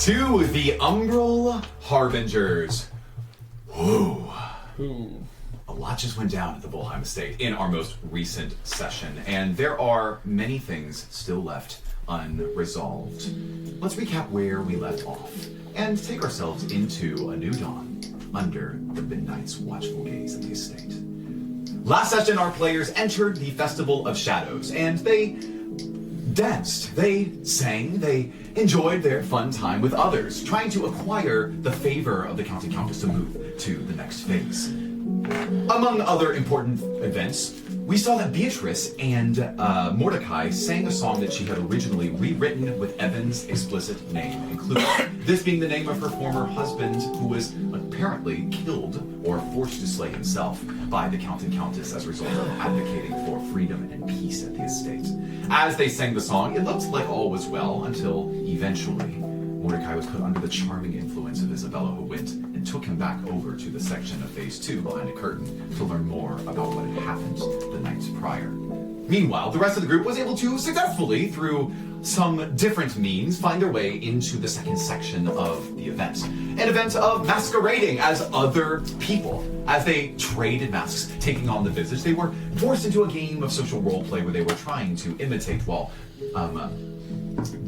to the Umbral Harbingers. Whoa. A lot just went down at the Volheim Estate in our most recent session, and there are many things still left unresolved. Let's recap where we left off, and take ourselves into a new dawn under the Midnight's watchful gaze of the estate. Last session, our players entered the Festival of Shadows, and they danced, they sang, they enjoyed their fun time with others, trying to acquire the favor of the Count and Countess to move to the next phase. Among other important events, we saw that Beatrice and Mordecai sang a song that she had originally rewritten with Evan's explicit name included. This being the name of her former husband, who was apparently killed or forced to slay himself by the Count and Countess as a result of advocating for freedom and peace at the estate. As they sang the song, it looked like all was well until eventually Mordecai was put under the charming influence of Isabella, who went and took him back over to the section of Phase 2 behind a curtain to learn more about what had happened the nights prior. Meanwhile, the rest of the group was able to successfully, through some different means, find their way into the second section of the event. An event of masquerading as other people. As they traded masks, taking on the visage, they were forced into a game of social roleplay where they were trying to imitate, well,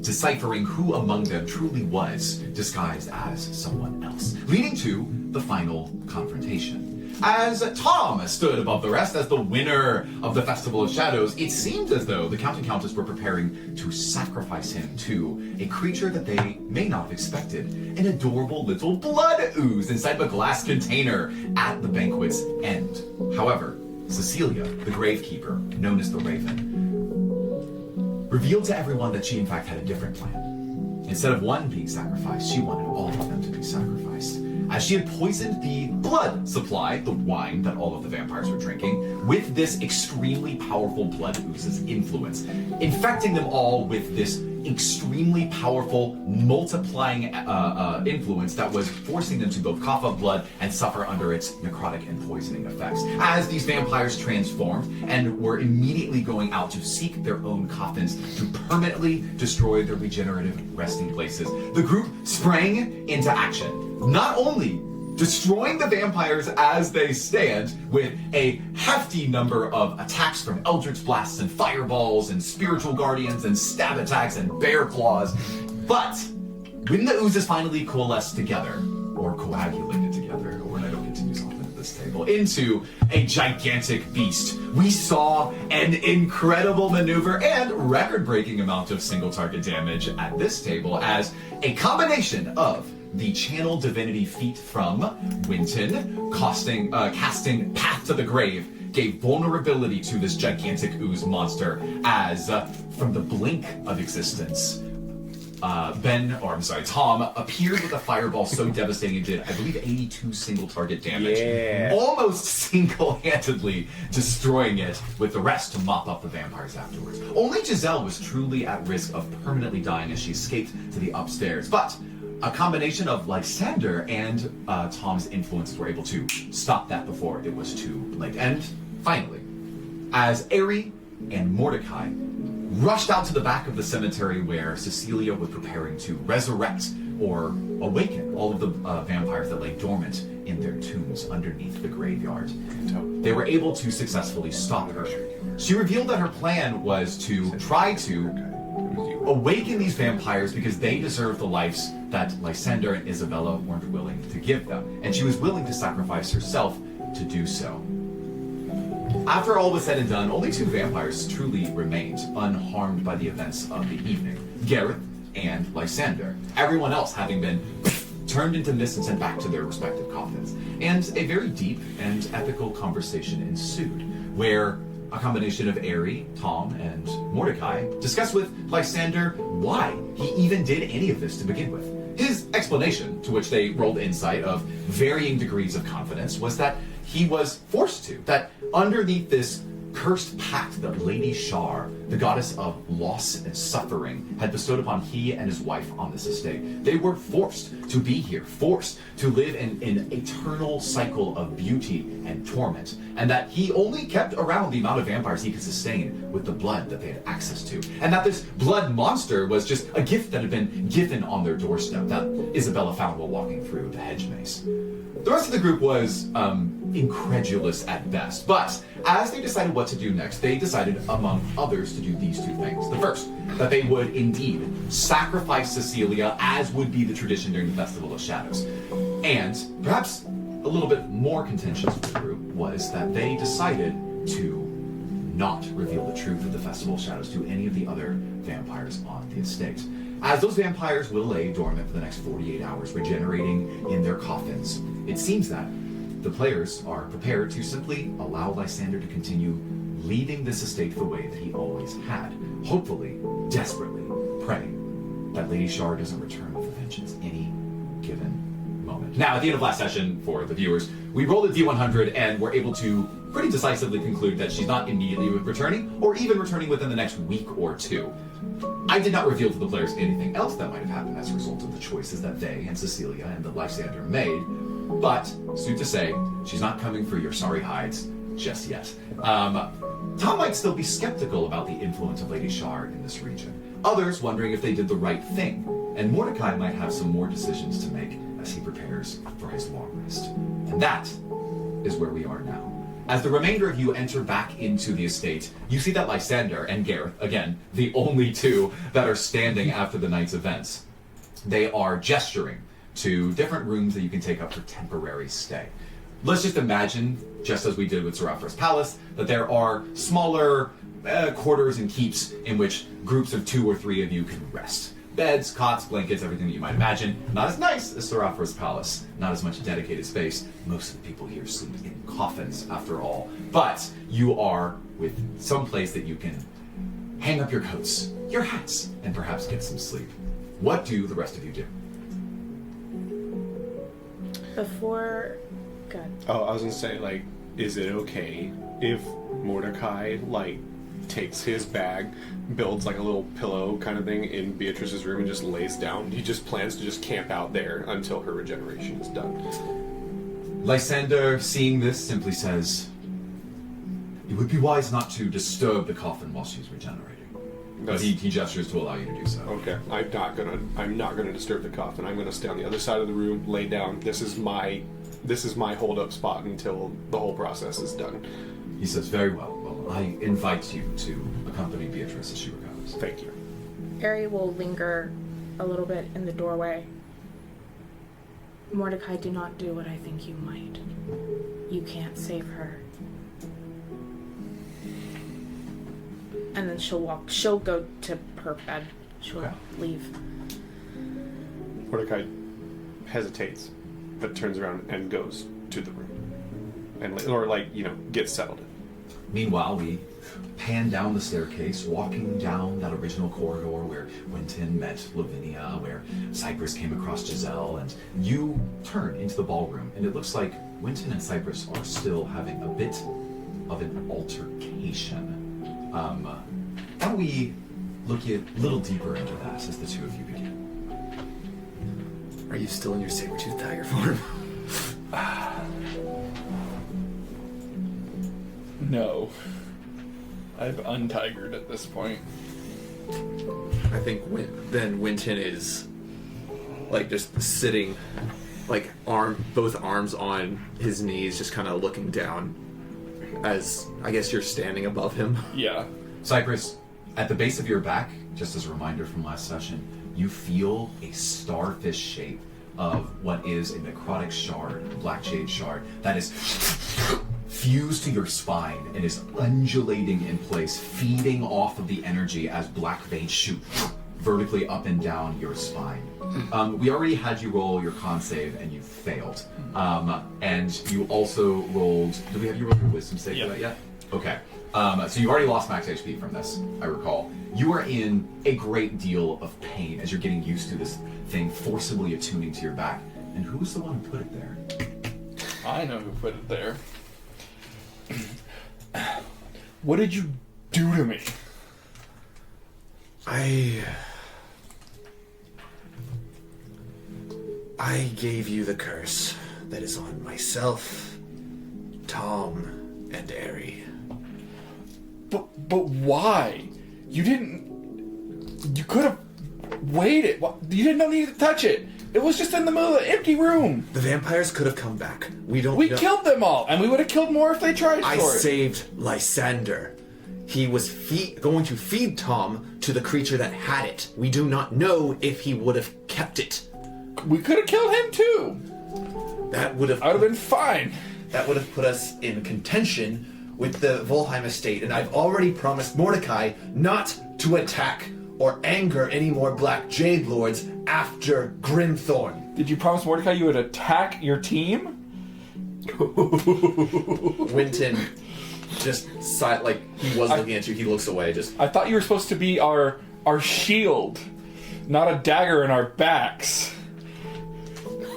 deciphering who among them truly was disguised as someone else, leading to the final confrontation. As Tom stood above the rest as the winner of the Festival of Shadows, it seemed as though the Count and Countess were preparing to sacrifice him to a creature that they may not have expected, an adorable little blood ooze inside of a glass container at the banquet's end. However, Cecilia, the gravekeeper, known as the Raven, revealed to everyone that she in fact had a different plan. Instead of one being sacrificed, she wanted all of them to be sacrificed, as she had poisoned the blood supply, the wine that all of the vampires were drinking, with this extremely powerful blood ooze's influence, infecting them all with this extremely powerful multiplying influence that was forcing them to both cough up blood and suffer under its necrotic and poisoning effects. As these vampires transformed and were immediately going out to seek their own coffins to permanently destroy their regenerative resting places, the group sprang into action, not only destroying the vampires as they stand with a hefty number of attacks from Eldritch Blasts and Fireballs and Spiritual Guardians and Stab Attacks and Bear Claws, but when the oozes finally coalesced together, or coagulated together, or when I don't continue often at this table, into a gigantic beast, we saw an incredible maneuver and record-breaking amount of single target damage at this table as a combination of the Channel Divinity feat from Winton, casting Path to the Grave, gave vulnerability to this gigantic ooze monster as, from the blink of existence, Tom appeared with a fireball so devastating it did, I believe, 82 single target damage. Almost single-handedly destroying it, with the rest to mop up the vampires afterwards. Only Giselle was truly at risk of permanently dying as she escaped to the upstairs, but a combination of Lysander and Tom's influences were able to stop that before it was too late. And finally, as Aerie and Mordecai rushed out to the back of the cemetery where Cecilia was preparing to resurrect or awaken all of the vampires that lay dormant in their tombs underneath the graveyard, they were able to successfully stop her. She revealed that her plan was to try to awaken these vampires because they deserve the lives that Lysander and Isabella weren't willing to give them, and she was willing to sacrifice herself to do so. After all was said and done, only two vampires truly remained unharmed by the events of the evening, Gareth and Lysander, everyone else having been turned into mist and sent back to their respective coffins. And a very deep and ethical conversation ensued, where a combination of Aerie, Tom, and Mordecai discussed with Lysander why he even did any of this to begin with. His explanation, to which they rolled insight of varying degrees of confidence, was that he was forced to, that underneath this cursed pact that Lady Shar, the goddess of loss and suffering, had bestowed upon he and his wife on this estate. They were forced to be here, forced to live in an eternal cycle of beauty and torment, and that he only kept around the amount of vampires he could sustain with the blood that they had access to, and that this blood monster was just a gift that had been given on their doorstep that Isabella found while walking through the hedge maze. The rest of the group was incredulous at best, but as they decided what to do next, they decided, among others, to do these two things. The first, that they would indeed sacrifice Cecilia, as would be the tradition during the Festival of Shadows. And perhaps a little bit more contentious for the group was that they decided to not reveal the truth of the Festival of Shadows to any of the other vampires on the estate, as those vampires will lay dormant for the next 48 hours, regenerating in their coffins. It seems that the players are prepared to simply allow Lysander to continue leading this estate the way that he always had, hopefully, desperately praying that Lady Shar doesn't return with a vengeance any given moment. Now, at the end of last session, for the viewers, we rolled a D100 and were able to pretty decisively conclude that she's not immediately returning, or even returning within the next week or two. I did not reveal to the players anything else that might have happened as a result of the choices that they and Cecilia and the Lysander made, but, sooth to say, she's not coming for your sorry hides just yet. Tom might still be skeptical about the influence of Lady Shar in this region, others wondering if they did the right thing, and Mordecai might have some more decisions to make as he prepares for his long rest. And that is where we are now. As the remainder of you enter back into the estate, you see that Lysander and Gareth, again, the only two that are standing after the night's events, they are gesturing to different rooms that you can take up for temporary stay. Let's just imagine, just as we did with Seraphra's Palace, that there are smaller quarters and keeps in which groups of 2 or 3 of you can rest. Beds, cots, blankets, everything that you might imagine. Not as nice as Seraphra's Palace, not as much dedicated space. Most of the people here sleep in coffins, after all. But you are with some place that you can hang up your coats, your hats, and perhaps get some sleep. What do the rest of you do? Before... God. Oh, I was gonna say, like, is it okay if Mordecai, like, takes his bag, builds like a little pillow kind of thing in Beatrice's room and just lays down? He just plans to just camp out there until her regeneration is done. Lysander, seeing this, simply says, "It would be wise not to disturb the coffin while she's regenerating." But he gestures to allow you to do so. Okay, I'm not gonna disturb the coffin. I'm gonna stay on the other side of the room, lay down. This is my hold-up spot until the whole process is done. He says, "Very well. Well, I invite you to accompany Beatrice as she recovers." Thank you. Ari will linger a little bit in the doorway. Mordecai, do not do what I think you might. You can't save her. And then she'll go to her bed. She'll leave. Mordecai hesitates, but turns around and goes to the room. And, gets settled. Meanwhile, we pan down the staircase, walking down that original corridor where Winton met Lavinia, where Cypress came across Giselle, and you turn into the ballroom, and it looks like Winton and Cypress are still having a bit of an altercation. Why don't we look a little deeper into that as the two of you begin? Are you still in your saber-tooth tiger form? No. I've untigered at this point. I think Winton is like just sitting, like both arms on his knees, just kind of looking down. As I guess you're standing above him. Yeah. Cypress, at the base of your back, just as a reminder from last session, you feel a starfish shape of what is a necrotic shard, a black jade shard, that is fused to your spine and is undulating in place, feeding off of the energy as black veins shoot vertically up and down your spine. We already had you roll your con save and you failed. And you also rolled, did we have you roll your wisdom save for that yet? Okay. So you've already lost max HP from this, I recall. You are in a great deal of pain as you're getting used to this thing forcibly attuning to your back. And who's the one who put it there? I know who put it there. What did you do to me? I gave you the curse that is on myself, Tom, and Airy. But why? You could have waited. You didn't need to touch it. It was just in the middle of an empty room. The vampires could have come back. We killed them all, and we would have killed more if they tried I for it. saved Lysander. He was going to feed Tom to the creature that had it. We do not know if he would have kept it. We could have killed him too. That would have... I would have been fine. That would have put us in contention with the Volheim Estate, and I've already promised Mordecai not to attack or anger any more Black Jade Lords after Grimthorn. Did you promise Mordecai you would attack your team? Winton just he was looking at you. He looks away. I thought you were supposed to be our shield, not a dagger in our backs.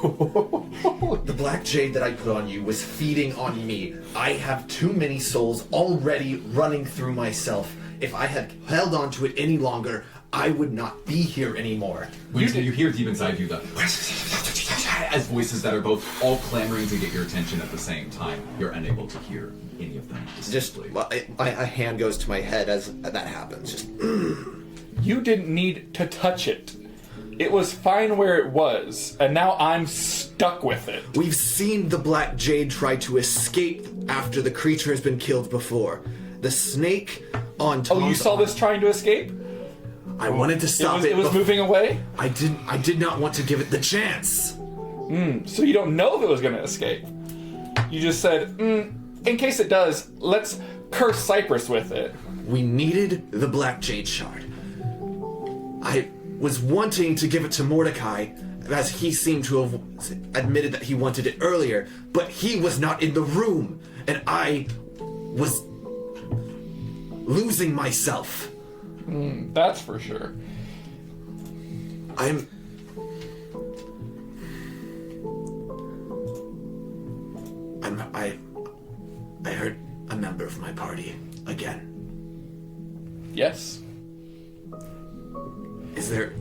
The Black Jade that I put on you was feeding on me. I have too many souls already running through myself. If I had held on to it any longer, I would not be here anymore. You hear deep inside you as voices that are both all clamoring to get your attention at the same time. You're unable to hear any of them distinctly. A hand goes to my head as that happens. Just You didn't need to touch it. It was fine where it was, and now I'm stuck with it. We've seen the Black Jade try to escape after the creature has been killed before. The snake on Tom's Oh, you saw this trying to escape? I wanted to stop it. It was moving away? I did not want to give it the chance. So you don't know if it was going to escape. You just said, in case it does, let's curse Cyprus with it. We needed the Black Jade Shard. I was wanting to give it to Mordecai, as he seemed to have admitted that he wanted it earlier, but he was not in the room, and I was losing myself. That's for sure. I hurt a member of my party again. Yes. Is there...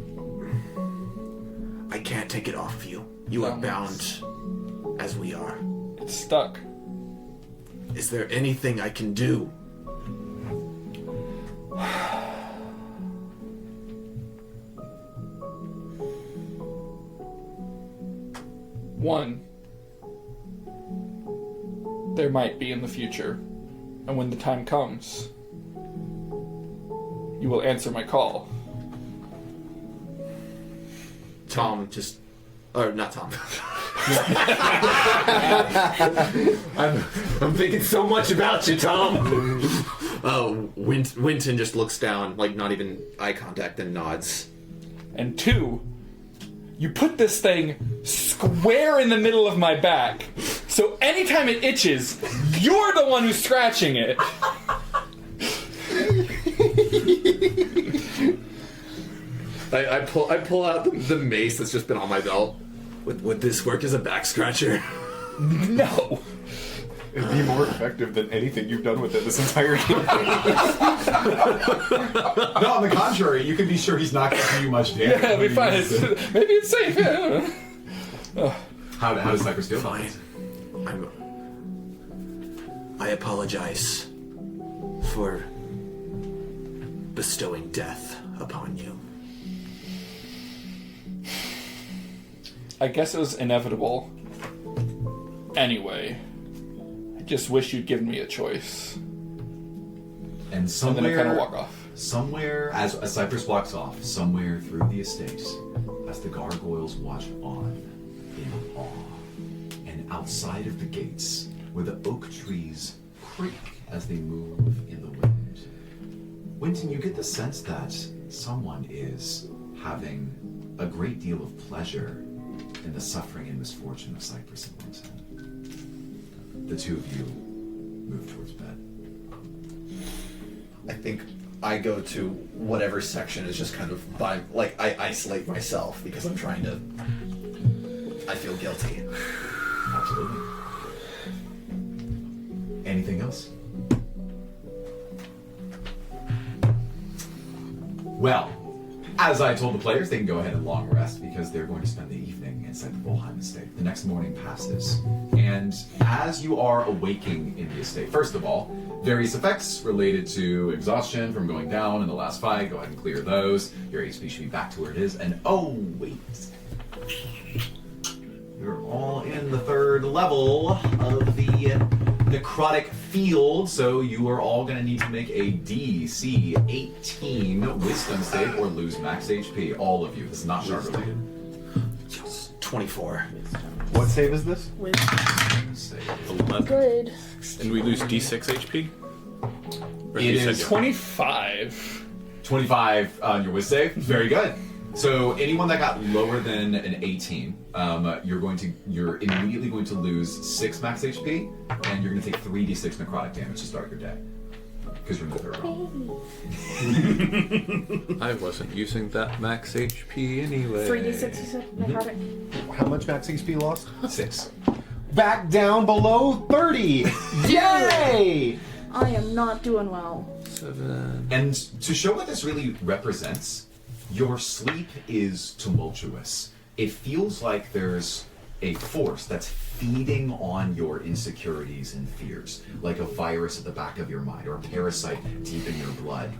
I can't take it off of you. You are bound as we are. It's stuck. Is there anything I can do? One, there might be in the future, and when the time comes, you will answer my call. Tom just... Or not Tom. I'm thinking so much about you, Tom. Winton just looks down, like not even eye contact, and nods. And two, you put this thing square in the middle of my back, so anytime it itches, you're the one who's scratching it. I pull out the mace that's just been on my belt. Would this work as a back scratcher? No. It'd be more effective than anything you've done with it this entire game. No, on the contrary, you can be sure he's not going to do you much damage. Yeah, it'll be fine. Maybe it's safe. Yeah, I don't know. How does Cypress feel about it? I apologize for bestowing death upon you. I guess it was inevitable. Anyway, I just wish you'd given me a choice. And somewhere, then I kind of walk off. Somewhere, as Cypress walks off, somewhere through the estate, as the gargoyles watch on in awe, and outside of the gates, where the oak trees creak as they move in the wind, Winton, you get the sense that someone is having a great deal of pleasure in the suffering and misfortune of Cypress and Winton. The two of you move towards bed. I think I go to whatever section is just kind of I isolate myself because I'm trying to... I feel guilty. Absolutely. Anything else? Well, as I told the players, they can go ahead and long rest because they're going to spend the evening inside the Volheim Estate. The next morning passes, and as you are awaking in the estate, first of all, various effects related to exhaustion from going down in the last fight, go ahead and clear those. Your HP should be back to where it is, and oh, wait. You're all in the 3rd level of the necrotic field, so you are all going to need to make a DC 18 wisdom save or lose max HP. All of you. This is not sharp related. 24. What save is this? Save. 11. Good. And we lose D6 HP? Or It you said is you- 25. 25 on your whiz save. Very good. So anyone that got lower than an 18, you're immediately going to lose 6 max HP, and you're going to take 3d6 necrotic damage to start your day. Because you're in the 3rd round. I wasn't using that max HP anyway. 3d6, you said? Necrotic? How much max HP lost? 6. Back down below 30! Yay! I am not doing well. 7. And to show what this really represents, your sleep is tumultuous. It feels like there's a force that's feeding on your insecurities and fears, like a virus at the back of your mind or a parasite deep in your blood.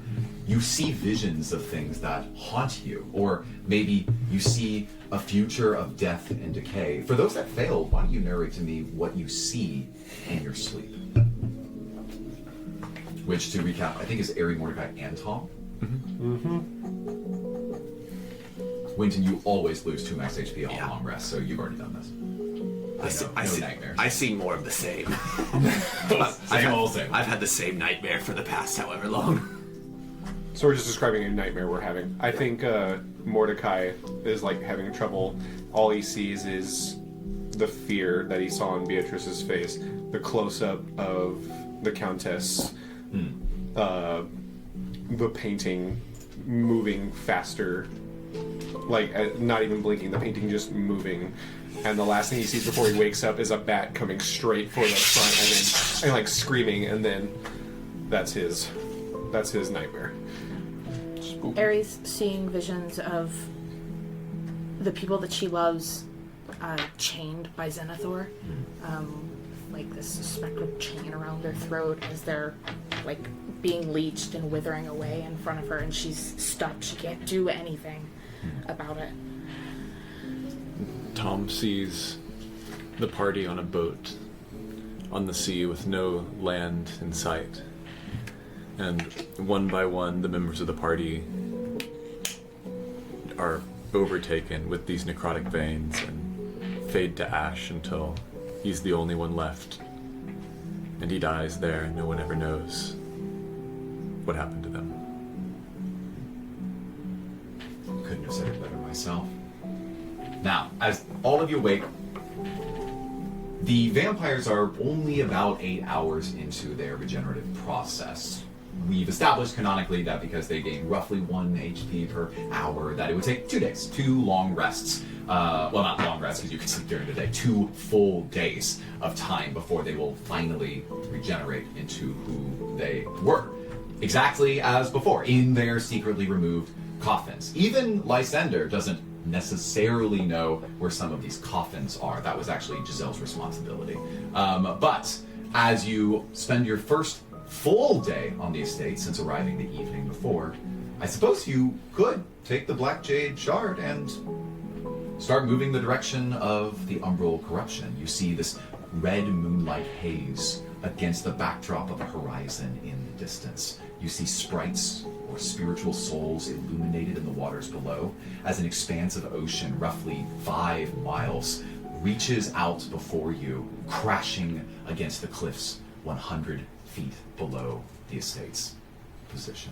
You see visions of things that haunt you, or maybe you see a future of death and decay. For those that failed, why don't you narrate to me what you see in your sleep? Which, to recap, I think is Ari, Mordecai, and Tom. Winton, you always lose 2 max HP on long rest, so you've already done this. No nightmares. I see more of the same. Same. I've had the same nightmare for the past however long. So we're just describing a nightmare we're having. I think Mordecai is like having trouble. All he sees is the fear that he saw on Beatrice's face, the close-up of the Countess, the painting moving faster, like not even blinking, the painting just moving. And the last thing he sees before he wakes up is a bat coming straight for the front and like screaming, and then that's his nightmare. Aries seeing visions of the people that she loves chained by Zenithor. Like this spectral chain around their throat as they're like being leeched and withering away in front of her, and she's stuck. She can't do anything about it. Tom sees the party on a boat on the sea with no land in sight. And one by one, the members of the party are overtaken with these necrotic veins and fade to ash until he's the only one left. And he dies there, and no one ever knows what happened to them. Couldn't have said it better myself. Now, as all of you wake, the vampires are only about 8 hours into their regenerative process. We've established canonically that because they gain roughly 1 HP per hour, that it would take 2 days, 2 long rests. Well, not long rests because you can sleep during the day, 2 full days of time before they will finally regenerate into who they were. Exactly as before, in their secretly removed coffins. Even Lysander doesn't necessarily know where some of these coffins are. That was actually Giselle's responsibility. But as you spend your first full day on the estate since arriving the evening before, I suppose you could take the Black Jade Shard and start moving the direction of the Umbral corruption. You see this red moonlight haze against the backdrop of a horizon in the distance. You see sprites or spiritual souls illuminated in the waters below as an expanse of ocean roughly 5 miles reaches out before you, crashing against the cliffs 100 feet below the estate's position.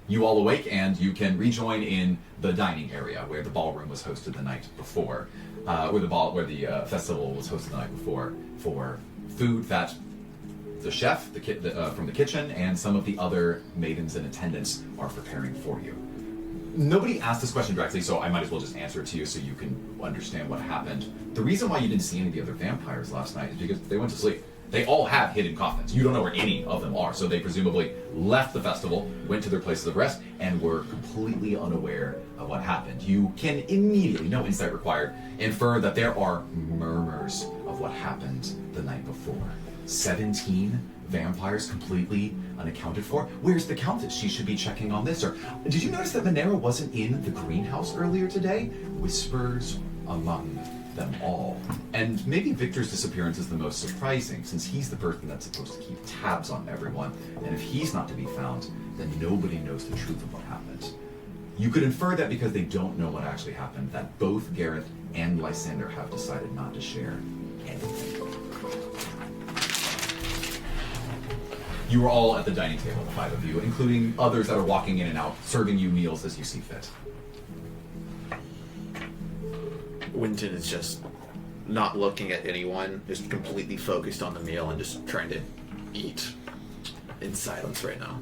You all awake, and you can rejoin in the dining area where the ballroom was hosted the night before, where the festival was hosted the night before, for food that the chef from the kitchen and some of the other maidens and attendants are preparing for you. Nobody asked this question directly, so I might as well just answer it to you so you can understand what happened. The reason why you didn't see any of the other vampires last night is because they went to sleep. They all have hidden coffins. You don't know where any of them are, so they presumably left the festival, went to their places of rest, and were completely unaware of what happened. You can immediately, no insight required, infer that there are murmurs of what happened the night before. 17 vampires completely unaccounted for. Where's the Countess? She should be checking on this. Or did you notice that Monero wasn't in the greenhouse earlier today? Whispers among them all. And maybe Victor's disappearance is the most surprising, since he's the person that's supposed to keep tabs on everyone. And if he's not to be found, then nobody knows the truth of what happened. You could infer that because they don't know what actually happened, that both Gareth and Lysander have decided not to share anything. You are all at the dining table, the 5 of you, including others that are walking in and out, serving you meals as you see fit. Winton is just not looking at anyone, just completely focused on the meal and just trying to eat in silence right now.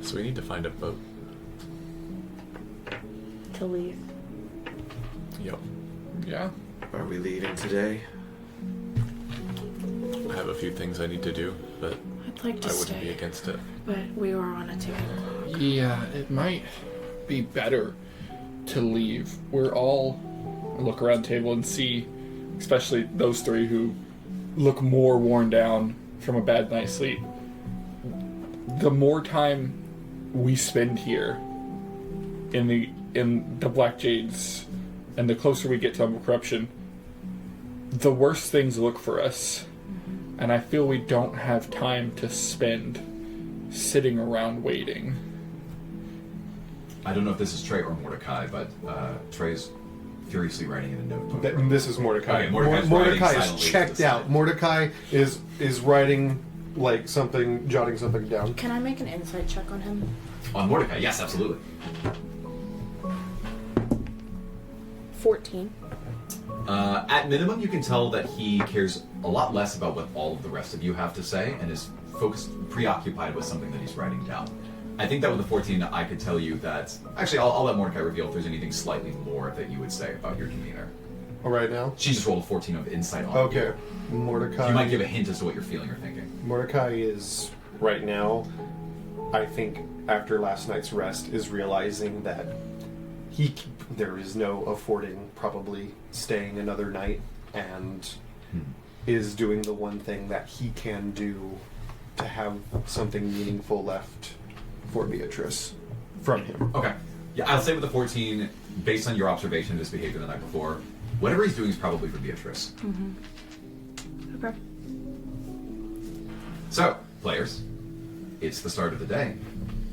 So we need to find a boat. To leave. Yep. Yeah. Are we leaving today? I have a few things I need to do, but I'd like to I wouldn't stay, be against it. but we were on a ticket. Yeah, it might be better to leave. We're all look around the table and see, especially those 3 who look more worn down from a bad night's sleep. The more time we spend here in the Black Jades, and the closer we get to Umbral corruption, the worse things look for us. And I feel we don't have time to spend sitting around waiting. I don't know if this is Trey or Mordecai, but Trey's furiously writing in a notebook. This is Mordecai. Okay, Mordecai's Mordecai writing is silently to checked the out. side. Mordecai is writing like something, jotting something down. Can I make an insight check on him? On Mordecai, yes, absolutely. 14. At minimum, you can tell that he cares a lot less about what all of the rest of you have to say and is focused, preoccupied with something that he's writing down. I think that with the 14, I could tell you that... Actually, I'll let Mordecai reveal if there's anything slightly more that you would say about your demeanor. All right now. She just rolled a 14 of insight on Okay. you. Mordecai. You might give a hint as to what you're feeling or thinking. Mordecai is, right now, I think after last night's rest, is realizing that there is no affording probably staying another night, and is doing the one thing that he can do to have something meaningful left for Beatrice from him. Okay. Yeah, I'll say with the 14, based on your observation of his behavior the night before, whatever he's doing is probably for Beatrice. Okay. So, players, it's the start of the day.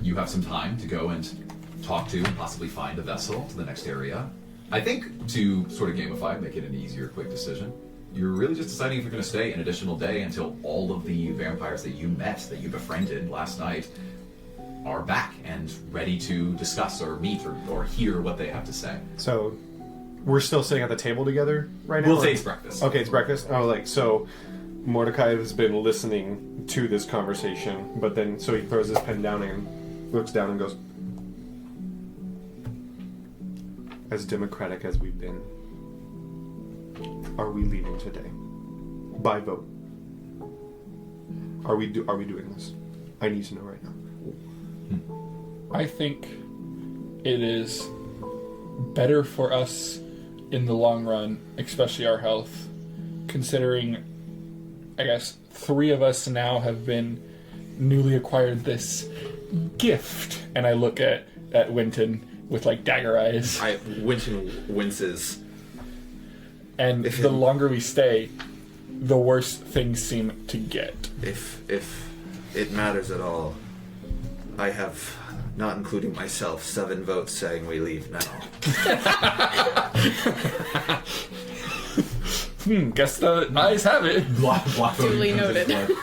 You have some time to go and talk to and possibly find a vessel to the next area. I think to sort of gamify, make it an easier, quick decision, you're really just deciding if you're going to stay an additional day until all of the vampires that you met, that you befriended last night, are back and ready to discuss or meet or hear what they have to say. So, we're still sitting at the table together right now? We'll or- say it's breakfast. Okay, it's breakfast. Oh, so Mordecai has been listening to this conversation, but then so he throws his pen down and looks down and goes, "As democratic as we've been, are we leaving today? By vote? Are we doing this? I need to know right now." I think it is better for us in the long run, especially our health, considering, I guess, 3 of us now have been newly acquired this gift. And I look at Winton with like dagger eyes. Winton winces. And the longer we stay, the worse things seem to get. If it matters at all, I have, not including myself, 7 votes saying we leave now. Guess the eyes have it. Block Duly voting comes into noted.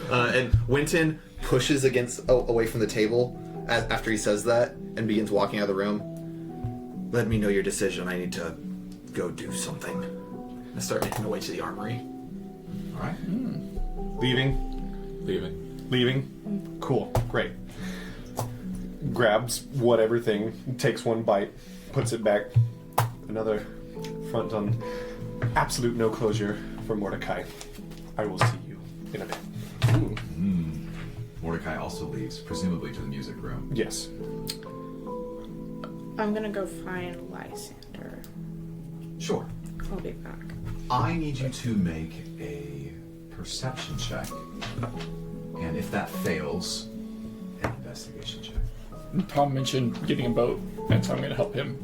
play. And Winton pushes away from the table after he says that and begins walking out of the room. Let me know your decision. I need to go do something. I start making my way to the armory. All right. Leaving? Cool, great. Grabs whatever thing, takes one bite, puts it back. Another front on absolute no closure for Mordecai. I will see you in a bit. Mordecai also leaves, presumably to the music room. Yes. I'm gonna go find Lysander. Sure. I'll be back. I need you to make a perception check. And if that fails, an investigation check. Tom mentioned getting a boat, and so I'm going to help him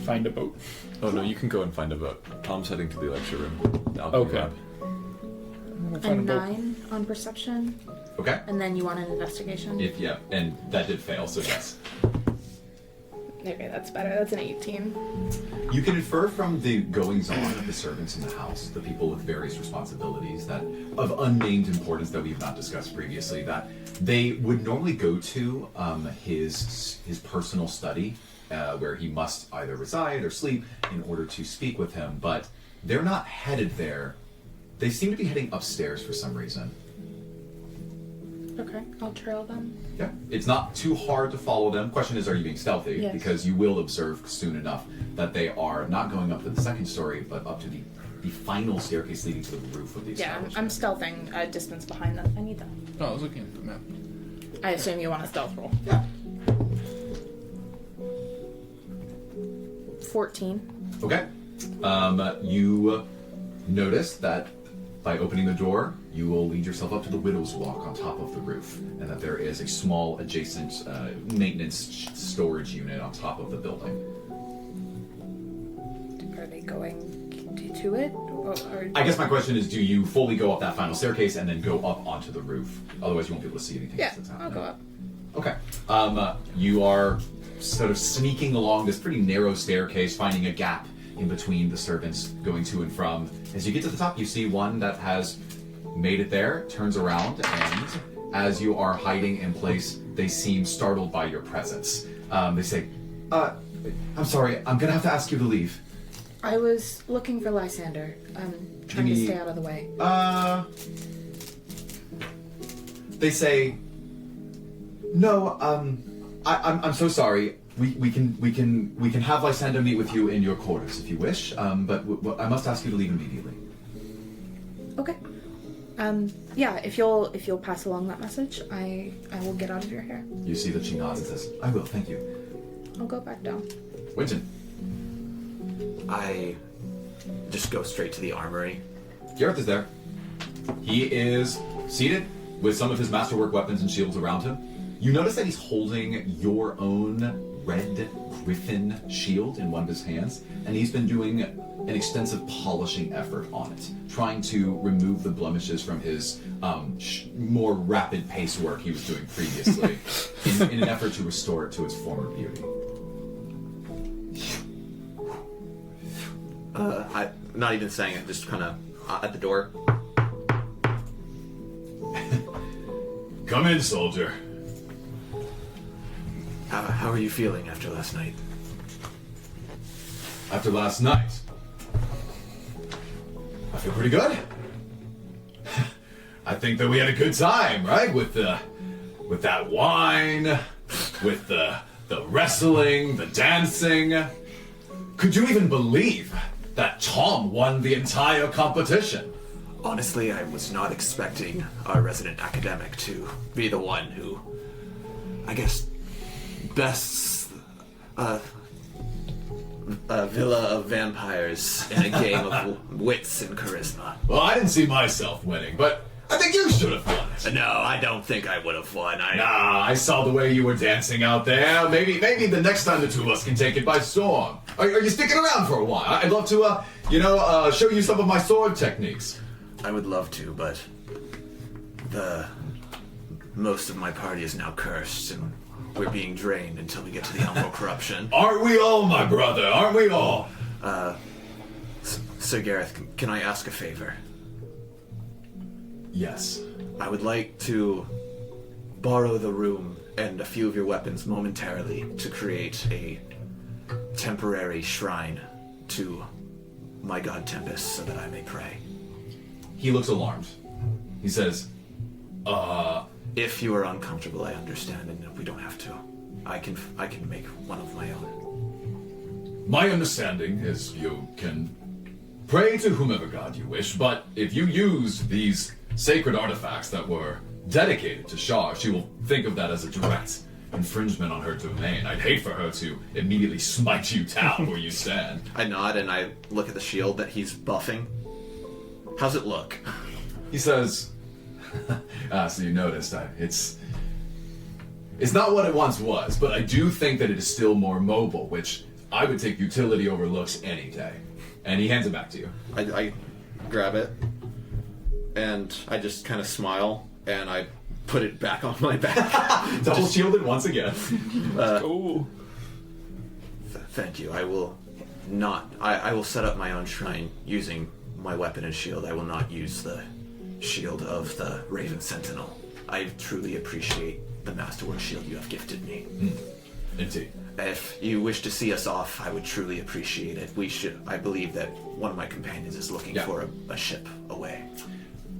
find a boat. Oh no, you can go and find a boat. Tom's heading to the lecture room. The alchemy Okay. lab. I'm gonna A find a boat. 9 on perception, Okay. and then you want an investigation? Yeah, and that did fail, so yes. Okay, that's better. That's an 18. You can infer from the goings-on of the servants in the house, the people with various responsibilities that of unnamed importance that we've not discussed previously, that they would normally go to his personal study, where he must either reside or sleep in order to speak with him, but they're not headed there. They seem to be heading upstairs for some reason. Okay, I'll trail them. Yeah, it's not too hard to follow them. Question is, are you being stealthy? Yes. Because you will observe soon enough that they are not going up to the second story, but up to the final staircase leading to the roof of the Yeah, establishment. I'm stealthing a distance behind them. I need them. Oh, I was looking at the map. I assume you want a stealth roll. Yeah. 14. Okay. You notice that by opening the door, you will lead yourself up to the widow's walk on top of the roof, and that there is a small adjacent maintenance storage unit on top of the building. Are they going to it? Or I guess my question is, do you fully go up that final staircase and then go up onto the roof? Otherwise, you won't be able to see anything yeah, else that's I'll happening. go up. Okay. You are sort of sneaking along this pretty narrow staircase, finding a gap in between the servants going to and from. As you get to the top, you see one that has made it there, turns around, and as you are hiding in place, they seem startled by your presence. They say, I'm sorry, I'm gonna have to ask you to leave. I was looking for Lysander. I'm trying to stay out of the way. They say, no, I'm so sorry. We can have Lysander meet with you in your quarters if you wish. But I must ask you to leave immediately. Okay. Yeah, if you'll pass along that message, I will get out of your hair. You see that she nods and says, I will, thank you. I'll go back down. Winton. I just go straight to the armory. Gareth is there. He is seated with some of his masterwork weapons and shields around him. You notice that he's holding your own red griffin shield in one of his hands, and he's been doing an extensive polishing effort on it, trying to remove the blemishes from his more rapid pace work he was doing previously in an effort to restore it to its former beauty. I not even saying it, just kind of at the door. Come in, soldier. How are you feeling after last night? After last night, I feel pretty good. I think that we had a good time, right? With that wine, with the wrestling, the dancing. Could you even believe that Tom won the entire competition? Honestly, I was not expecting our resident academic to be the one who, I guess, bests a villa of vampires in a game of wits and charisma. Well, I didn't see myself winning, but I think you should have won it. No, I don't think I would have won. Nah, I saw the way you were dancing out there. Maybe the next time the two of us can take it by storm. Are you sticking around for a while? I'd love to, show you some of my sword techniques. I would love to, but most of my party is now cursed, and we're being drained until we get to the Umbral corruption. Aren't we all, my brother? Aren't we all? Sir Gareth, can I ask a favor? Yes. I would like to borrow the room and a few of your weapons momentarily to create a temporary shrine to my god Tempest so that I may pray. He looks alarmed. He says, If you are uncomfortable, I understand, and we don't have to. I can make one of my own. my understanding is you can Pray to whomever god you wish, but if you use these sacred artifacts that were dedicated to Shar, she will think of that as a direct infringement on her domain. I'd hate for her to immediately smite you down where you stand. I nod and I look at the shield that he's buffing. How's it look? He says, so you noticed, it's not what it once was, but I do think that it is still more mobile, which I would take utility over looks any day. And he hands it back to you. I grab it and I just kind of smile and I put it back on my back. Double shielded once again. Ooh. Thank you. I will not. I will set up my own shrine using my weapon and shield. I will not use the shield of the Raven Sentinel. I truly appreciate the masterwork shield you have gifted me. Indeed. If you wish to see us off, I would truly appreciate it. I believe that one of my companions is looking for a ship away.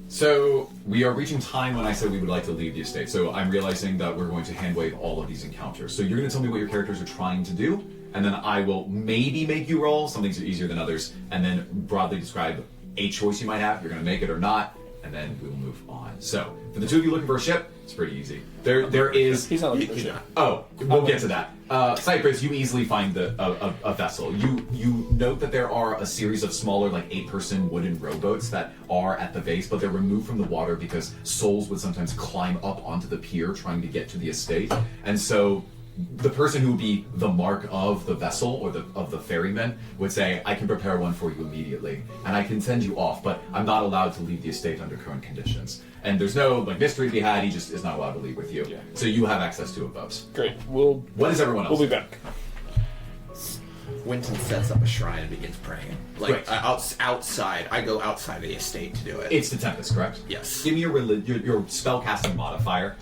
So, we are reaching time when I said we would like to leave the estate. So, I'm realizing that we're going to handwave all of these encounters. So, you're going to tell me what your characters are trying to do, and then I will maybe make you roll. Some things are easier than others, and then broadly describe a choice you might have. You're going to make it or not, and then we will move on. So, for the two of you looking for a ship, it's pretty easy. There is... He's not looking for a ship. Oh, we'll get to that. Cypress, you easily find a vessel. You note that there are a series of smaller, like 8-person wooden rowboats that are at the base, but they're removed from the water because souls would sometimes climb up onto the pier trying to get to the estate. And so the person who would be the mark of the vessel or of the ferryman would say, I can prepare one for you immediately, and I can send you off, but I'm not allowed to leave the estate under current conditions. And there's no mystery to be had, he just is not allowed to leave with you. Yeah. So you have access to a boat. Great. What is everyone else? We'll be back. Winton sets up a shrine and begins praying. Like, Great. outside. I go outside the estate to do it. It's the Tempest, correct? Yes. Give me your spellcasting modifier.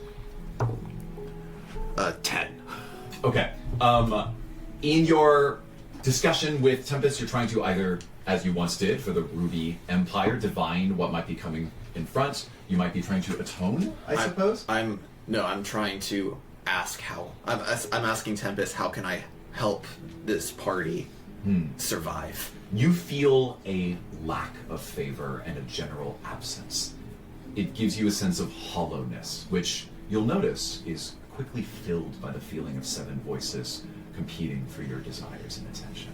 10. Okay. In your discussion with Tempest, you're trying to either, as you once did for the Ruby Empire, divine what might be coming in front. You might be trying to atone, I suppose. I'm trying to ask how. I'm asking Tempest, how can I help this party survive? You feel a lack of favor and a general absence. It gives you a sense of hollowness, which you'll notice is quickly filled by the feeling of 7 voices competing for your desires and attention.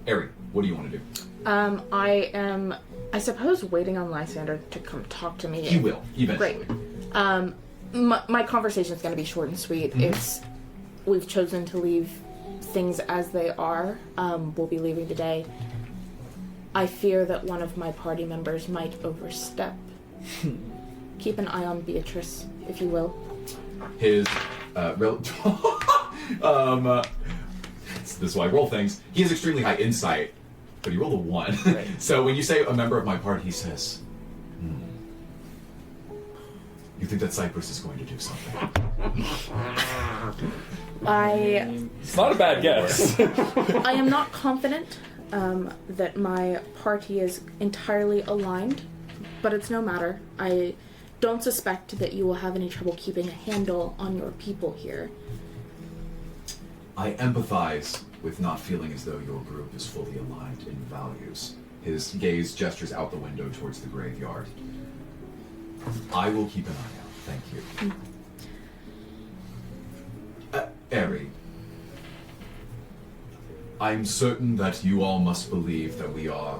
Eri, what do you want to do? I am, I suppose, waiting on Lysander to come talk to me. He will, eventually. Great. My conversation is going to be short and sweet. We've chosen to leave things as they are. We'll be leaving today. I fear that one of my party members might overstep. Keep an eye on Beatrice, if you will. His this is why I roll things. He has extremely high insight, but he rolled a 1. Right. So when you say a member of my party, he says, you think that Cypress is going to do something? It's not a bad guess. I am not confident that my party is entirely aligned, but it's no matter. I don't suspect that you will have any trouble keeping a handle on your people here. I empathize with not feeling as though your group is fully aligned in values. His gaze gestures out the window towards the graveyard. I will keep an eye out. Thank you. Eri, I'm certain that you all must believe that we are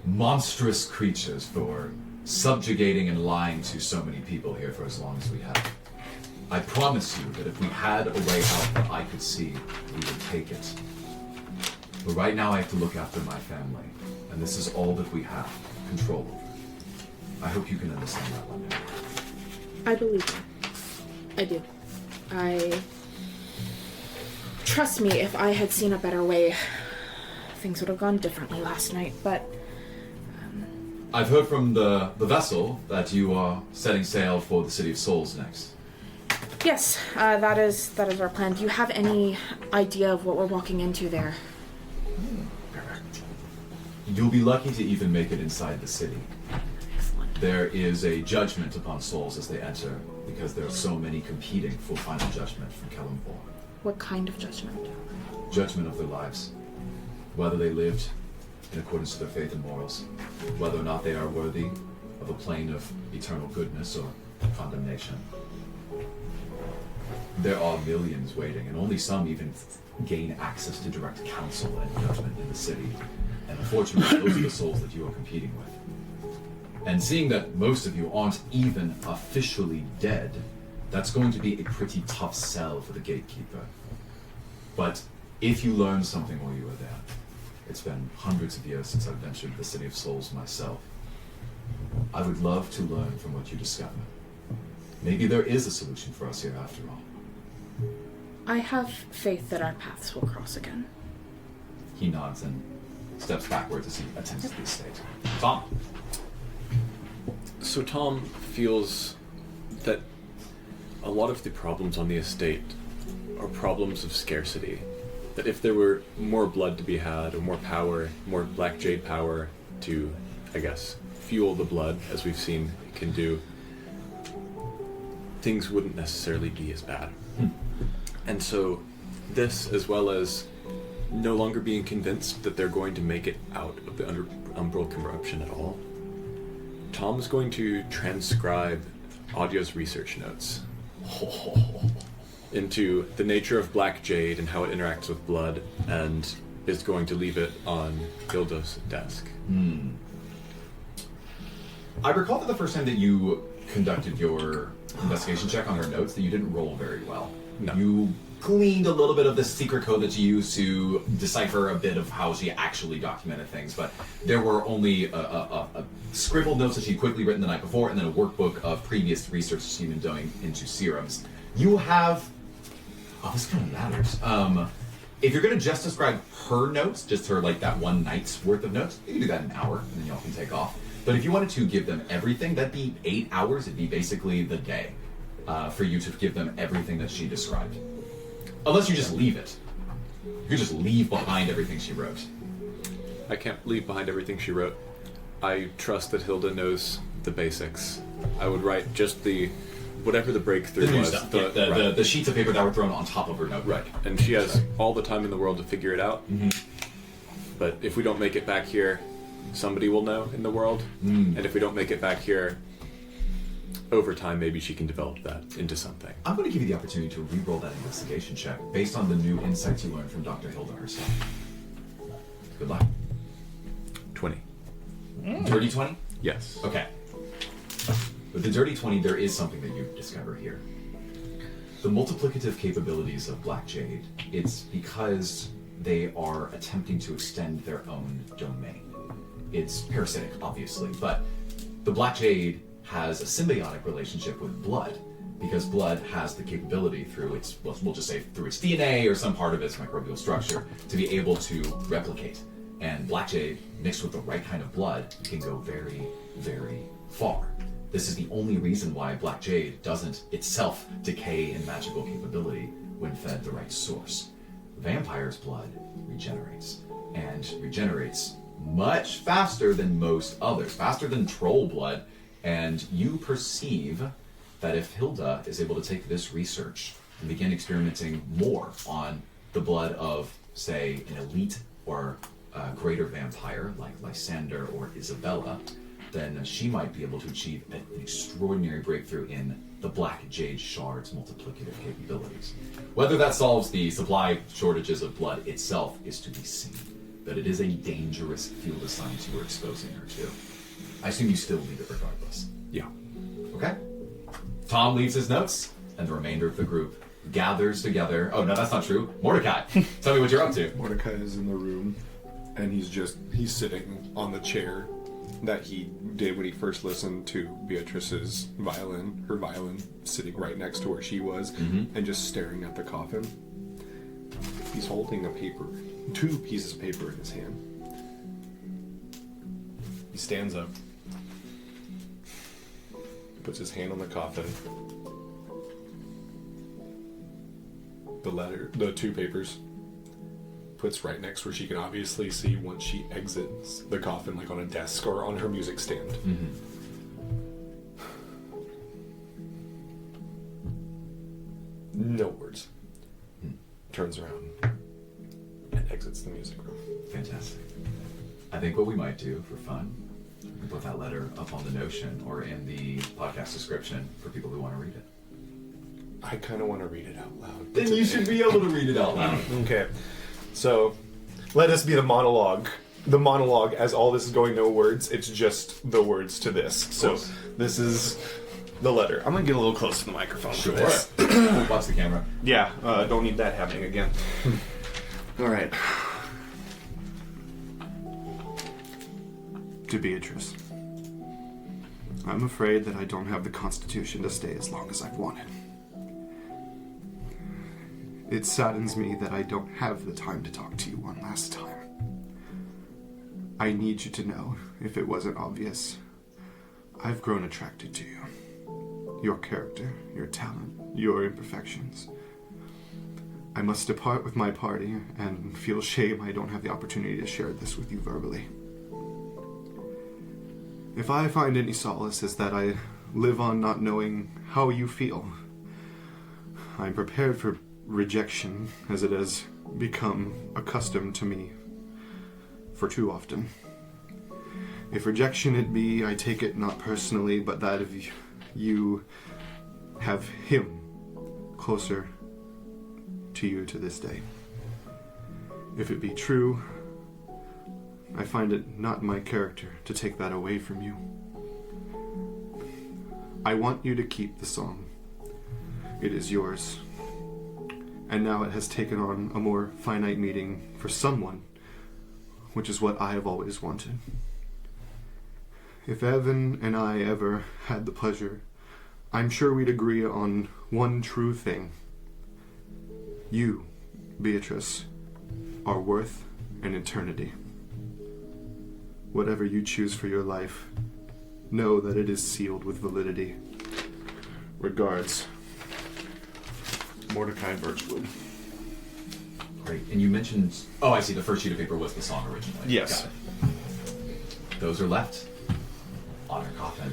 monstrous creatures for subjugating and lying to so many people here for as long as we have. I promise you that if we had a way out that I could see, we would take it. But right now I have to look after my family, and this is all that we have control over. I hope you can understand that one day. I believe you. I do. Trust me, if I had seen a better way, things would have gone differently last night, but... I've heard from the vessel that you are setting sail for the City of Souls next. Yes, that is our plan. Do you have any idea of what we're walking into there? You'll be lucky to even make it inside the city. Excellent. There is a judgment upon souls as they enter, because there are so many competing for final judgment from Kellamvor. What kind of judgment? Judgment of their lives. Whether they lived in accordance to their faith and morals, whether or not they are worthy of a plane of eternal goodness or condemnation. There are millions waiting, and only some even gain access to direct counsel and judgment in the city. And unfortunately, those are the souls that you are competing with. And seeing that most of you aren't even officially dead, that's going to be a pretty tough sell for the gatekeeper. But if you learn something while you were there, it's been hundreds of years since I've ventured the City of Souls myself. I would love to learn from what you discover. Maybe there is a solution for us here after all. I have faith that our paths will cross again. He nods and steps backwards as he attends to the estate. Tom. So Tom feels that a lot of the problems on the estate are problems of scarcity. That if there were more blood to be had, or more power, more black jade power to, I guess, fuel the blood, as we've seen it can do, things wouldn't necessarily be as bad. And so this, as well as no longer being convinced that they're going to make it out of the Umbral corruption at all, Tom's going to transcribe Audio's research notes into the nature of black jade and how it interacts with blood, and is going to leave it on Hilda's desk. I recall that the first time that you conducted your investigation check on her notes that you didn't roll very well. No. You gleaned a little bit of the secret code that she used to decipher a bit of how she actually documented things, but there were only a scribbled notes that she'd quickly written the night before, and then a workbook of previous research she'd been doing into serums. You have... Oh, this kind of matters. If you're going to just describe her notes, just her, like, that one night's worth of notes, you can do that in an hour, and then y'all can take off. But if you wanted to give them everything, that'd be 8 hours. It'd be basically the day for you to give them everything that she described. Unless you just leave it. You could just leave behind everything she wrote. I can't leave behind everything she wrote. I trust that Hilda knows the basics. I would write just whatever the breakthrough The new was. stuff. The sheets of paper that were thrown on top of her notebook. Right, and she has all the time in the world to figure it out. Mm-hmm. But if we don't make it back here, somebody will know in the world. And if we don't make it back here, over time, maybe she can develop that into something. I'm going to give you the opportunity to re-roll that investigation check based on the new insights you learned from Dr. Hilda herself. Good luck. 20. Dirty 20? Yes. Okay. With the Dirty 20, there is something that you discover here. The multiplicative capabilities of Black Jade, it's because they are attempting to extend their own domain. It's parasitic, obviously, but the Black Jade has a symbiotic relationship with blood, because blood has the capability through its, well, we'll just say through its DNA or some part of its microbial structure, to be able to replicate. And Black Jade, mixed with the right kind of blood, can go very, very far. This is the only reason why Black Jade doesn't itself decay in magical capability when fed the right source. Vampire's blood regenerates, and regenerates much faster than most others, faster than troll blood. And you perceive that if Hilda is able to take this research and begin experimenting more on the blood of, say, an elite or greater vampire like Lysander or Isabella, then she might be able to achieve an extraordinary breakthrough in the Black Jade Shard's multiplicative capabilities. Whether that solves the supply shortages of blood itself is to be seen, but it is a dangerous field of science you are exposing her to. I assume you still leave it regardless. Yeah. Okay. Tom leaves his notes, and the remainder of the group gathers together. Oh, no, that's not true. Mordecai, tell me what you're up to. Mordecai is in the room, and he's sitting on the chair that he did when he first listened to Beatrice's violin, her violin, sitting right next to where she was, and just staring at the coffin. He's holding a paper, 2 pieces of paper in his hand. He stands up, puts his hand on the coffin, the 2 papers, puts right next where she can obviously see once she exits the coffin, like on a desk or on her music stand. No words. Turns around and exits the music room. Fantastic. I think what we might do for fun, we can put that letter up on the Notion or in the podcast description for people who want to read it. I kind of want to read it out loud. Then you should be able to read it out loud. Okay. So, let us be the monologue. The monologue, as all this is going, no words, it's just the words to this. So, this is the letter. I'm going to get a little close to the microphone for this. Watch the camera. Yeah, don't need that happening again. All right. To Beatrice. I'm afraid that I don't have the constitution to stay as long as I've wanted. It saddens me that I don't have the time to talk to you one last time. I need you to know, if it wasn't obvious, I've grown attracted to you. Your character, your talent, your imperfections. I must depart with my party and feel shame I don't have the opportunity to share this with you verbally. If I find any solace, it's that I live on not knowing how you feel. I'm prepared for rejection, as it has become accustomed to me for too often. If rejection it be, I take it not personally, but that of you have him closer to you to this day. If it be true, I find it not my character to take that away from you. I want you to keep the song. It is yours. And now it has taken on a more finite meaning for someone, which is what I have always wanted. If Evan and I ever had the pleasure, I'm sure we'd agree on one true thing. You, Beatrice, are worth an eternity. Whatever you choose for your life, know that it is sealed with validity. Regards, Mordecai Birchwood. Great. And you mentioned... Oh, I see. The first sheet of paper was the song originally. Yes. Got it. Those are left on her coffin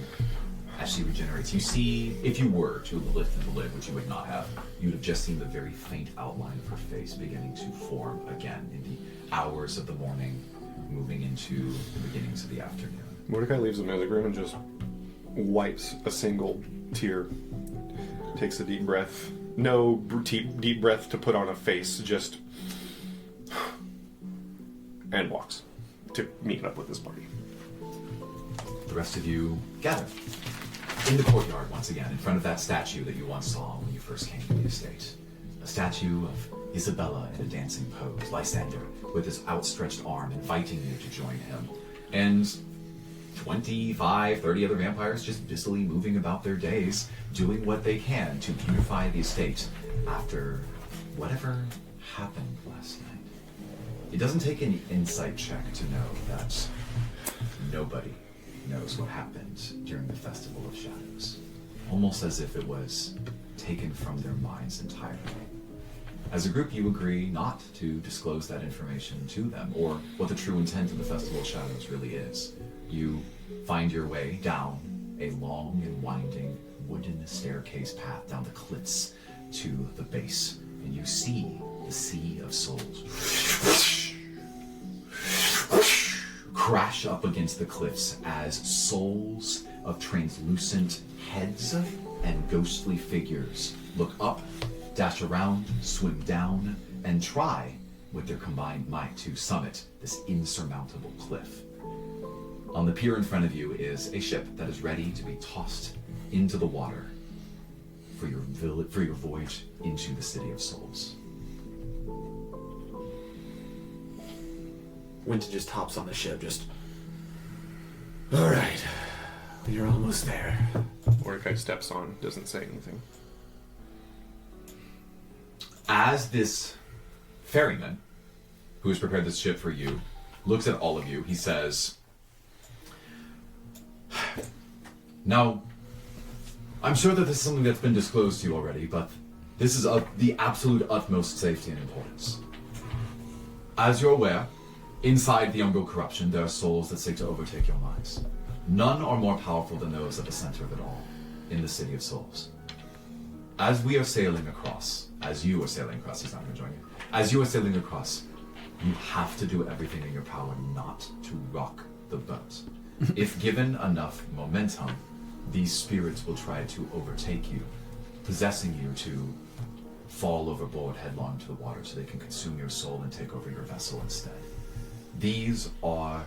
as she regenerates. You see, if you were to lift the lid, which you would not have, you would have just seen the very faint outline of her face beginning to form again in the hours of the morning, moving into the beginnings of the afternoon. Mordecai leaves the music room and just wipes a single tear. Takes a deep breath. No deep breath to put on a face, just... and walks to meet up with his party. The rest of you gather in the courtyard once again, in front of that statue that you once saw when you first came to the estate. A statue of Isabella in a dancing pose, Lysander with his outstretched arm inviting you to join him. And 25, 30 other vampires just busily moving about their days, doing what they can to beautify the estate after whatever happened last night. It doesn't take any insight check to know that nobody knows what happened during the Festival of Shadows. Almost as if it was taken from their minds entirely. As a group, you agree not to disclose that information to them, or what the true intent of the Festival of Shadows really is. You find your way down a long and winding wooden staircase path down the cliffs to the base, and you see the Sea of Souls crash up against the cliffs as souls of translucent heads and ghostly figures look up, dash around, swim down, and try with their combined might to summit this insurmountable cliff. On the pier in front of you is a ship that is ready to be tossed into the water for your voyage into the City of Souls. Winton just hops on the ship, just... Alright, you're almost there. Mordecai steps on, doesn't say anything. As this ferryman, who has prepared this ship for you, looks at all of you, he says, "Now, I'm sure that this is something that's been disclosed to you already, but this is of the absolute utmost safety and importance. As you're aware, inside the Umbral corruption, there are souls that seek to overtake your minds. None are more powerful than those at the center of it all, in the City of Souls. As we are sailing across, as you are sailing across, he's not going to join you, as you are sailing across, You have to do everything in your power not to rock the boat. If given enough momentum, these spirits will try to overtake you, possessing you to fall overboard headlong to the water so they can consume your soul and take over your vessel instead. These are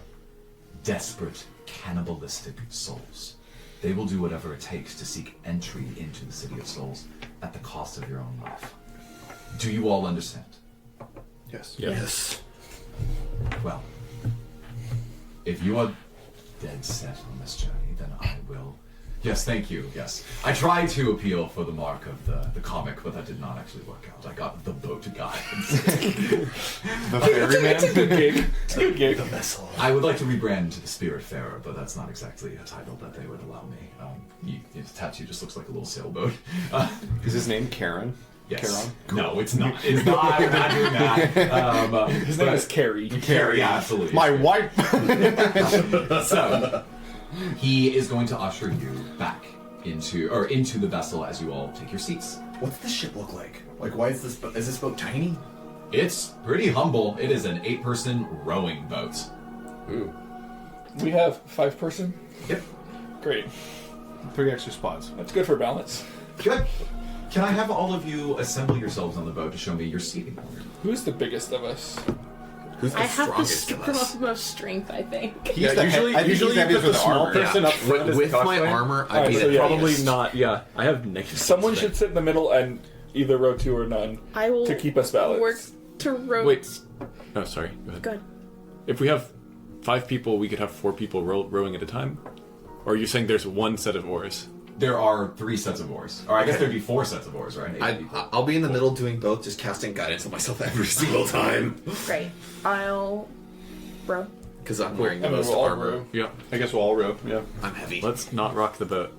desperate, cannibalistic souls. They will do whatever it takes to seek entry into the City of Souls at the cost of your own life. Do you all understand? Yes. Yes. Well, if you are dead set on this journey, then I will. Yes, thank you. Yes. I tried to appeal for the mark of the comic, but that did not actually work out. I got the boat guy. The ferryman. It's a good gig. It's a good gig. The vessel. I would like to rebrand to the Spiritfarer, but that's not exactly a title that they would allow me. His tattoo just looks like a little sailboat. Is his name Karen? Yes. Karen? No, it's not. It's not. I'm not doing that. His name is Carrie. Carrie, absolutely. My wife. So, he is going to usher you back into the vessel as you all take your seats. What's the ship look like? Like, why is this boat tiny? It's pretty humble. It is an 8-person rowing boat. Ooh. We have 5-person. Yep. Great. 3 extra spots. That's good for balance. Good. Can I have all of you assemble yourselves on the boat to show me your seating order? Who's the biggest of us? Who's the I have the strongest of us? strongest strength, I think. He's the usually- I think usually he's you heaviest put with the small armor. person up front as With the my cosplaying. armor, I'd Alright, be so the yeah, Probably heaviest. not. Yeah, I have negative. Someone should sit in the middle and either row 2 or none I will to keep us balanced. work to row. Wait. Oh, sorry. Go ahead. Good. If we have 5 people, we could have 4 people rowing at a time? Or are you saying there's one set of oars? There are 3 sets of oars. Or I guess there'd be 4 sets of oars, right? I'll be in the middle doing both, just casting guidance on myself every single time. Great. I'll row. Because I'm wearing the I mean, most we'll all armor. row. Yeah. I guess we'll all row. Yeah. I'm heavy. Let's not rock the boat.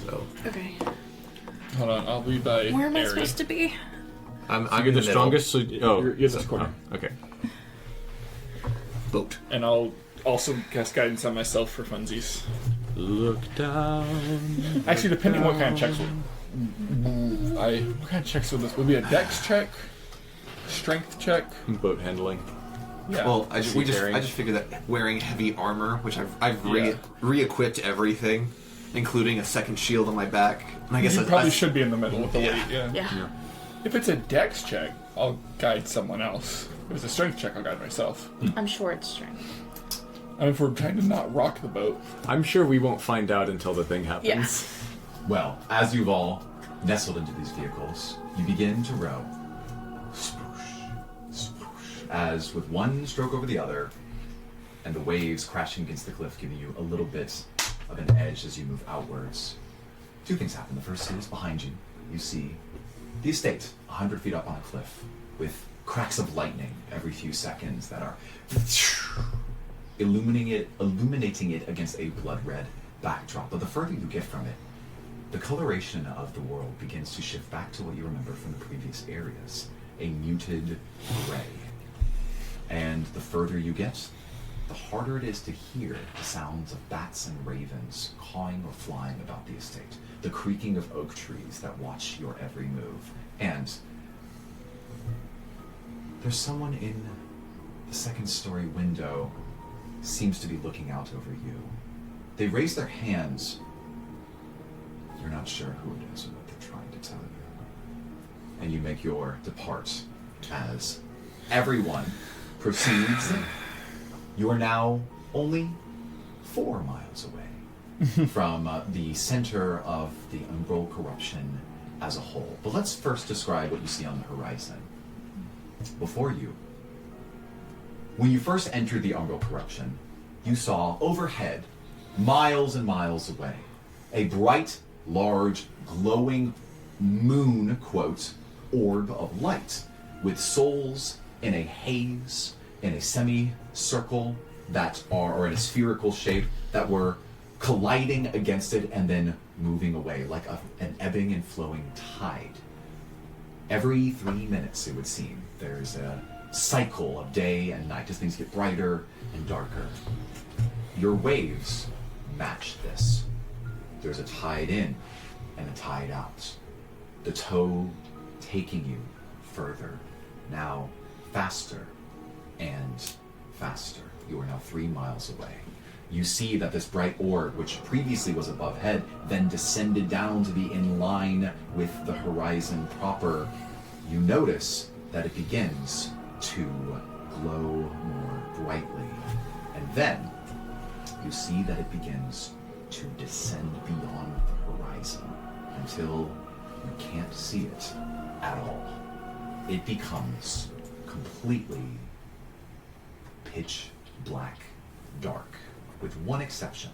So Okay. Hold on, I'll be by Where am I Ari. supposed to be? I'm You're in the the strongest. So, oh, You're this corner. oh, okay. boat. And I'll also cast guidance on myself for funsies. Look down. Actually, depending what kind of checks what kind of checks would this? Would be a dex check? Strength check? Boat handling. Yeah. Well, I just Seafaring. figured that wearing heavy armor, which I've Yeah. re-equipped everything, including a second shield on my back. And I guess you probably should be in the middle with the Yeah. weight, yeah. Yeah. If it's a dex check, I'll guide someone else. If it's a strength check, I'll guide myself. I'm sure it's strength. I mean, if we're trying to not rock the boat. I'm sure we won't find out until the thing happens. Yes. Well, as you've all nestled into these vehicles, you begin to row. Swoosh, swoosh, as with one stroke over the other, and the waves crashing against the cliff giving you a little bit of an edge as you move outwards. 2 things happen. The first is behind you, you see the estate, 100 feet up on a cliff, with cracks of lightning every few seconds that are illuminating it against a blood-red backdrop. But the further you get from it, the coloration of the world begins to shift back to what you remember from the previous areas, a muted gray. And the further you get, the harder it is to hear the sounds of bats and ravens cawing or flying about the estate, the creaking of oak trees that watch your every move. And there's someone in the 2nd-story window, seems to be looking out over you. They raise their hands. You're not sure who it is or what they're trying to tell you. And you make your depart as everyone proceeds. You are now only 4 miles away from the center of the Umbral corruption as a whole. But let's first describe what you see on the horizon. Before you, when you first entered the Umbral corruption, you saw overhead, miles and miles away, a bright, large, glowing moon, quote, orb of light, with souls in a haze, in a semicircle that are, or in a spherical shape, that were colliding against it and then moving away like an ebbing and flowing tide. Every 3 minutes, it would seem, there's a cycle of day and night as things get brighter and darker. Your waves match this. There's a tide in and a tide out. The tow taking you further, now faster and faster. You are now 3 miles away. You see that this bright orb, which previously was above head, then descended down to be in line with the horizon proper. You notice that it begins to glow more brightly. And then you see that it begins to descend beyond the horizon until you can't see it at all. It becomes completely pitch black dark, with one exception.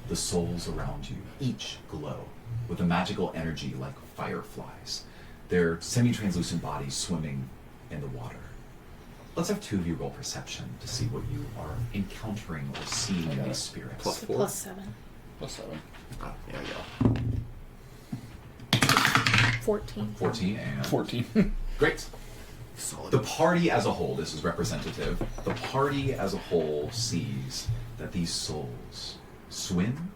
The souls around you each glow with a magical energy like fireflies, their semi-translucent bodies swimming in the water. Let's have 2 of you roll perception to see what you are encountering or seeing in these spirits. +4. +7. +7. Oh, there you go. 14. 14 and 14. Great. Solid. The party as a whole, this is representative, the party as a whole sees that these souls swim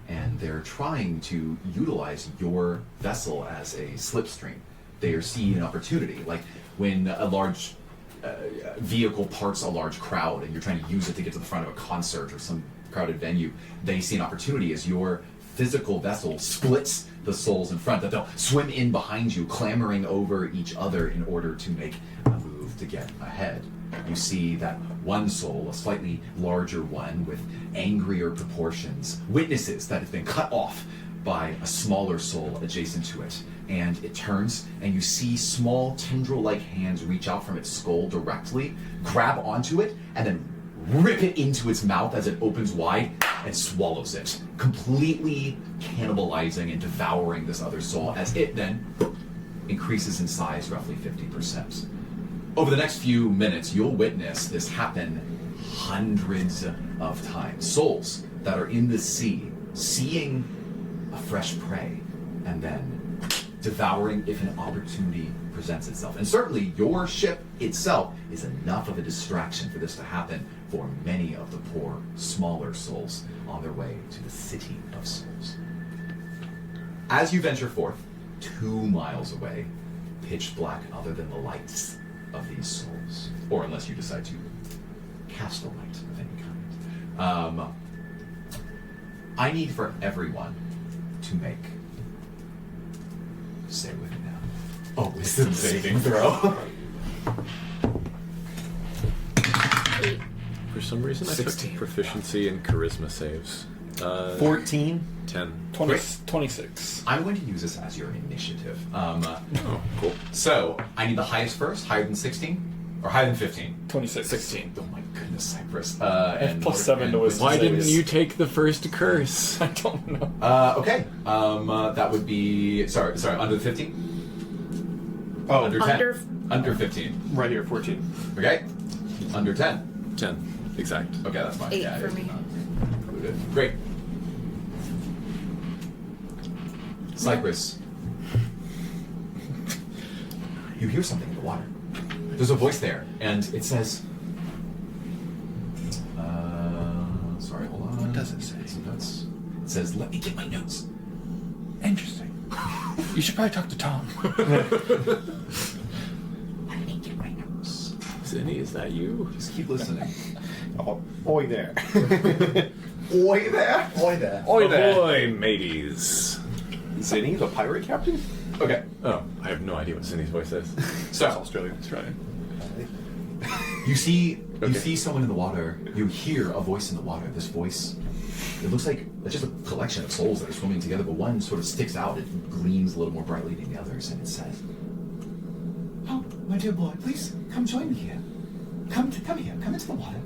and they're trying to utilize your vessel as a slipstream. They are seeing an opportunity, like when a large vehicle parts a large crowd and you're trying to use it to get to the front of a concert or some crowded venue. They see an opportunity as your physical vessel splits the souls in front, that they'll swim in behind you, clamoring over each other in order to make a move to get ahead. You see that one soul, a slightly larger one with angrier proportions, witnesses that have been cut off by a smaller soul adjacent to it. And it turns, and you see small tendril-like hands reach out from its skull directly, grab onto it, and then rip it into its mouth as it opens wide and swallows it, completely cannibalizing and devouring this other soul as it then increases in size roughly 50%. Over the next few minutes, you'll witness this happen hundreds of times. Souls that are in the sea, seeing a fresh prey, and then devouring if an opportunity presents itself. And certainly your ship itself is enough of a distraction for this to happen for many of the poor, smaller souls on their way to the city of souls. As you venture forth, 2 miles away, pitch black other than the lights of these souls, or unless you decide to cast a light of any kind. I need for everyone to make, stay with me now, a wisdom saving throw. For some reason, I 16. took proficiency in charisma saves. 14. 10. 20, Great. 26. I'm going to use this as your initiative. Oh, cool. So, I need the highest first, higher than 16? Or higher than 15? 26. 16. Oh my goodness, Cypress. And +7 to wisdom. Why didn't saves. you take the first curse? I don't know. Okay. That would be, sorry, under 15? Oh, Under 10? Under 15. right here, 14. Okay. Under 10. 10. Exact. Okay, that's fine. 8 Yeah, for it's me. not included. Great. Cypress. You hear something in the water. There's a voice there, and it says, sorry, hold on. What does it say? Some notes. It says, let me get my notes. Interesting. You should probably talk to Tom. Let me get my notes. Zinni, is that you? Just keep listening. Oh, oi there. Oi there? Oi there. Oi there. Ahoy, mateys. Zinni, the pirate captain? Okay, Oh, I have no idea what Zinni's voice is. so Australian. you see Okay. someone in the water. You hear a voice in the water. This voice, it looks like it's just a collection of souls that are swimming together, but one sort of sticks out. It gleams a little more brightly than the others, and it says, "Oh, my dear boy, please come join me here. Come here. Come into the water.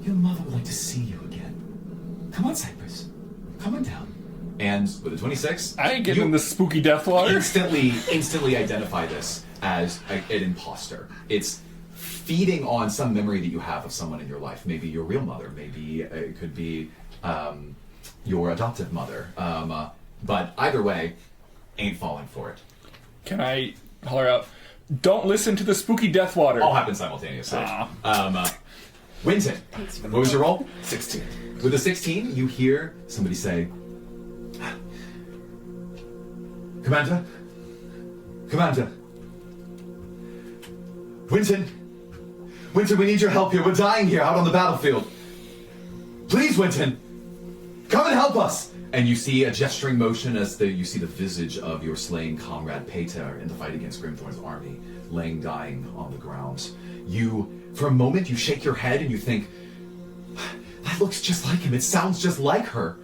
Your mother would like to see you again. Come on, Cypress. Come on down." And with a 26, I ain't getting you in this spooky death water. instantly identify this as an imposter. It's feeding on some memory that you have of someone in your life. Maybe your real mother. Maybe it could be your adoptive mother. But either way, ain't falling for it. Can I holler out, don't listen to the spooky death water? All happen simultaneously. Winton, what was your roll? 16. With a 16, you hear somebody say, Commander? Winton, we need your help here. We're dying here out on the battlefield. Please, Winton, come and help us. And you see a gesturing motion as you see the visage of your slain comrade Peter in the fight against Grimthorn's army, laying dying on the ground. For a moment, you shake your head and you think, that looks just like him. It sounds just like her.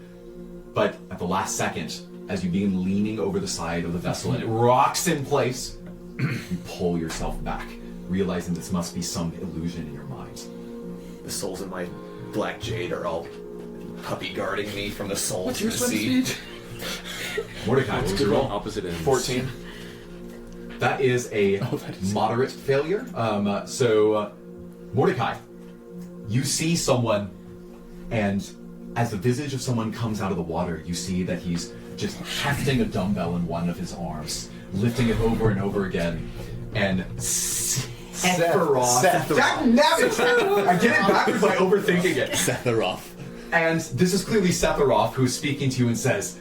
But at the last second, as you begin leaning over the side of the vessel and it rocks in place, you pull yourself back, realizing this must be some illusion in your mind. The souls in my black jade are all puppy guarding me from the souls What's in your the swim sea. speed? Mordecai, what was your roll? Opposite ends. 14. That is a that is- moderate failure. Mordecai, you see someone, and as the visage of someone comes out of the water, you see that he's just hefting a dumbbell in one of his arms, lifting it over and over again, and Sephiroth. Dagnabbit! I get it backwards by overthinking it. Sephiroth. And this is clearly Sephiroth who's speaking to you and says,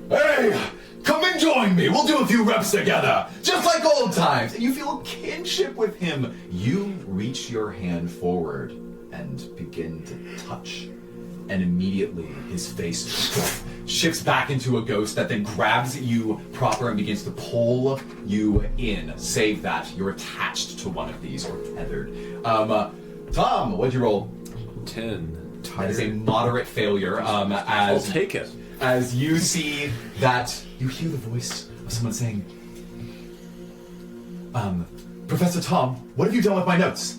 "Hey, come and join me. We'll do a few reps together, just like old times." And you feel a kinship with him. You reach your hand forward and begin to touch. And immediately his face shifts back into a ghost that then grabs you proper and begins to pull you in. Save that. You're attached to one of these or tethered. Tom, what'd you roll? 10. That is a moderate failure. I'll take it. As you see that, you hear the voice of someone saying, Professor Tom, what have you done with my notes?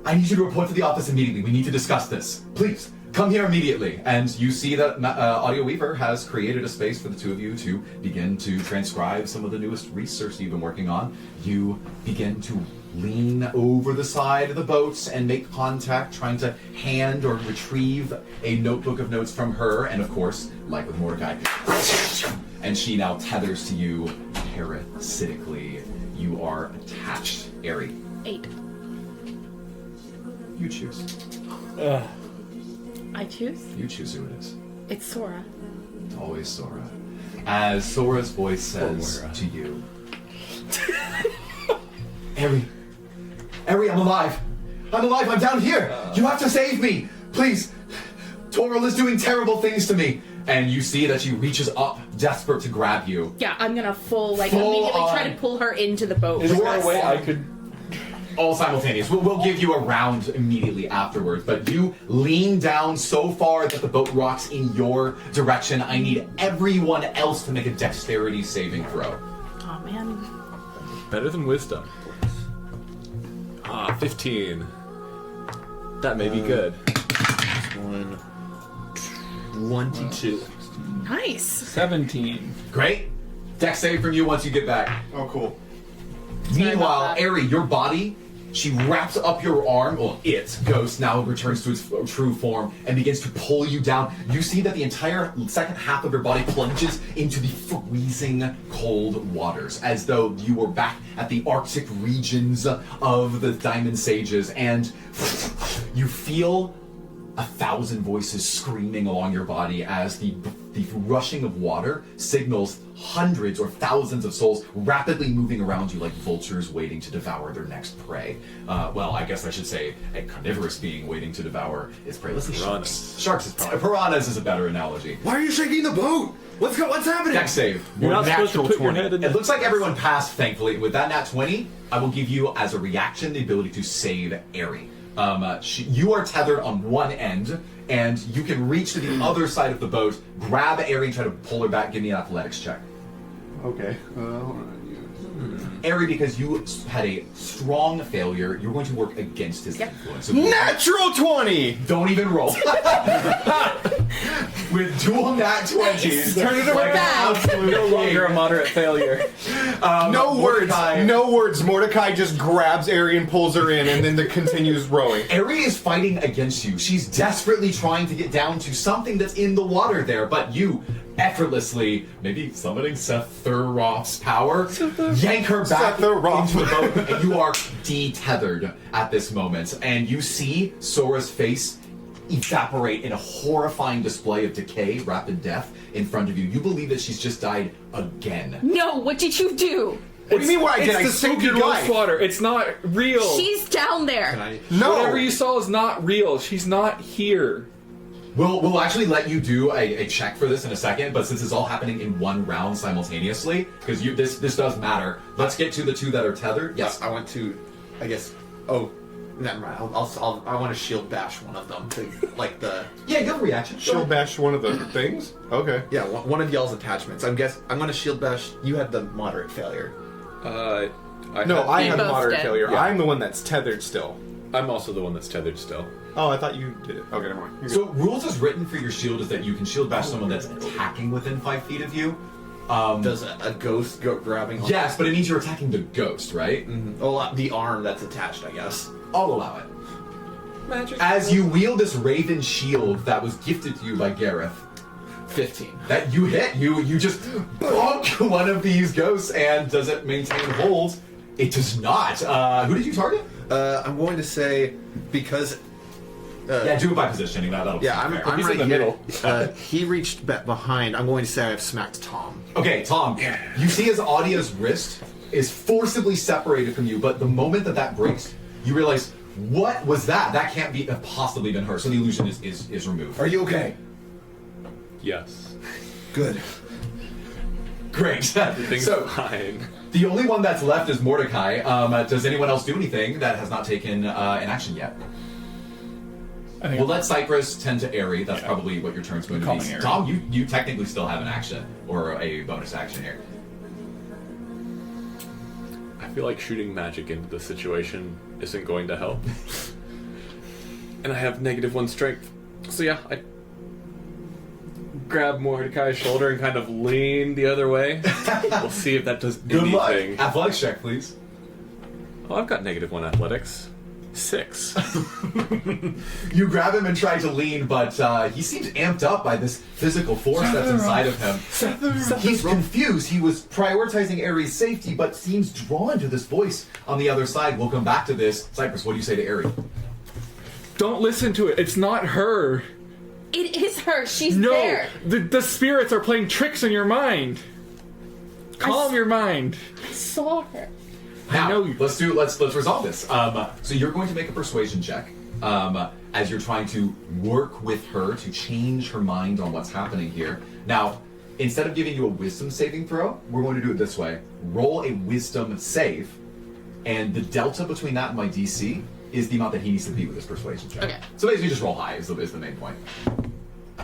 I need you to report to the office immediately. We need to discuss this. Please, come here immediately. And you see that Audio Weaver has created a space for the two of you to begin to transcribe some of the newest research you've been working on. You begin to lean over the side of the boat and make contact, trying to hand or retrieve a notebook of notes from her. And of course, like with Mordecai, and she now tethers to you parasitically. You are attached. Ari, 8. you choose. I choose. You choose who it is. It's Sora. It's always Sora. As Sora's voice says to you, Ari, I'm alive. I'm down here. You have to save me. Please. Toril is doing terrible things to me. And you see that she reaches up, desperate to grab you. Yeah, I'm gonna Full immediately try on. to pull her into the boat. Is there Yes. a way I could... All simultaneous. We'll give you a round immediately afterwards, but you lean down so far that the boat rocks in your direction. I need everyone else to make a dexterity saving throw. Oh man. Better than wisdom. 15. That may be good. 22. Nice. 17. Great. Dex save from you once you get back. Oh, cool. Meanwhile, about that. Ari, your body, she wraps up your arm. Well, Ghost now returns to its true form and begins to pull you down. You see that the entire second half of your body plunges into the freezing cold waters, as though you were back at the Arctic regions of the Diamond Sages, and you feel 1,000 voices screaming along your body as the rushing of water signals hundreds or thousands of souls rapidly moving around you like vultures waiting to devour their next prey. Well, I guess I should say a carnivorous being waiting to devour its prey. Let's say sharks. Sharks is probably... Piranhas is a better analogy. Why are you shaking the boat? What's happening? Dex save. You're not supposed to put your head in It looks like everyone passed, thankfully. With that nat 20, I will give you, as a reaction, the ability to save Ari. You are tethered on one end, and you can reach to the other side of the boat, grab Ari and try to pull her back. Give me an athletics check. Okay. Hold on. Ari, because you had a strong failure, you're going to work against his influence. So Natural 20! don't even roll. With dual nat 20s. Turn it like around. an absolute No longer a king. moderate failure. No words. Mordecai- No words. Mordecai just grabs Ari and pulls her in, and then continues rowing. Ari is fighting against you. She's desperately trying to get down to something that's in the water there, but you effortlessly, maybe summoning Sephiroth's power, yank her back Sephiroth. into the boat, and you are detethered at this moment. And you see Sora's face evaporate in a horrifying display of decay, rapid death in front of you. You believe that she's just died again. No, what did you do? What do you mean what I did? It's I the saved spooky your ghost life. water. It's not real. She's down there. Can I? No. Whatever you saw is not real. She's not here. We'll actually let you do a check for this in a second, but since it's all happening in one round simultaneously, because this does matter. Let's get to the two that are tethered. Yes. I want to. I guess. Oh, never mind. I want to shield bash one of them to like the. Yeah, give a reaction. Shield bash one of the things? Okay. Yeah, one of y'all's attachments. I'm going to shield bash. You had the moderate failure. I I have both moderate did. failure. Yeah. I'm the one that's tethered still. I'm also the one that's tethered still. Oh, I thought you did it. Okay, never mind. You're So rules as written for your shield is that you can shield bash someone that's attacking within 5 feet of you. Does a ghost go grabbing? On Yes, but it means you're attacking the ghost, right? Oh, the arm that's attached, I guess. I'll allow it. Magic. As you wield this raven shield that was gifted to you by Gareth, 15. that you hit, you just bonk one of these ghosts, and does it maintain hold? It does not. Who did you target? I'm going to say because. Yeah, do it by positioning. That'll Yeah, I'm He's right in the here. middle. He reached behind. I'm going to say I've smacked Tom. Okay, Tom, you see as Audia's wrist is forcibly separated from you, but the moment that breaks, you realize, what was that? That can't be have possibly been her. So the illusion is removed. Are you okay? Yes. Good. Great. Things So fine. the only one that's left is Mordecai. Does anyone else do anything that has not taken an action yet? I think We'll let Cypress tend to Airy. That's probably what your turn's going to Calling be. Airy. Tom, you technically still have an action or a bonus action here. I feel like shooting magic into the situation isn't going to help. And I have -1 strength. So yeah, I grab Mordecai's shoulder and kind of lean the other way. We'll see if that does Good anything. luck. Athletics check, please. Oh, I've got -1 athletics. 6. You grab him and try to lean, but he seems amped up by this physical force that's inside of him. He's confused. He was prioritizing Ares' safety, but seems drawn to this voice on the other side. We'll come back to this. Cypress, what do you say to Ares? Don't listen to it. It's not her. It is her. She's No, there. the spirits are playing tricks on your mind. Calm your mind. I saw her. Now, know you- let's resolve this. So you're going to make a persuasion check as you're trying to work with her to change her mind on what's happening here. Now, instead of giving you a wisdom saving throw, we're going to do it this way. Roll a wisdom save, and the delta between that and my DC is the amount that he needs to beat with his persuasion check. Okay. So basically just roll high is the main point.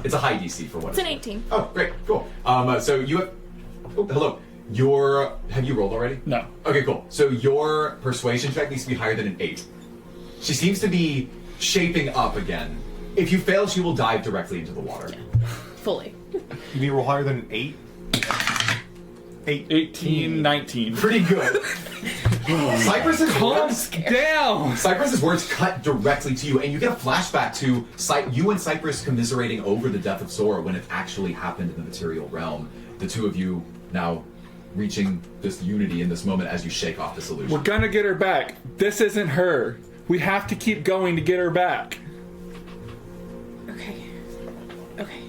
It's a high DC for what It's an worth. 18. Oh, great, cool. So you have... Oh, hello. Have you rolled already? No. Okay, cool. So your persuasion check needs to be higher than an 8. She seems to be shaping up again. If you fail, she will dive directly into the water. Fully. You need to roll higher than an 8? 18, 19. Pretty good. Cypress's Calm words, down. Cypress's words cut directly to you, and you get a flashback to you and Cypress commiserating over the death of Sora when it actually happened in the material realm. The two of you now reaching this unity in this moment as you shake off this illusion. We're gonna get her back. This isn't her. We have to keep going to get her back. Okay. Okay.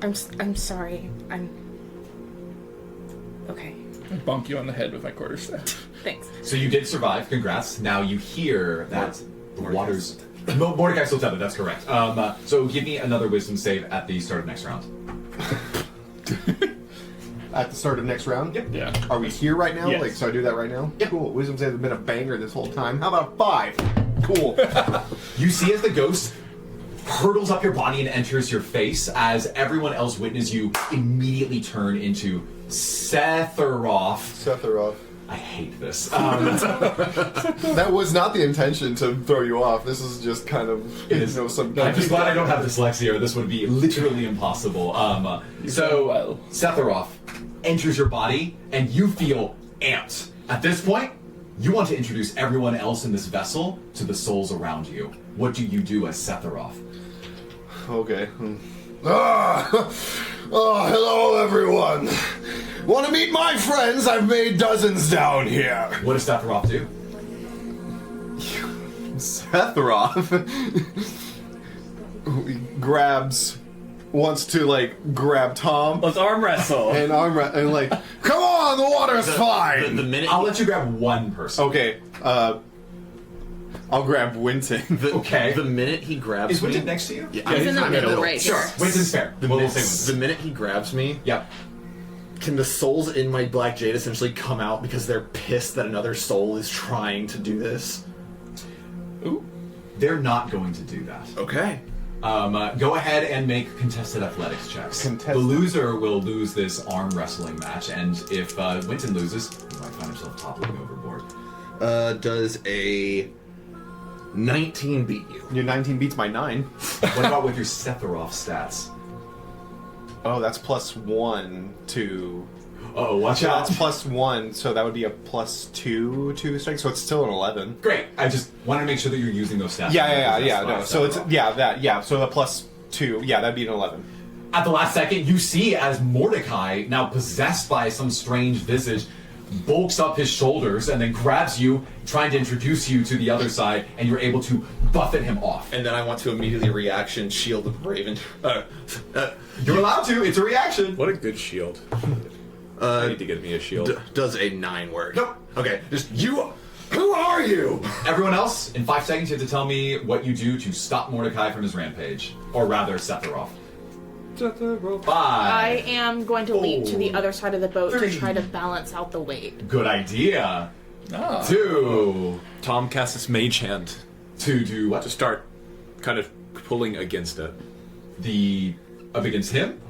I'm sorry. Okay. I bonk you on the head with my quarterstaff. Thanks. So you did survive. Congrats. Now you hear that the waters. Mordecai still tethered. That's correct. So give me another wisdom save at the start of next round. At the start of next round? Yep. Yeah. Are we here right now? Yes. Like, so I do that right now? Yep. Cool. Wisdom save has been a banger this whole time. How about a 5? Cool. You see as the ghost hurtles up your body and enters your face, as everyone else witnesses you immediately turn into Setharoth. Setharoth. I hate this. That was not the intention to throw you off. This is just kind of, It is. some. I'm just glad I don't have dyslexia, or this would be literally impossible. So, well. Setharoth enters your body, and you feel amped. At this point, you want to introduce everyone else in this vessel to the souls around you. What do you do as Setharoth? Okay. Hello everyone. Want to meet my friends? I've made dozens down here. What does Setharoth do? Setharoth. He grabs wants to like grab Tom Let's arm wrestle. and and like, come on, the water's fine. The minute I'll let you grab one person. Okay, I'll grab Winton. Okay. The minute he grabs Is me, Winton next to you? Yeah, He's in the middle right Sure. here. Winton's fair. The We'll minute, say Winton. the minute he grabs me, Yep. can the souls in my black jade essentially come out because they're pissed that another soul is trying to do this? Ooh. They're not going to do that. Okay. Go ahead and make contested athletics checks. Contested. The loser will lose this arm wrestling match, and if Winton loses, he might find himself toppling overboard. Does a 19 beat you? Your 19 beats my 9. What about with your Sephiroth stats? Oh, that's +1 to. Oh, watch Yeah, out. that's +1, so that would be a +2 to strength, so it's still an 11. Great. I just wanted to make sure that you're using those stats. Yeah. That's No, fine, so it's Sephiroth. so the +2, yeah, that'd be an 11. At the last second, you see as Mordecai, now possessed by some strange visage, bulks up his shoulders and then grabs you, trying to introduce you to the other side, and you're able to buffet him off. And then I want to immediately reaction shield the Raven. You're allowed to. It's a reaction. What a good shield. I need to get me a shield. Does a 9 work? Nope. Okay, just you. Who are you? Everyone else, in 5 seconds, you have to tell me what you do to stop Mordecai from his rampage. Or rather, Sephiroth. 5. I am going to leap to the other side of the boat 3. to try to balance out the weight. Good idea. Ah. 2. Tom casts his mage hand To do what? to start kind of pulling against it. Up against him?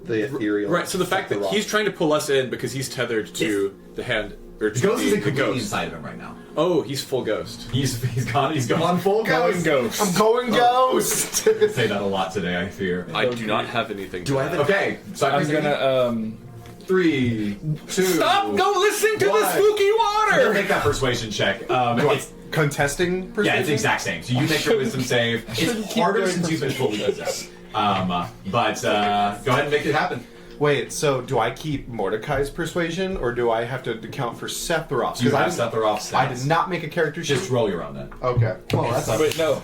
The ethereal. Right, so the fact that he's trying to pull us in because he's tethered to the hand, or to The ghost is the completely ghost. inside of him right now. Oh, he's full ghost. He's gone full ghost. I'm going ghost! Say that a lot today, I fear. I do not have anything. Do I have a Okay, so I'm gonna 3, 2. stop. Go listen to the One. spooky You'll water. make that persuasion check. It's, Contesting persuasion? yeah, it's the exact same. So you make your wisdom save. It's harder since you've been fully possessed. But go ahead and make it happen. Wait, so do I keep Mordecai's persuasion, or do I have to account for Sephiroth's? You 'Cause have Sephiroth's I stats. did not make a character sheet. Just roll your own then. Okay. Well, that's Wait, no.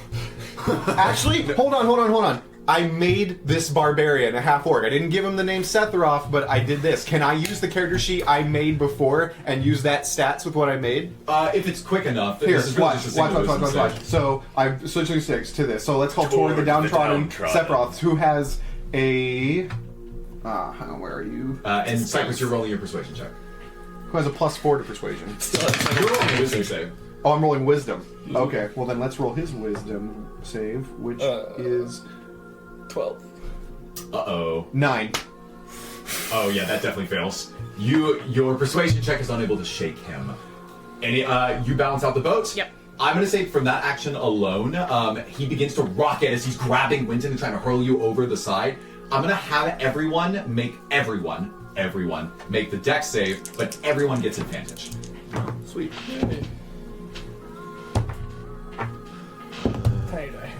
Actually, hold on. I made this barbarian a half orc. I didn't give him the name Sephiroth, but I did this. Can I use the character sheet I made before and use that stats with what I made? If it's quick enough. Here, this is really watch. just a single wisdom save. So I'm switching 6 to this. So let's call Toward the Downtrodden Sephiroth, who has a. Where are you? And Cypress, you're rolling your persuasion check. Who has a +4 to persuasion? You're rolling a wisdom save. Oh, I'm rolling wisdom. Okay, well then let's roll his wisdom save, which is 12. Uh-oh. 9. Oh yeah, that definitely fails. Your persuasion check is unable to shake him. And you balance out the boat. Yep. I'm gonna say from that action alone, he begins to rocket as he's grabbing Winton and trying to hurl you over the side. I'm gonna have everyone make the dex save, but everyone gets advantage. Sweet. Tiny die.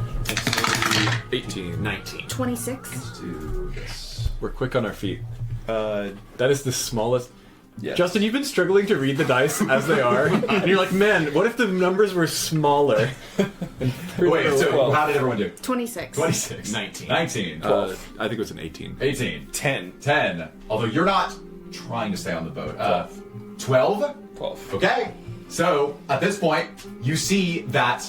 18. 19. 26. Let's do this. We're quick on our feet. That is the smallest. Yes. Justin, you've been struggling to read the dice as they are, and you're like, man, what if the numbers were smaller? Wait, so 12. how did everyone do? 26. 26. 19. 19. I think it was an 18. 18. 10. 10. Although you're not trying to stay on the boat. 12? 12. Okay. So, at this point, you see that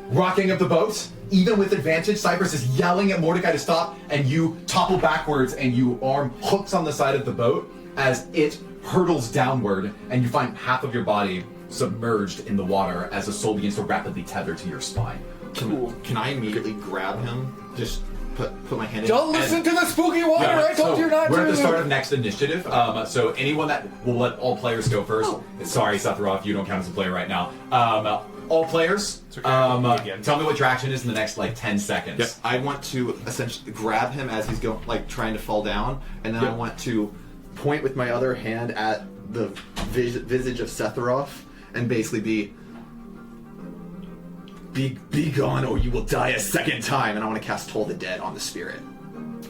rocking of the boat, even with advantage, Cypress is yelling at Mordecai to stop, and you topple backwards and you arm hooks on the side of the boat as it hurtles downward, and you find half of your body submerged in the water as the soul begins to rapidly tether to your spine. Can I immediately grab him? Just put my hand in. Don't listen to the spooky water. I told you not to. We're at the start of next initiative, so anyone that will let all players go first. Oh. Sorry, Sephiroth, you don't count as a player right now. All players, okay. tell me what your action is in the next 10 seconds. Yep. I want to essentially grab him as he's going, trying to fall down, and then I want to point with my other hand at the visage of Sephiroth and basically be gone, or you will die a second time. And I want to cast Toll the Dead on the spirit.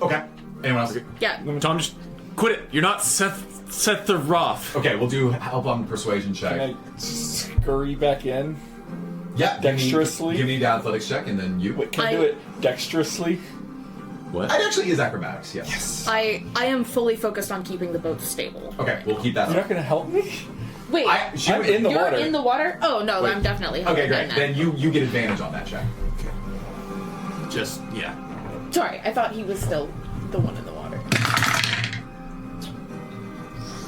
Okay. Anyone else? Yeah. Tom, just quit it. You're not Seth the Roth. Okay, we'll do help on persuasion check. Can I scurry back in? Yeah, Dexterously? Give me the athletics check, and then you. Wait, can I do it dexterously? What? It actually is acrobatics, yes. I am fully focused on keeping the boat stable. Okay, we'll keep that You're up. not gonna help me? Wait, I'm in the you're water. in the water? Oh no, I'm definitely Okay, helping great. Then you get advantage on that check. Just yeah. Sorry, I thought he was still the one in the water.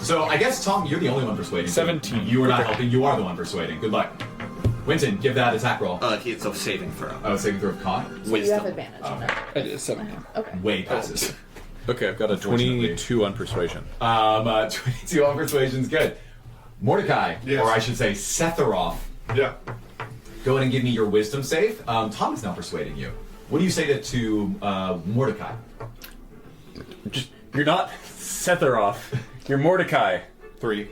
So I guess, Tom, you're the only one persuading. 17. You are not helping. You are the one persuading. Good luck. Winton, give that attack roll. It's a saving throw. Oh, saving throw of con? So you have advantage on that. I did 17. Okay. Way passes. Okay, I've got a Unfortunately. 22 on persuasion. 22 on persuasion's good. Mordecai, Yes. or I should say Setharoth, Yeah. go ahead and give me your wisdom save. Tom is now persuading you. What do you say to Mordecai? You're not Setharoth. You're Mordecai. 3.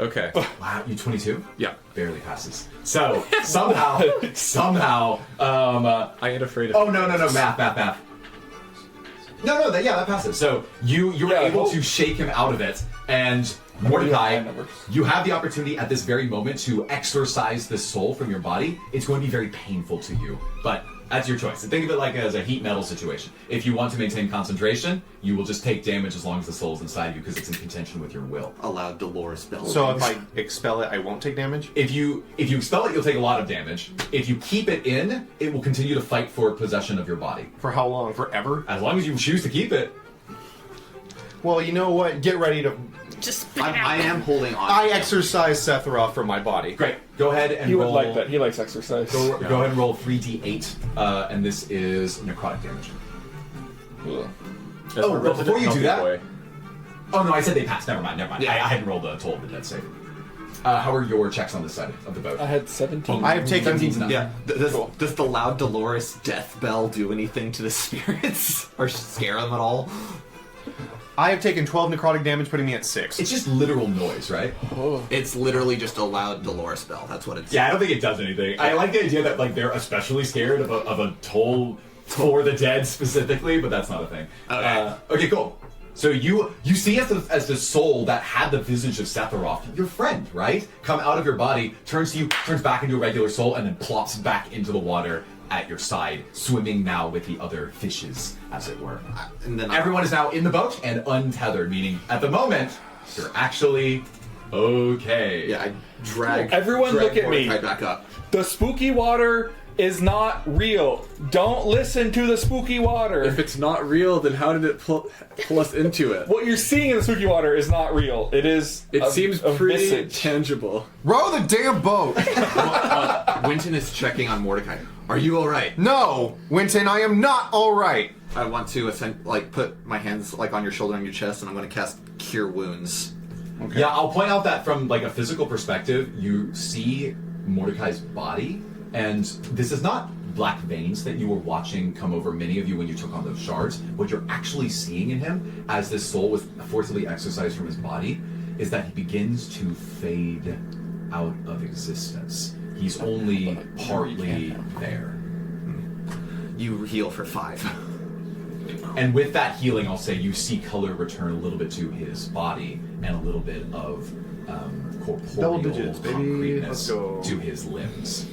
Okay. Wow, you 22? Yeah. Barely passes. So somehow, I ain't afraid of. oh no, math. No, that passes. So you were Yeah, able oh. to shake him out of it, and Mordecai, you have the opportunity at this very moment to exorcise this soul from your body. It's going to be very painful to you, but that's your choice. And think of it like as a heat metal situation. If you want to maintain concentration, you will just take damage as long as the soul is inside you because it's in contention with your will. Allowed Dolores spell. So if I expel it, I won't take damage? If you expel it, you'll take a lot of damage. If you keep it in, it will continue to fight for possession of your body. For how long? Forever? As long as you choose to keep it. Well, you know what? Get ready to... Just spit it out. I am holding on. I exercise Sephiroth from my body. Great. Go ahead and He would roll. like that. He likes exercise. Go ahead and roll 3d8, and this is necrotic damage. Ugh. That's Oh, my but before you resident do that- boy. Oh no, I said they passed. Never mind. Yeah. I hadn't rolled a toll of the dead save. How are your checks on this side of the boat? I had 17. I have taken... 17's enough. Yeah. Does, Cool. does the loud Dolores death bell do anything to the spirits? Or scare them at all? I have taken 12 necrotic damage, putting me at 6. It's just literal noise, right? It's literally just a loud Dolores bell. That's what it's. Yeah, I don't think it does anything. I like the idea that like they're especially scared of a toll for the dead specifically, but that's not a thing. Okay. Okay, cool. So you see as the soul that had the visage of Sephiroth, your friend, right, come out of your body, turns to you, turns back into a regular soul, and then plops back into the water at your side, swimming now with the other fishes, as it were. And then Everyone is now in the boat and untethered, meaning at the moment you're actually okay. Yeah, I drag. Everyone drag look at me. Mordecai back up. The spooky water is not real. Don't listen to the spooky water. If it's not real, then how did it pull us into it? What you're seeing in the spooky water is not real. It is. It seems a pretty visage. tangible. Row the damn boat! Winton is checking on Mordecai. Are you all right? No, Winton, I am not all right. I want to put my hands on your shoulder and your chest, and I'm going to cast Cure Wounds. Yeah, I'll point out that from like a physical perspective, you see Mordecai's body, and this is not black veins that you were watching come over many of you when you took on those shards. What you're actually seeing in him, as this soul was forcibly exorcised from his body, is that he begins to fade out of existence. He's only partly there. You heal for 5. And with that healing, I'll say you see color return a little bit to his body and a little bit of corporeal Double digits, baby. concreteness Let's go. to his limbs.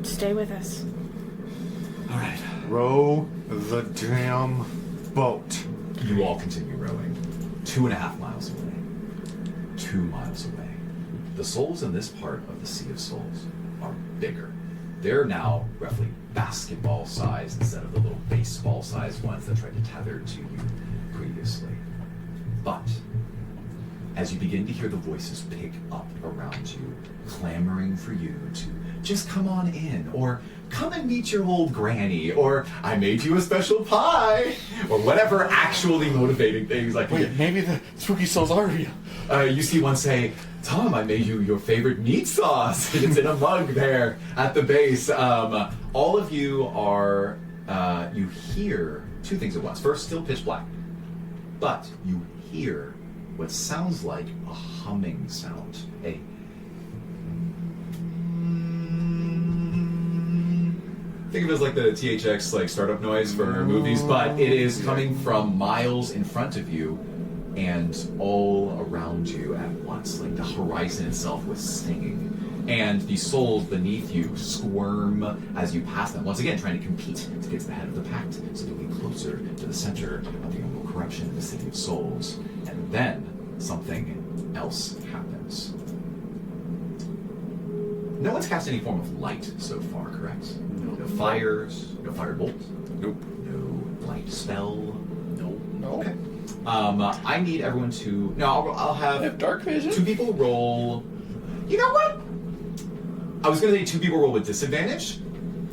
Stay with us. All right. Row the damn boat. You all continue rowing. 2.5 miles away. 2 miles away. The souls in this part of the Sea of Souls are bigger. They're now roughly basketball size instead of the little baseball sized ones that tried to tether to you previously. But as you begin to hear the voices pick up around you, clamoring for you to just come on in, or come and meet your old granny, or I made you a special pie, or whatever actually motivating things like Wait, maybe the spooky souls are real. you see one say, Tom, I made you your favorite meat sauce. It's in a mug there at the base. All of you are, you hear two things at once. First, still pitch black, but you hear what sounds like a humming sound. Think of it as like the THX like startup noise for movies, but it is coming from miles in front of you and all around you at once. Like the horizon itself was singing and the souls beneath you squirm as you pass them, once again trying to compete to get to the head of the pact, so they'll be closer to the center of the Umbral corruption, the city of souls. And then something else happens. No one's cast any form of light so far, correct? No fires, no fire bolt, Nope. no light spell. No. Okay. I need everyone to. No, I'll I have have dark vision. 2 people roll. You know what? I was going to say 2 people roll with disadvantage.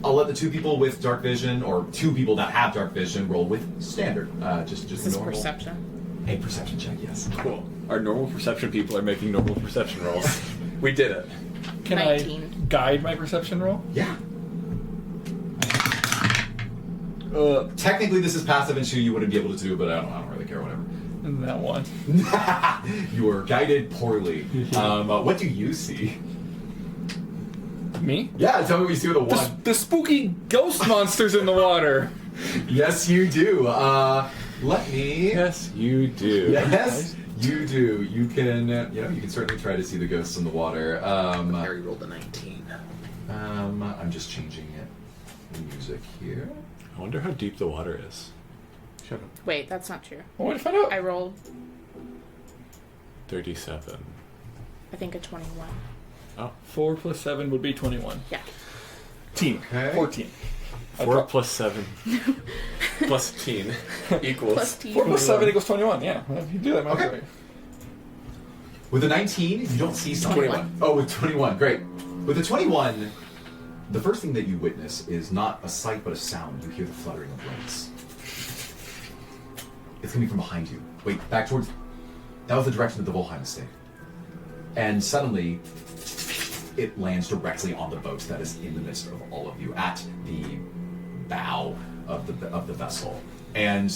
I'll let the 2 people with dark vision, or 2 people that have dark vision, roll with standard. Just This is normal. perception. A perception check, yes. Cool. Our normal perception people are making normal perception rolls. We did it. Can 19. I guide my perception roll? Yeah. Technically, this is passive and you wouldn't be able to do, but I don't really care. Whatever. And that one. You were guided poorly. What do you see? Me? Yeah, tell me what you see with a 1. The spooky ghost monsters in the water. Yes, you do. Let me. Yes, you do. Yes, you do. You can. You can certainly try to see the ghosts in the water. Harry rolled a 19. I'm just changing it. The music here. I wonder how deep the water is. Shut up. Wait, that's not true. I want to find out. I rolled, 37. I think, a 21. 4 plus 7 would be 21. Yeah. Team. Okay. 14. 4 plus 7 plus teen equals. Plus T. 4 plus 7 equals 21, yeah. If you do that, Okay. right. With a 19, you don't see something. 21. Oh, with 21, great. With a 21, the first thing that you witness is not a sight but a sound. You hear the fluttering of wings. It's coming from behind you. Wait, back towards. That was the direction of the Volheim Estate. And suddenly, it lands directly on the boat that is in the midst of all of you, at the bow of the vessel. And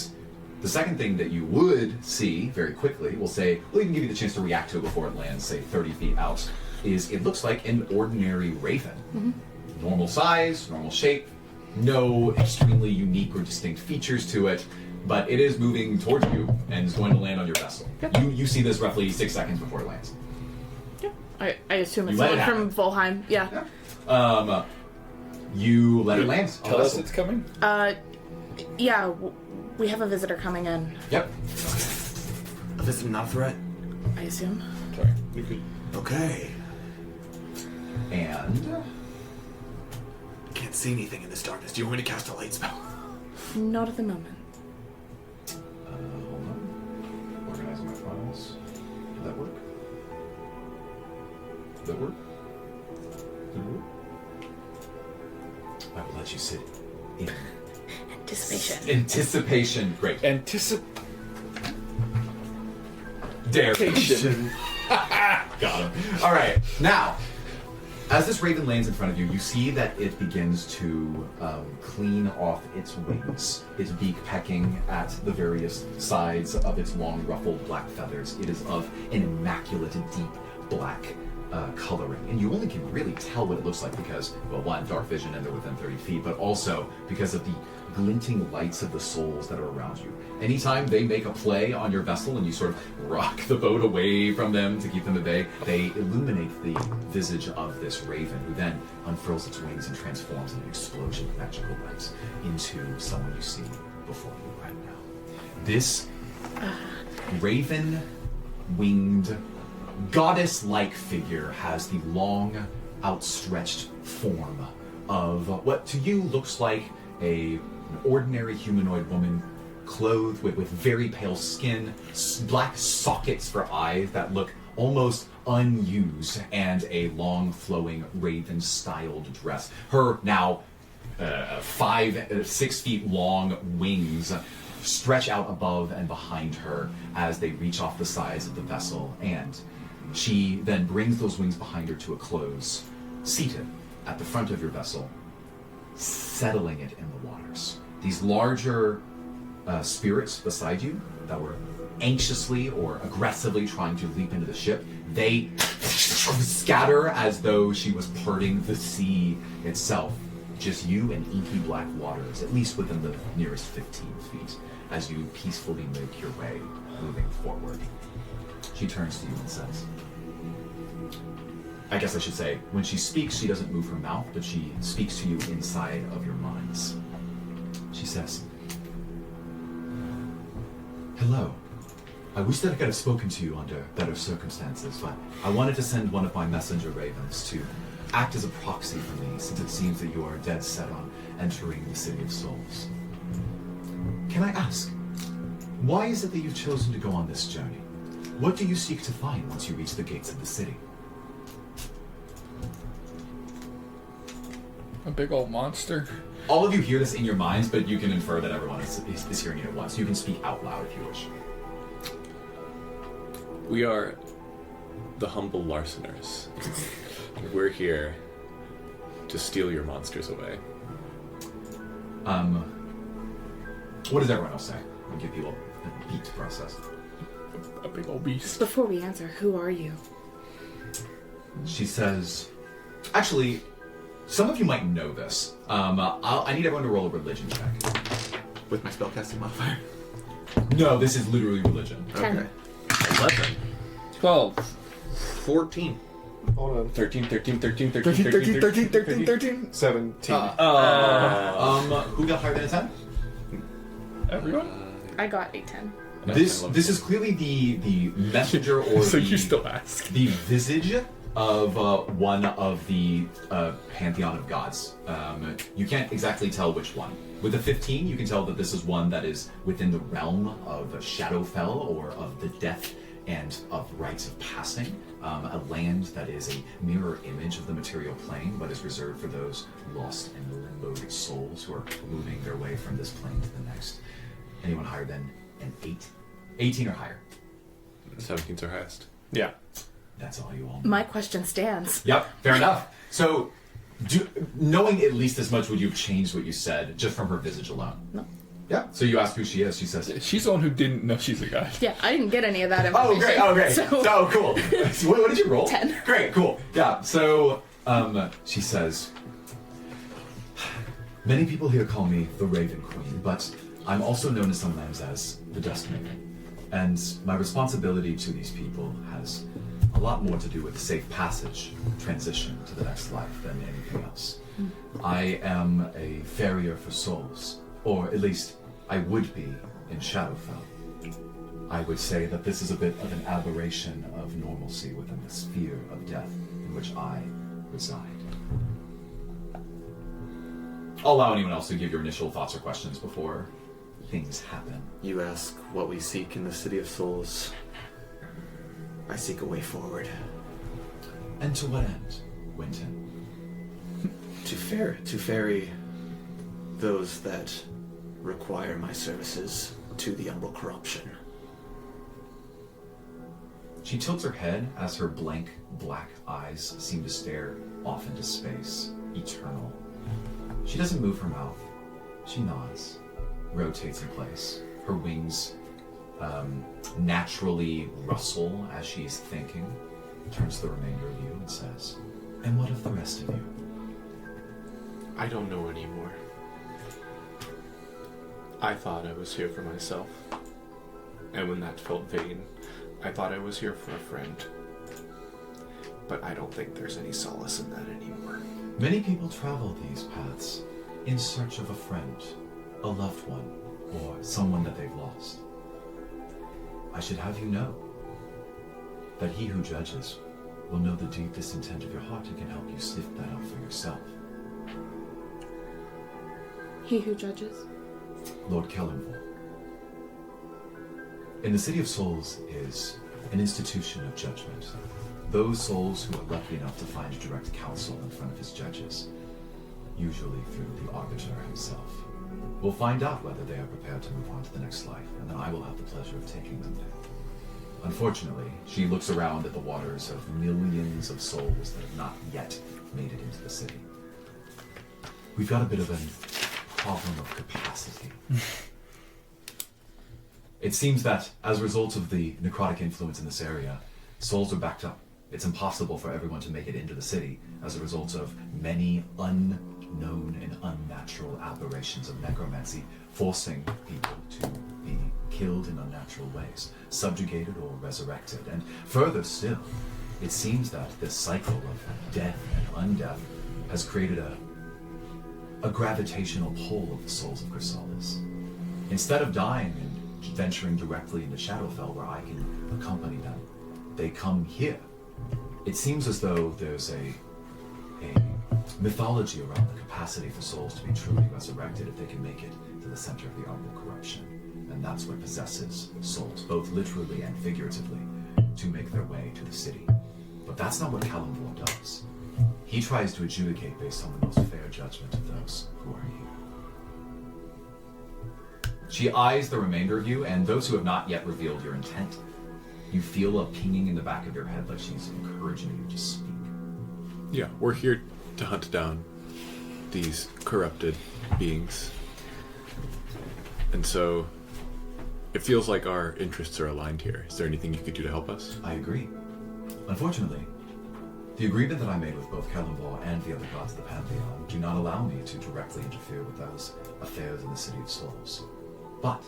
the second thing that you would see very quickly, we'll even give you the chance to react to it before it lands, say 30 feet out, is it looks like an ordinary raven. Mm-hmm. Normal size, normal shape, no extremely unique or distinct features to it, but it is moving towards you and is going to land on your vessel. Yep. You see this roughly 6 seconds before it lands. Yeah. I assume it's You let it someone from Volheim. Yeah. You let it land. on Tell the us vessel. it's coming. Yeah, we have a visitor coming in, Yep. This is not a threat. I assume. Sorry. You could. Okay. And Can't see anything in this darkness. Do you want me to cast a light spell? Not at the moment. hold on. Organizing my files. Did that work? Did that work? Did it work? I will let you sit in Anticipation. anticipation. Great. Dare. Got him. All right. Now, as this raven lands in front of you, you see that it begins to clean off its wings, its beak pecking at the various sides of its long, ruffled black feathers. It is of an immaculate, deep black coloring. And you only can really tell what it looks like because, well, one, dark vision and they're within 30 feet, but also because of the glinting lights of the souls that are around you. Anytime they make a play on your vessel and you sort of rock the boat away from them to keep them at bay, they illuminate the visage of this raven, who then unfurls its wings and transforms in an explosion of magical light into someone you see before you right now. This raven-winged, goddess-like figure has the long, outstretched form of what to you looks like an ordinary humanoid woman, clothed with very pale skin, black sockets for eyes that look almost unused, and a long, flowing, raven-styled dress. Her now 6 feet long wings stretch out above and behind her as they reach off the sides of the vessel, and she then brings those wings behind her to a close, seated at the front of your vessel, settling it in the waters. These larger spirits beside you that were anxiously or aggressively trying to leap into the ship, they scatter as though she was parting the sea itself. Just you and inky black waters, at least within the nearest 15 feet, as you peacefully make your way, moving forward. She turns to you and says, I guess I should say, when she speaks, she doesn't move her mouth, but she speaks to you inside of your minds. She says, "Hello. I wish that I could have spoken to you under better circumstances, but I wanted to send one of my messenger ravens to act as a proxy for me, since it seems that you are dead set on entering the City of Souls. Can I ask, why is it that you've chosen to go on this journey? What do you seek to find once you reach the gates of the city?" A big old monster. All of you hear this in your minds, but you can infer that everyone is hearing it at once. You can speak out loud if you wish. We are the humble larceners. We're here to steal your monsters away. What does everyone else say? I'll give people a beat to process. A big old beast. Before we answer, who are you? She says, actually, some of you might know this. I need everyone to roll a religion check. With my spellcasting modifier. No, this is literally religion. 10. Okay. 11. 12. 14. Hold on. 13, 13, 13, 13, 13, 13, 13, 13, 13. 17. Who got higher than a 10? Everyone? I got a 10. This is clearly the messenger or So the, you still ask. the visage of one of the pantheon of gods. You can't exactly tell which one. With a 15, you can tell that this is one that is within the realm of Shadowfell, or of the death and of rites of passing, a land that is a mirror image of the material plane, but is reserved for those lost and limboed souls who are moving their way from this plane to the next. Anyone higher than an 8? 18 or higher. 17's our highest. Yeah. That's all you all know. My question stands. Yep, fair enough. So, knowing at least as much, would you have changed what you said just from her visage alone? No. Yeah. So you ask who she is. She says, She's the one who didn't know she's a guy. Yeah, I didn't get any of that information. "Oh, great. Oh, great. So, Oh, cool. So what did you roll? 10. Great. Cool. Yeah. So, she says, "Many people here call me the Raven Queen, but I'm also known sometimes as the Dustmaker. And my responsibility to these people has a lot more to do with safe passage, transition to the next life than anything else. I am a farrier for souls, or at least I would be in Shadowfell. I would say that this is a bit of an aberration of normalcy within the sphere of death in which I reside." I'll allow anyone else to give your initial thoughts or questions before things happen. You ask what we seek in the City of Souls. I seek a way forward. And to what end, Winton? To ferry those that require my services to the Umbral corruption. She tilts her head as her blank black eyes seem to stare off into space, eternal. She doesn't move her mouth. She nods, rotates in place. Her wings naturally rustle as she's thinking, turns to the remainder of you and says, "And what of the rest of you?" I don't know anymore. I thought I was here for myself. And when that felt vain, I thought I was here for a friend. But I don't think there's any solace in that anymore. Many people travel these paths in search of a friend, a loved one, or someone that they've lost. I should have you know that he who judges will know the deepest intent of your heart and can help you sift that out for yourself. He who judges? Lord Kellenvor. In the City of Souls is an institution of judgment. Those souls who are lucky enough to find direct counsel in front of his judges, usually through the Arbiter himself, will find out whether they are prepared to move on to the next life, and then I will have the pleasure of taking them there. Unfortunately, she looks around at the waters of millions of souls that have not yet made it into the city. We've got a bit of a problem of capacity. It seems that, as a result of the necrotic influence in this area, souls are backed up. It's impossible for everyone to make it into the city as a result of many unknown and unnatural aberrations of necromancy, forcing people to be killed in unnatural ways, subjugated or resurrected. And further still, it seems that this cycle of death and undeath has created a gravitational pull of the souls of Chrysalis. Instead of dying and venturing directly into Shadowfell where I can accompany them, they come here. It seems as though there's a mythology around the capacity for souls to be truly resurrected if they can make it to the center of the Umbral corruption. And that's what possesses souls, both literally and figuratively, to make their way to the city. But that's not what Kalimdor does. He tries to adjudicate based on the most fair judgment of those who are here. She eyes the remainder of you, and those who have not yet revealed your intent. You feel a pinging in the back of your head like she's encouraging you to speak. Yeah, we're here to hunt down these corrupted beings. And so, it feels like our interests are aligned here. Is there anything you could do to help us? I agree. Unfortunately, the agreement that I made with both Kalimdor and the other gods of the Pantheon do not allow me to directly interfere with those affairs in the City of Souls. But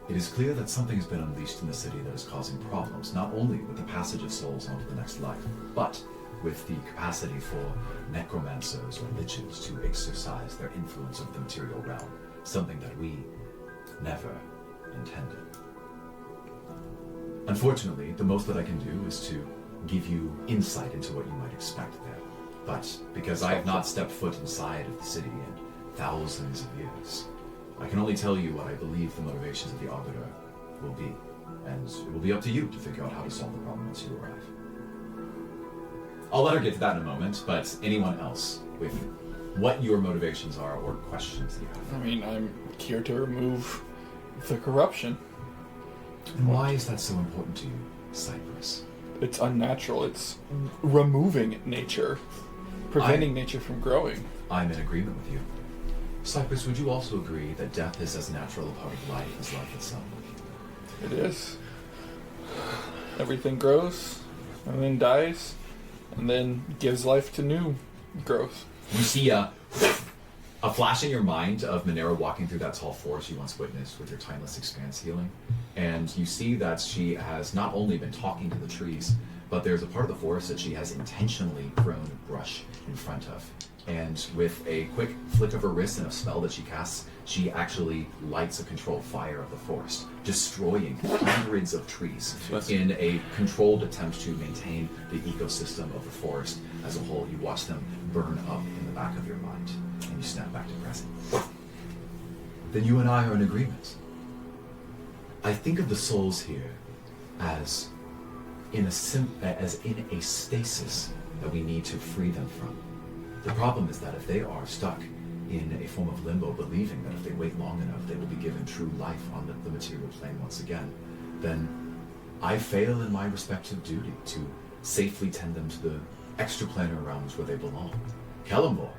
it is clear that something has been unleashed in the city that is causing problems, not only with the passage of souls onto the next life, but with the capacity for necromancers or liches to exercise their influence over the material realm, something that we never intended. Unfortunately, the most that I can do is to give you insight into what you might expect there. But because I have not stepped foot inside of the city in thousands of years, I can only tell you what I believe the motivations of the Arbiter will be. And it will be up to you to figure out how to solve the problem once you arrive. I'll let her get to that in a moment, but anyone else with what your motivations are or questions that you have? I mean, I'm here to remove the corruption. And why is that so important to you, Cypress? It's unnatural. It's removing nature, preventing nature from growing. I'm in agreement with you. Cypress, would you also agree that death is as natural a part of life as life itself? It is. Everything grows, and then dies, and then gives life to new growth. You see a flash in your mind of Monera walking through that tall forest you once witnessed with your timeless expanse healing. And you see that she has not only been talking to the trees, but there's a part of the forest that she has intentionally grown brush in front of. And with a quick flick of her wrist and a spell that she casts, she actually lights a controlled fire of the forest, destroying hundreds of trees in a controlled attempt to maintain the ecosystem of the forest as a whole. You watch them burn up in the back of your mind, and you snap back to present. Then you and I are in agreement. I think of the souls here as in a stasis that we need to free them from. The problem is that if they are stuck in a form of limbo, believing that if they wait long enough they will be given true life on the material plane once again, then I fail in my respective duty to safely tend them to the extraplanar realms where they belong. Kalimdor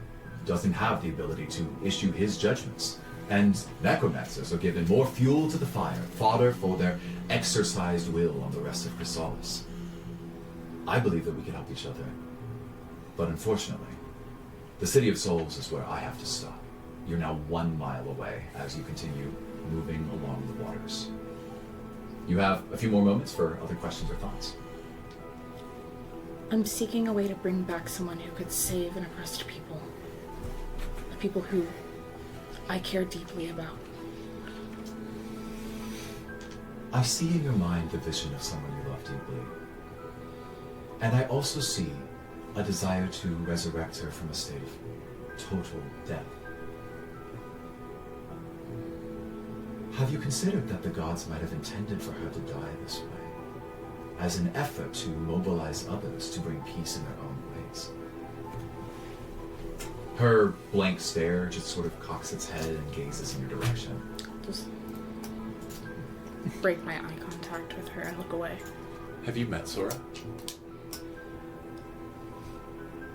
doesn't have the ability to issue his judgments, and necromancers are given more fuel to the fire, fodder for their exercised will on the rest of Chrysalis. I believe that we can help each other, but unfortunately, the City of Souls is where I have to stop. You're now 1 mile away as you continue moving along the waters. You have a few more moments for other questions or thoughts. I'm seeking a way to bring back someone who could save an oppressed people. The people who I care deeply about. I see in your mind the vision of someone you love deeply. And I also see a desire to resurrect her from a state of total death. Have you considered that the gods might have intended for her to die this way, as an effort to mobilize others to bring peace in their own ways? Her blank stare just sort of cocks its head and gazes in your direction. Just break my eye contact with her and look away. Have you met Sora?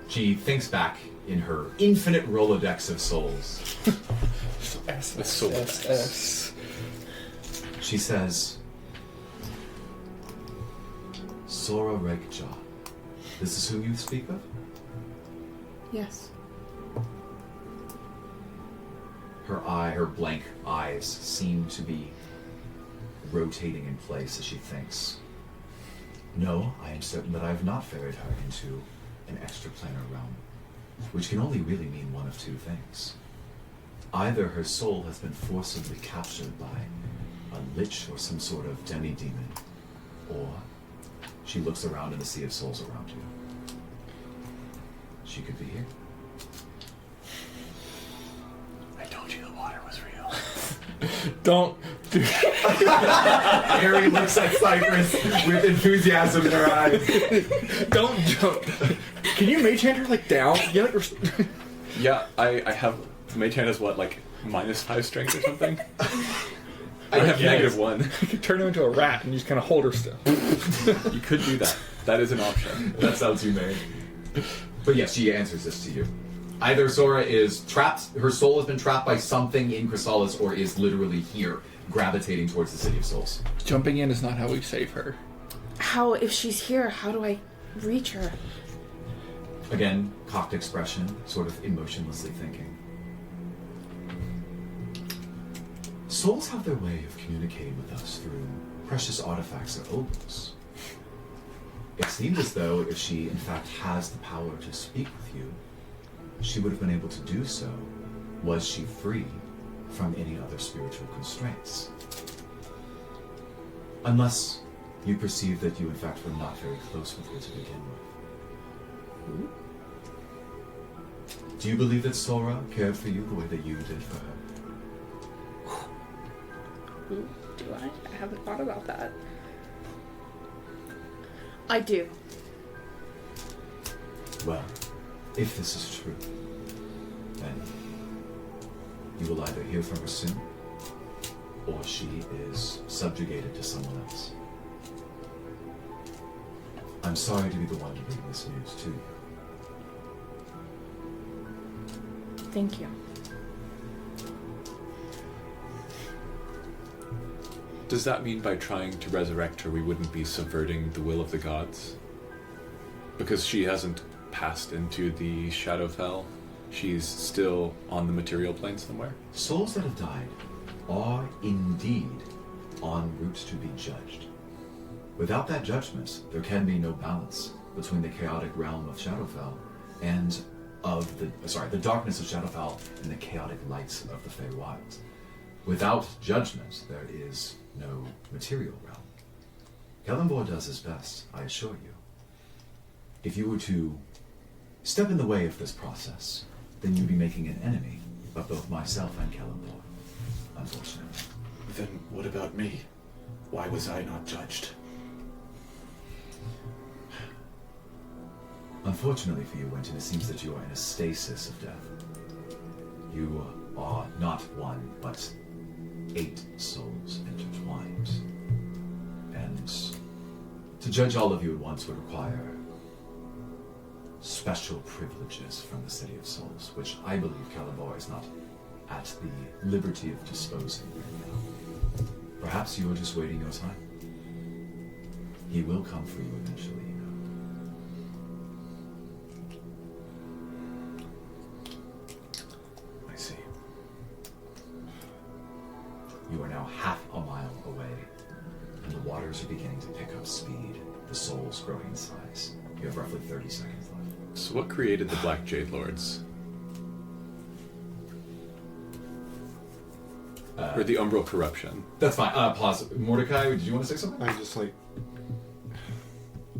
She thinks back in her infinite Rolodex of souls. S. She says, Sora Rekja. This is who you speak of? Yes. Her blank eyes seem to be rotating in place as she thinks. No, I am certain that I have not ferried her into an extraplanar realm, which can only really mean one of two things. Either her soul has been forcibly captured by a lich or some sort of demi-demon, or she looks around in the sea of souls around you. She could be here. I told you the water was real. Don't do Harry looks at Cypress with enthusiasm in her eyes. Don't jump. Can you mage hand her like down? Yeah, Yeah, I have. Mage hand is what, like -5 strength or something? I have guess. -1. You could turn her into a rat and you just kind of hold her still. You could do that. That is an option. That sounds humane. But yes, she answers this to you. Either Sora is trapped, her soul has been trapped by something in Chrysalis, or is literally here, gravitating towards the City of Souls. Jumping in is not how we save her. How, if she's here, how do I reach her? Again, cocked expression, sort of emotionlessly thinking. Souls have their way of communicating with us through precious artifacts or opals. It seems as though if she in fact has the power to speak with you, she would have been able to do so, was she free from any other spiritual constraints. Unless you perceive that you in fact were not very close with her to begin with. Do you believe that Sora cared for you the way that you did for her? Ooh, do I? I haven't thought about that. I do. Well, if this is true, then you will either hear from her soon, or she is subjugated to someone else. I'm sorry to be the one to bring this news to you. Thank you. Does that mean by trying to resurrect her, we wouldn't be subverting the will of the gods? Because she hasn't passed into the Shadowfell, she's still on the material plane somewhere? Souls that have died are indeed en route to be judged. Without that judgment, there can be no balance between the chaotic realm of Shadowfell and the darkness of Shadowfell and the chaotic lights of the Feywild. Without judgment, there is no material realm. Celeborn does his best, I assure you. If you were to step in the way of this process, then you'd be making an enemy of both myself and Celeborn, unfortunately. Then what about me? Why was I not judged? Unfortunately for you, Winton, it seems that you are in a stasis of death. You are not one, but 8 souls intertwined. And to judge all of you at once would require special privileges from the City of Souls, which I believe Celeborn is not at the liberty of disposing right now. Perhaps you are just waiting your time. He will come for you eventually, you know. I see. You are now half a mile away, and the waters are beginning to pick up speed, the souls growing in size. You have roughly 30 seconds left. So what created the Black Jade Lords? Or the Umbral corruption? That's fine. Pause. Mordecai, did you want to say something? I'm just like,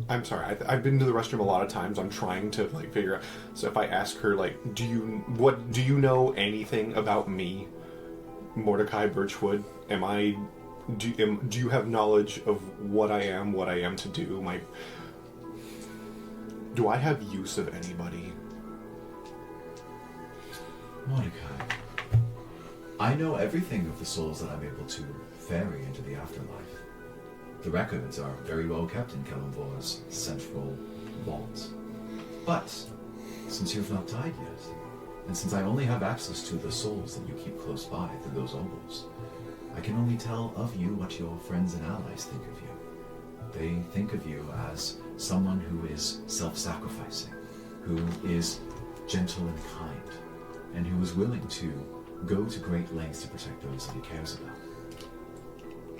I'm sorry. I've been to the restroom a lot of times. I'm trying to like figure out. So if I ask her like, do you know anything about me, Mordecai Birchwood? Do you have knowledge of what I am to do? Do I have use of anybody? Mordecai, I know everything of the souls that I'm able to ferry into the afterlife. The records are very well kept in Celeborn's central vault. But, since you have not died yet, and since I only have access to the souls that you keep close by through those ovals, I can only tell of you what your friends and allies think of you. They think of you as someone who is self-sacrificing, who is gentle and kind, and who is willing to go to great lengths to protect those that he cares about.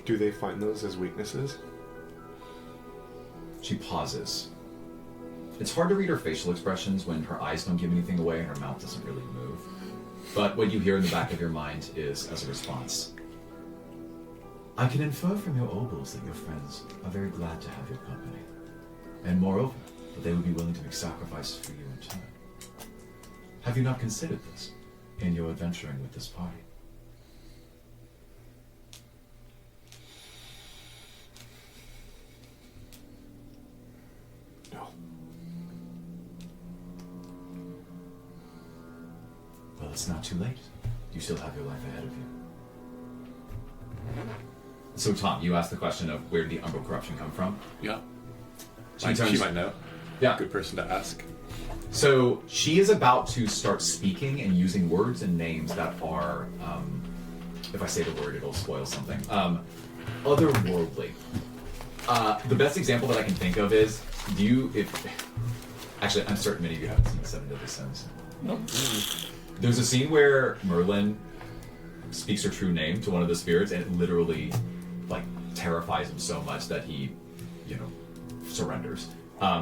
Do they find those as weaknesses? She pauses. It's hard to read her facial expressions when her eyes don't give anything away and her mouth doesn't really move. But what you hear in the back of your mind is, as a response, I can infer from your obols that your friends are very glad to have your company. And moreover, that they would be willing to make sacrifices for you in turn. Have you not considered this in your adventuring with this party? No. Well, it's not too late. You still have your life ahead of you. So, Tom, you asked the question of where did the Umbral corruption come from? Yeah. She She might know. Yeah. Good person to ask. So she is about to start speaking and using words and names that are, if I say the word, it'll spoil something. Otherworldly. The best example that I can think of is, actually, I'm certain many of you haven't seen Seven Deadly Sins. Nope. There's a scene where Merlin speaks her true name to one of the spirits, and it literally, like, terrifies him so much that he, surrenders.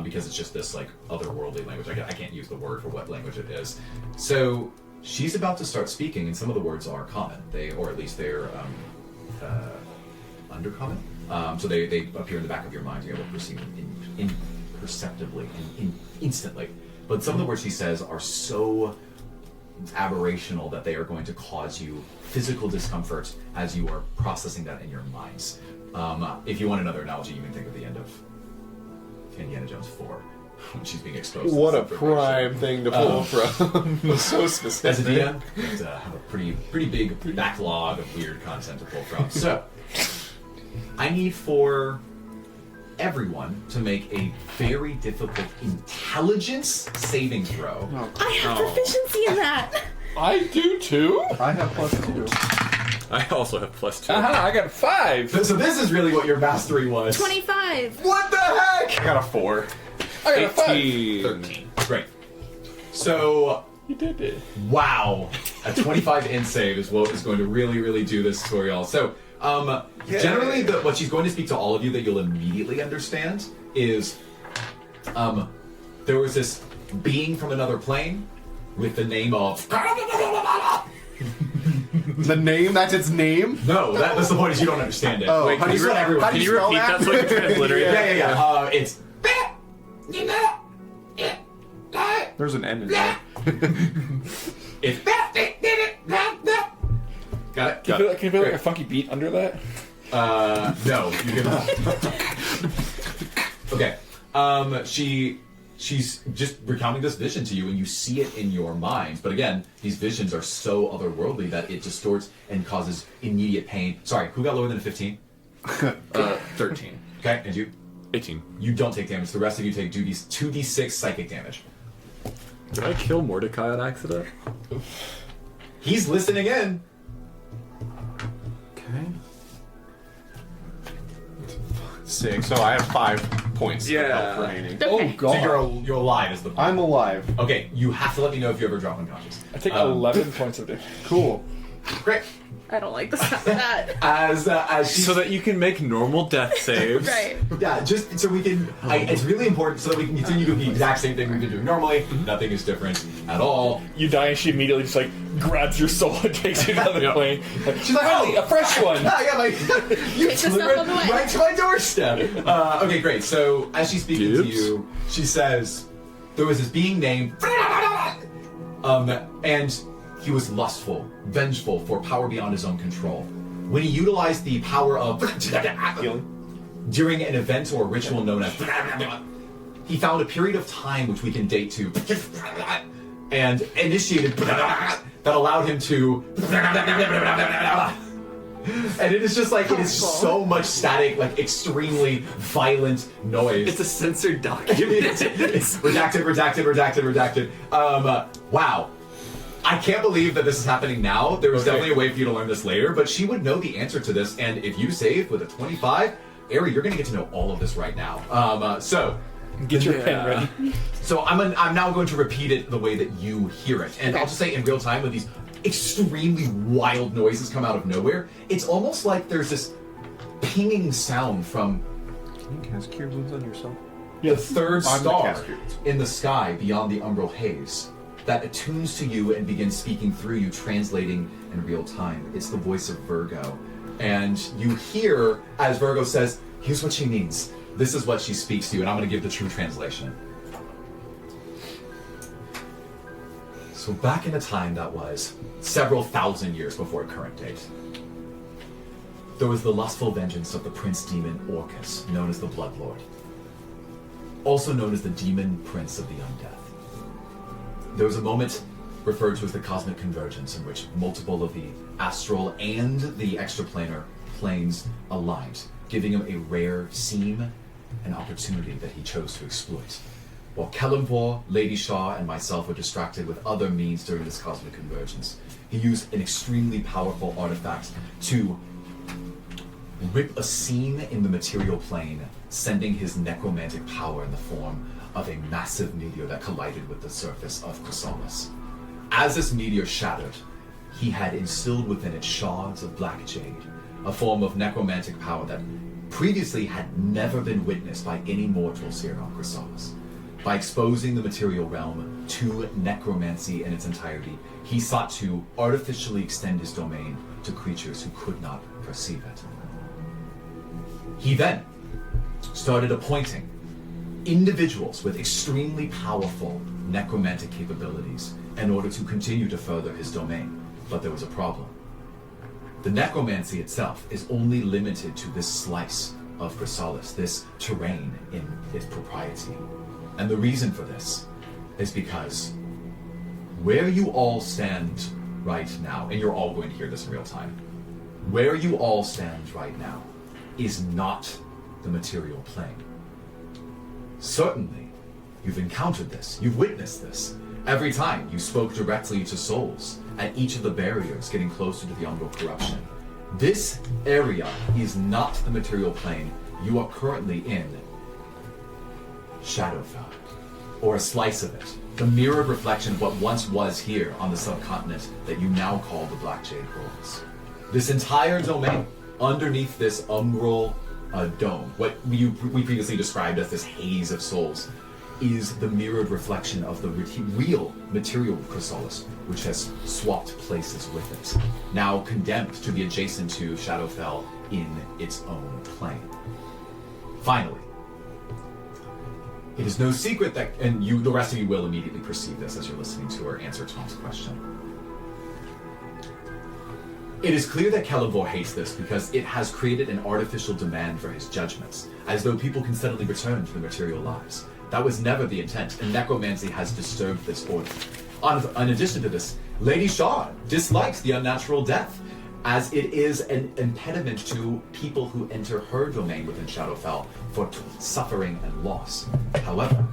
Because it's just this, like, otherworldly language. I can't use the word for what language it is. So she's about to start speaking, and some of the words are common. Or at least they're undercommon. So they appear in the back of your mind. You're able to perceive them imperceptibly and instantly. But some of the words she says are so aberrational that they are going to cause you physical discomfort as you are processing that in your minds. If you want another analogy, you can think of the end of Indiana Jones 4 when she's being exposed. What a prime thing to pull from. So specific. As a DM, you have to have a pretty big backlog of weird content to pull from. So, I need for everyone to make a very difficult intelligence saving throw. I have proficiency in that. I do too. I have +2. I also have +2. I got 5. So this is really what your mastery was. 25. What the heck? I got a 4. I got a 5. 13. Great. So, You did it. wow. A 25 in save is what is going to really, really do this for y'all. So, generally, what she's going to speak to all of you that you'll immediately understand is, there was this being from another plane with the name of... The name? That's its name? No, that's the point is you don't understand it. Oh, Wait, how do you just let everyone... how do Can you spell repeat that so I can transliterate it? Yeah. It's... There's an N in there. It's... Got it? Can you feel like a funky beat under that? No, you can. Okay. She's just recounting this vision to you, and you see it in your mind. But again, these visions are so otherworldly that it distorts and causes immediate pain. Sorry, who got lower than a 15? 13. Okay, and you? 18. You don't take damage. The rest of you take 2d6 psychic damage. Did I kill Mordecai on accident? He's listening in. Okay. 6. So I have 5 points of health remaining. Oh, Okay. God. So you're alive is the point. I'm alive. Okay, you have to let me know if you ever drop unconscious. I take 11 points of damage. Cool. Great. I don't like the sound of that. As she So that you can make normal death saves. Right. Yeah, just so we can. It's really important so that we can continue doing the exact same thing we've been doing normally. Nothing is different at all. You die and she immediately just like grabs your soul and takes you to another plane. She's like, Finally, oh, a fresh one! yeah, you Take yourself delivered on the way. right to my doorstep. Okay, great. So as she's speaking to Dibs. you, she says, there was this being named, and he was lustful, vengeful for power beyond his own control. When he utilized the power of during an event or ritual known as, he found a period of time which we can date to, and initiated that allowed him to. And it is just like, it is so much static, like extremely violent noise. It's a censored document. It's redacted. Wow. I can't believe that this is happening now. There was definitely a way for you to learn this later, but she would know the answer to this, and if you save with a 25, Ari, you're gonna get to know all of this right now. So Get your pen ready. So I'm now going to repeat it the way that you hear it, and I'll just say in real time when these extremely wild noises come out of nowhere, it's almost like there's this pinging sound from. Can you cast Cure Wounds on yourself? The third I'm the star caster. in the sky beyond the umbral haze that attunes to you and begins speaking through you, translating in real time. It's the voice of Virgo. And you hear, as Virgo says, here's what she means. This is what she speaks to you, and I'm going to give the true translation. So back in a time that was several thousand years before current date, there was the lustful vengeance of the prince demon Orcus, known as the Bloodlord, also known as the demon prince of the undeath. There was a moment referred to as the cosmic convergence, in which multiple of the astral and the extraplanar planes aligned, giving him a rare seam and opportunity that he chose to exploit. While Kelemvor, Lady Shaw, and myself were distracted with other means during this cosmic convergence, he used an extremely powerful artifact to rip a seam in the material plane, sending his necromantic power in the form of a massive meteor that collided with the surface of Chrysalis. As this meteor shattered, he had instilled within it shards of black jade, a form of necromantic power that previously had never been witnessed by any mortals here on Chrysalis. By exposing the material realm to necromancy in its entirety, he sought to artificially extend his domain to creatures who could not perceive it. He then started appointing individuals with extremely powerful necromantic capabilities in order to continue to further his domain. But there was a problem. The necromancy itself is only limited to this slice of Chrysalis, this terrain in its propriety. And the reason for this is because where you all stand right now, and you're all going to hear this in real time, where you all stand right now is not the material plane. Certainly, you've encountered this, you've witnessed this. Every time you spoke directly to souls at each of the barriers getting closer to the umbral corruption. This area is not the material plane. You are currently in Shadowfell, or a slice of it, the mirrored reflection of what once was here on the subcontinent that you now call the Black Jade Worlds. This entire domain, underneath this umbral dome, what we previously described as this haze of souls, is the mirrored reflection of the real material Chrysalis, which has swapped places with it, now condemned to be adjacent to Shadowfell in its own plane. Finally, it is no secret that, and you, the rest of you will immediately perceive this as you're listening to her answer Tom's question. It is clear that Kelemvor hates this because it has created an artificial demand for his judgments, as though people can suddenly return to their material lives. That was never the intent, and necromancy has disturbed this order. In addition to this, Lady Shaw dislikes the unnatural death, as it is an impediment to people who enter her domain within Shadowfell for suffering and loss. However,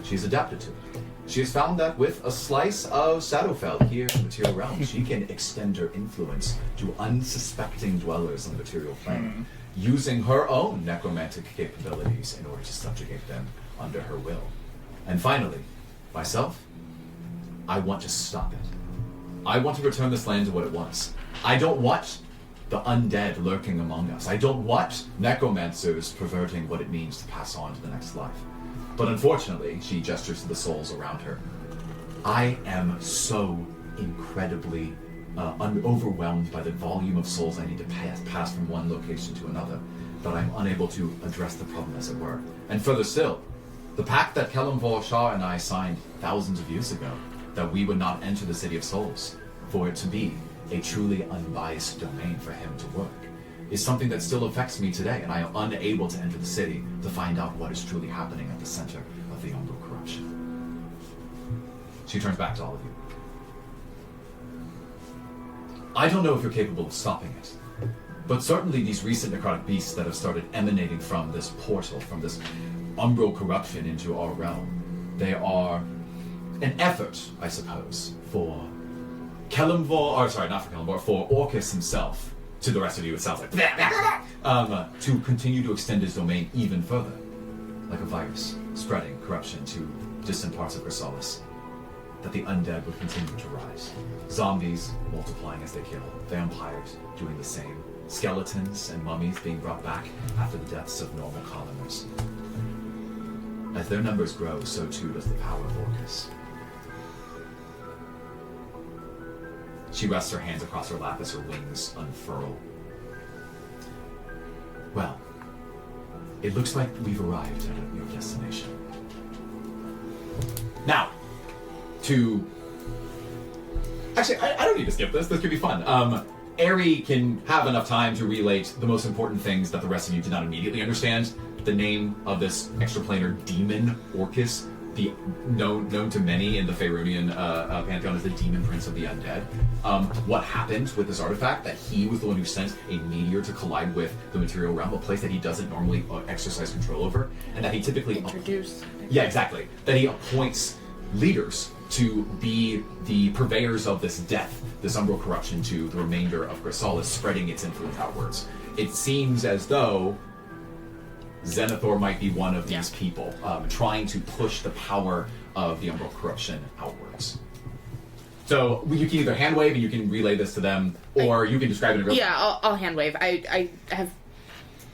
she's adapted to it. She has found that with a slice of Shadowfell here in the material realm, she can extend her influence to unsuspecting dwellers on the material plane, using her own necromantic capabilities in order to subjugate them under her will. And finally, myself, I want to stop it. I want to return this land to what it was. I don't want the undead lurking among us. I don't want necromancers perverting what it means to pass on to the next life. But unfortunately, she gestures to the souls around her. I am so incredibly overwhelmed by the volume of souls I need to pass from one location to another that I'm unable to address the problem, as it were. And further still, the pact that Kelemvor Shaw and I signed thousands of years ago, that we would not enter the City of Souls, for it to be a truly unbiased domain for him to work, is something that still affects me today, and I am unable to enter the city to find out what is truly happening at the center of the umbral corruption. She turns back to all of you. I don't know if you're capable of stopping it, but certainly these recent necrotic beasts that have started emanating from this portal, from this umbral corruption into our realm, they are an effort, I suppose, for for Orcus himself, to the rest of you it sounds like, to continue to extend his domain even further, like a virus, spreading corruption to distant parts of Chrysalis, that the undead would continue to rise. Zombies multiplying as they kill, vampires doing the same, skeletons and mummies being brought back after the deaths of normal commoners. As their numbers grow, so too does the power of Orcus. She rests her hands across her lap as her wings unfurl. Well, it looks like we've arrived at your destination. Now, Actually, I don't need to skip this. This could be fun. Aerie can have enough time to relate the most important things that the rest of you did not immediately understand. The name of this extraplanar demon, Orcus, known to many in the Faeronian pantheon as the demon prince of the undead. What happened with this artifact, that he was the one who sent a meteor to collide with the material realm, a place that he doesn't normally exercise control over, and that he typically... Yeah, exactly. That he appoints leaders to be the purveyors of this death, this umbral corruption to the remainder of Chrysalis, spreading its influence outwards. It seems as though Zenithor might be one of these people, trying to push the power of the umbral corruption outwards. So you can either hand wave and you can relay this to them, or you can describe it in real. Yeah, I'll hand wave. I have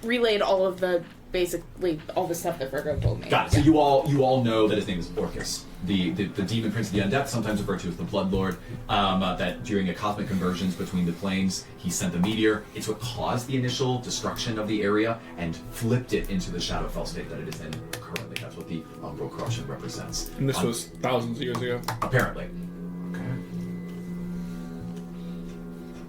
relayed all of the basically all the stuff that Virgo told me. Got it. So you all know that his name is Orcus, the demon prince of the undead, sometimes referred to as the Blood Lord. That during a cosmic convergence between the planes, he sent the meteor. It's what caused the initial destruction of the area and flipped it into the Shadowfell state that it is in currently. That's what the umbral corruption represents. And this was thousands of years ago. Apparently.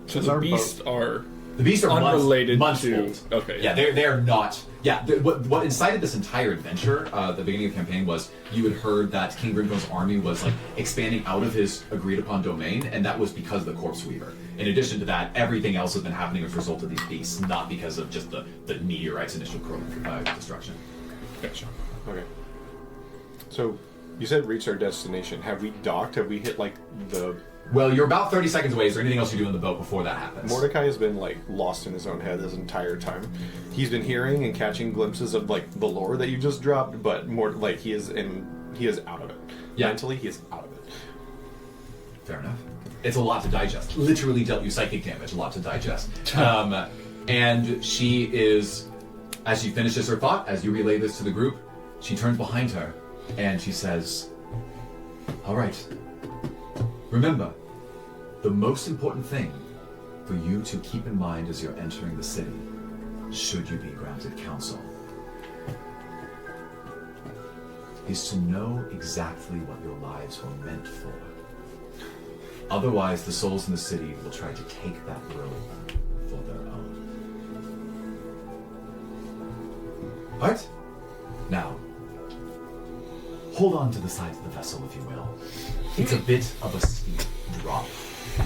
So the beasts are... The beasts are unrelated months to... old. Okay. Yeah, they're not... Yeah, what incited this entire adventure, the beginning of the campaign, was you had heard that King Grimco's army was like expanding out of his agreed-upon domain, and that was because of the Corpse Weaver. In addition to that, everything else has been happening as a result of these beasts, not because of just the meteorite's initial destruction. Gotcha. Okay. So, you said reach our destination. Have we docked? Have we hit, like, the... Well, you're about 30 seconds away. Is there anything else you do in the boat before that happens? Mordecai has been, like, lost in his own head this entire time. He's been hearing and catching glimpses of, like, the lore that you just dropped, but more, like, he is out of it. Yeah. Mentally, he is out of it. Fair enough. It's a lot to digest. Literally dealt you psychic damage, a lot to digest. And she is, as she finishes her thought, as you relay this to the group, she turns behind her and she says, "All right. Remember, the most important thing for you to keep in mind as you're entering the city, should you be granted counsel, is to know exactly what your lives were meant for. Otherwise, the souls in the city will try to take that road for their own. Right? Now, hold on to the sides of the vessel, if you will. It's a bit of a steep drop.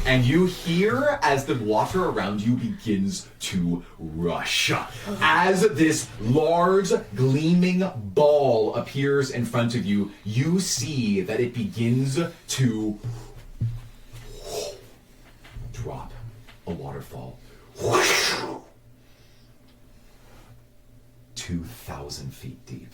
And you hear as the water around you begins to rush. As this large, gleaming ball appears in front of you, you see that it begins to drop a waterfall. 2,000 feet deep.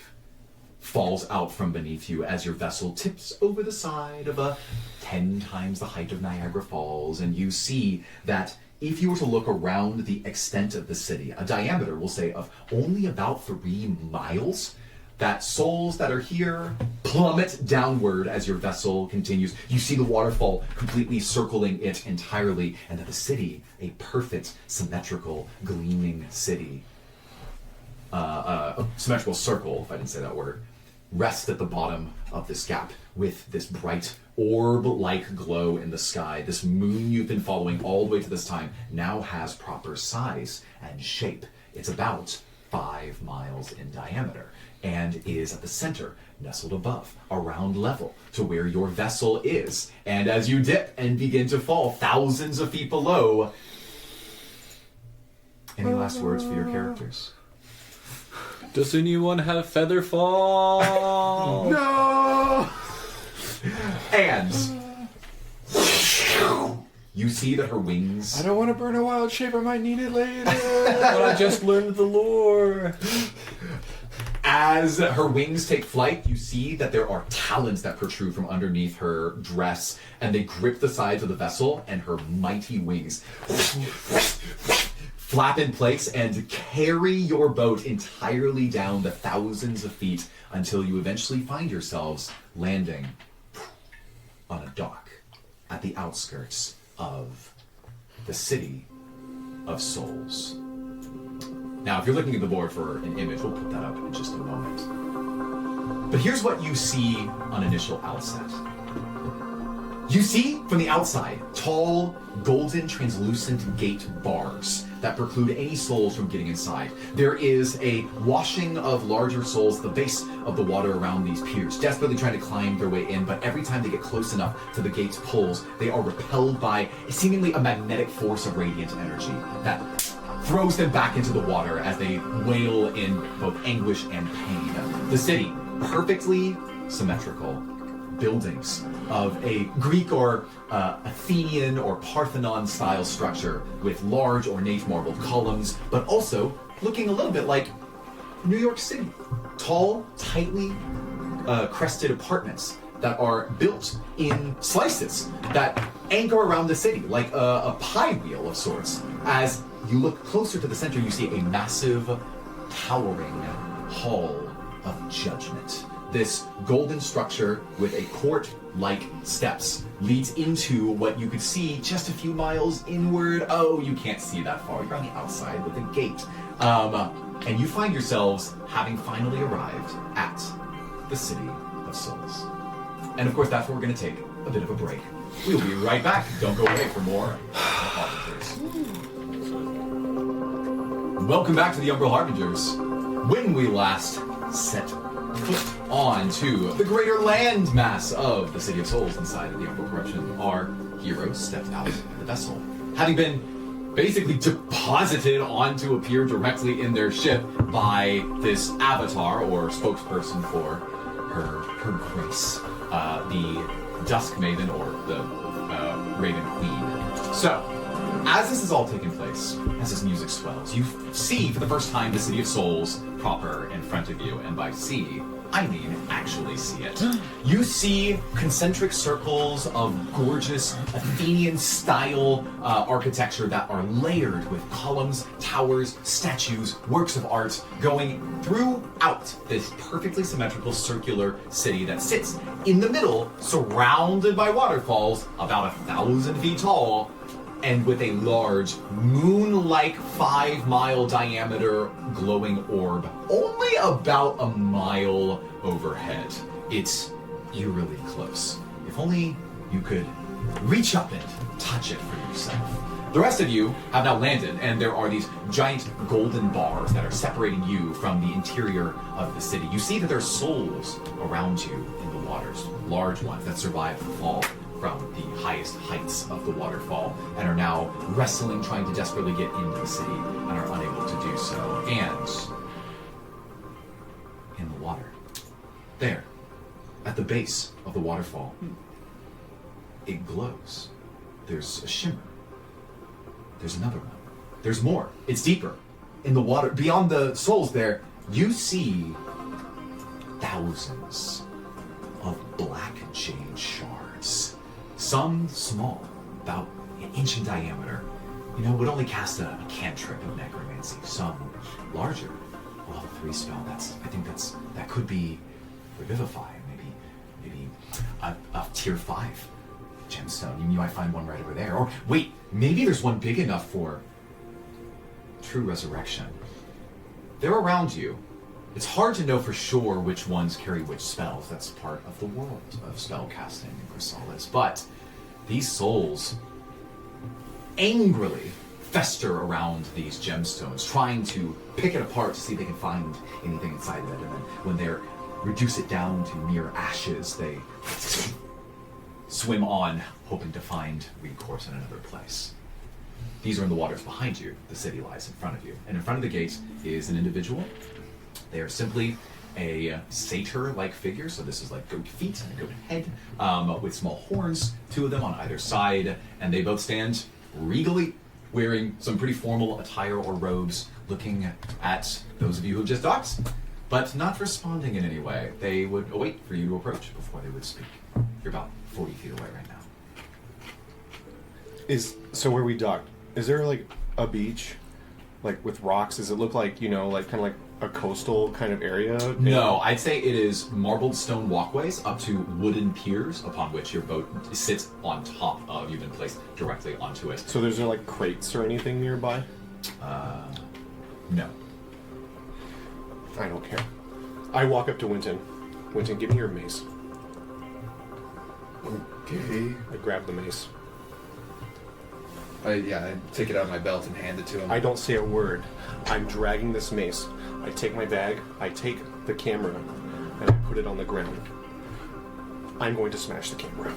Falls out from beneath you as your vessel tips over the side of 10 times the height of Niagara Falls, and you see that if you were to look around the extent of the city, a diameter, we'll say, of only about 3 miles, that souls that are here plummet downward as your vessel continues. You see the waterfall completely circling it entirely, and that the city, a perfect, symmetrical, gleaming city, a symmetrical circle, if I didn't say that word, rests at the bottom of this gap with this bright orb-like glow in the sky. This moon you've been following all the way to this time now has proper size and shape. It's about 5 miles in diameter and is at the center, nestled above, around level to where your vessel is. And as you dip and begin to fall thousands of feet below, any last words for your characters? Does anyone have feather fall? No! And you see that her wings... I don't want to burn a wild shape. I might need it later. But I just learned the lore. As her wings take flight, you see that there are talons that protrude from underneath her dress, and they grip the sides of the vessel, and her mighty wings flap in place and carry your boat entirely down the thousands of feet until you eventually find yourselves landing on a dock at the outskirts of the City of Souls. Now, if you're looking at the board for an image, we'll put that up in just a moment. But here's what you see on initial outset. You see from the outside tall, golden, translucent gate bars that preclude any souls from getting inside. There is a washing of larger souls at the base of the water around these piers, desperately trying to climb their way in, but every time they get close enough to the gate's pulls, they are repelled by seemingly a magnetic force of radiant energy that throws them back into the water as they wail in both anguish and pain. The city, perfectly symmetrical buildings of a Greek or Athenian or Parthenon style structure with large ornate marbled columns, but also looking a little bit like New York City. Tall, tightly crested apartments that are built in slices that anchor around the city like a pie wheel of sorts. As you look closer to the center, you see a massive, towering hall of judgment. This golden structure with a court-like steps leads into what you could see just a few miles inward. Oh, you can't see that far. You're on the outside with a gate. And you find yourselves having finally arrived at the City of Souls. And of course, that's where we're going to take a bit of a break. We'll be right back. Don't go away for more Harbingers. Welcome back to the Umbral Harbingers. When we last set foot onto the greater land mass of the City of Souls inside of the Umbral Corruption, our heroes stepped out of the vessel, having been basically deposited onto a pier directly in their ship by this avatar or spokesperson for her grace, the Dusk Maiden or the Raven Queen. So, as this is all taking place, as this music swells, you see for the first time the City of Souls proper in front of you, and by see, I mean actually see it. You see concentric circles of gorgeous Athenian-style architecture that are layered with columns, towers, statues, works of art going throughout this perfectly symmetrical circular city that sits in the middle, surrounded by waterfalls about 1,000 feet tall, and with a large, moon-like 5-mile diameter glowing orb, only about a mile overhead. It's eerily close. If only you could reach up and touch it for yourself. The rest of you have now landed, and there are these giant golden bars that are separating you from the interior of the city. You see that there are souls around you in the waters, large ones that survived the fall from the highest heights of the waterfall and are now wrestling, trying to desperately get into the city and are unable to do so. And in the water, there, at the base of the waterfall, it glows. There's a shimmer. There's another one. There's more. It's deeper. In the water, beyond the souls there, you see thousands of black jade shards. Some small, about an inch in diameter, would only cast a cantrip of necromancy. Some larger, a level 3 spell. That could be Revivify, maybe a tier 5 gemstone. You might find one right over there. Or wait, maybe there's one big enough for true resurrection. They're around you. It's hard to know for sure which ones carry which spells. That's part of the world of spellcasting in Chrysalis. But these souls angrily fester around these gemstones, trying to pick it apart to see if they can find anything inside of it. And then when they reduce it down to mere ashes, they swim on, hoping to find recourse in another place. These are in the waters behind you. The city lies in front of you. And in front of the gate is an individual. They are simply a satyr-like figure, so this is like goat feet and a goat head, with small horns, 2 of them on either side, and they both stand regally, wearing some pretty formal attire or robes, looking at those of you who have just docked, but not responding in any way. They would await for you to approach before they would speak. You're about 40 feet away right now. So where we docked, is there like a beach like with rocks? Does it look like, like kind of like a coastal kind of area? No, I'd say it is marbled stone walkways up to wooden piers upon which your boat sits on top of. You've been placed directly onto it. So there's no like crates or anything nearby? No. I don't care. I walk up to Winton. Winton, give me your mace. Okay. I grab the mace. I take it out of my belt and hand it to him. I don't say a word. I'm dragging this mace. I take my bag, I take the camera, and I put it on the ground. I'm going to smash the camera.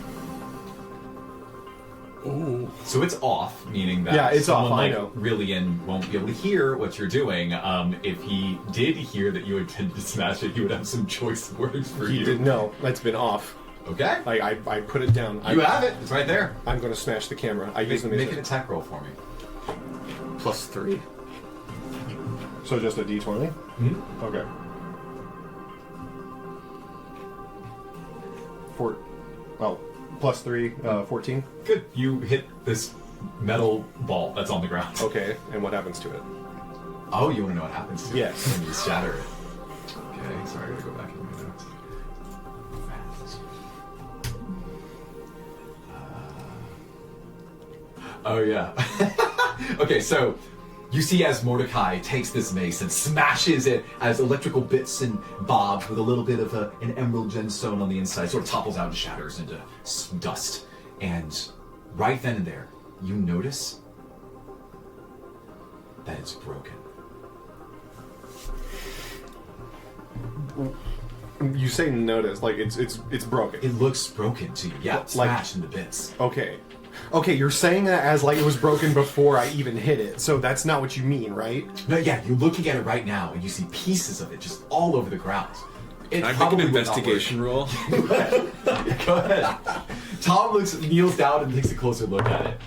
Ooh. So it's off, meaning that Yeah, it's someone off, I know. really in won't be able to hear what you're doing. If he did hear that you intended to smash it, he would have some choice words for He you. didn't know. That's been off. Okay. I put it down. You have it. It's right there. I'm going to smash the camera. I use the mace. Make an attack roll for me. +3. So just a d20? Mm-hmm. Okay. 14. Good. You hit this metal ball that's on the ground. Okay, and what happens to it? Oh, you want to know what happens to Yes. it? When you shatter it. Okay, sorry, I gotta go back in my notes. Fast. Oh, yeah. Okay, so you see as Mordecai takes this mace and smashes it as electrical bits and bobs with a little bit of an emerald gemstone on the inside, sort of topples out and shatters into dust. And right then and there, you notice that it's broken. You say notice, like it's broken. It looks broken to you, yeah, Like- smashed into bits. Okay. Okay, you're saying that as like it was broken before I even hit it, so that's not what you mean, right? No, yeah, you're looking at it right now, and you see pieces of it just all over the ground. It Can I make an probably would not investigation roll? work. Go ahead. Tom kneels down and takes a closer look at it.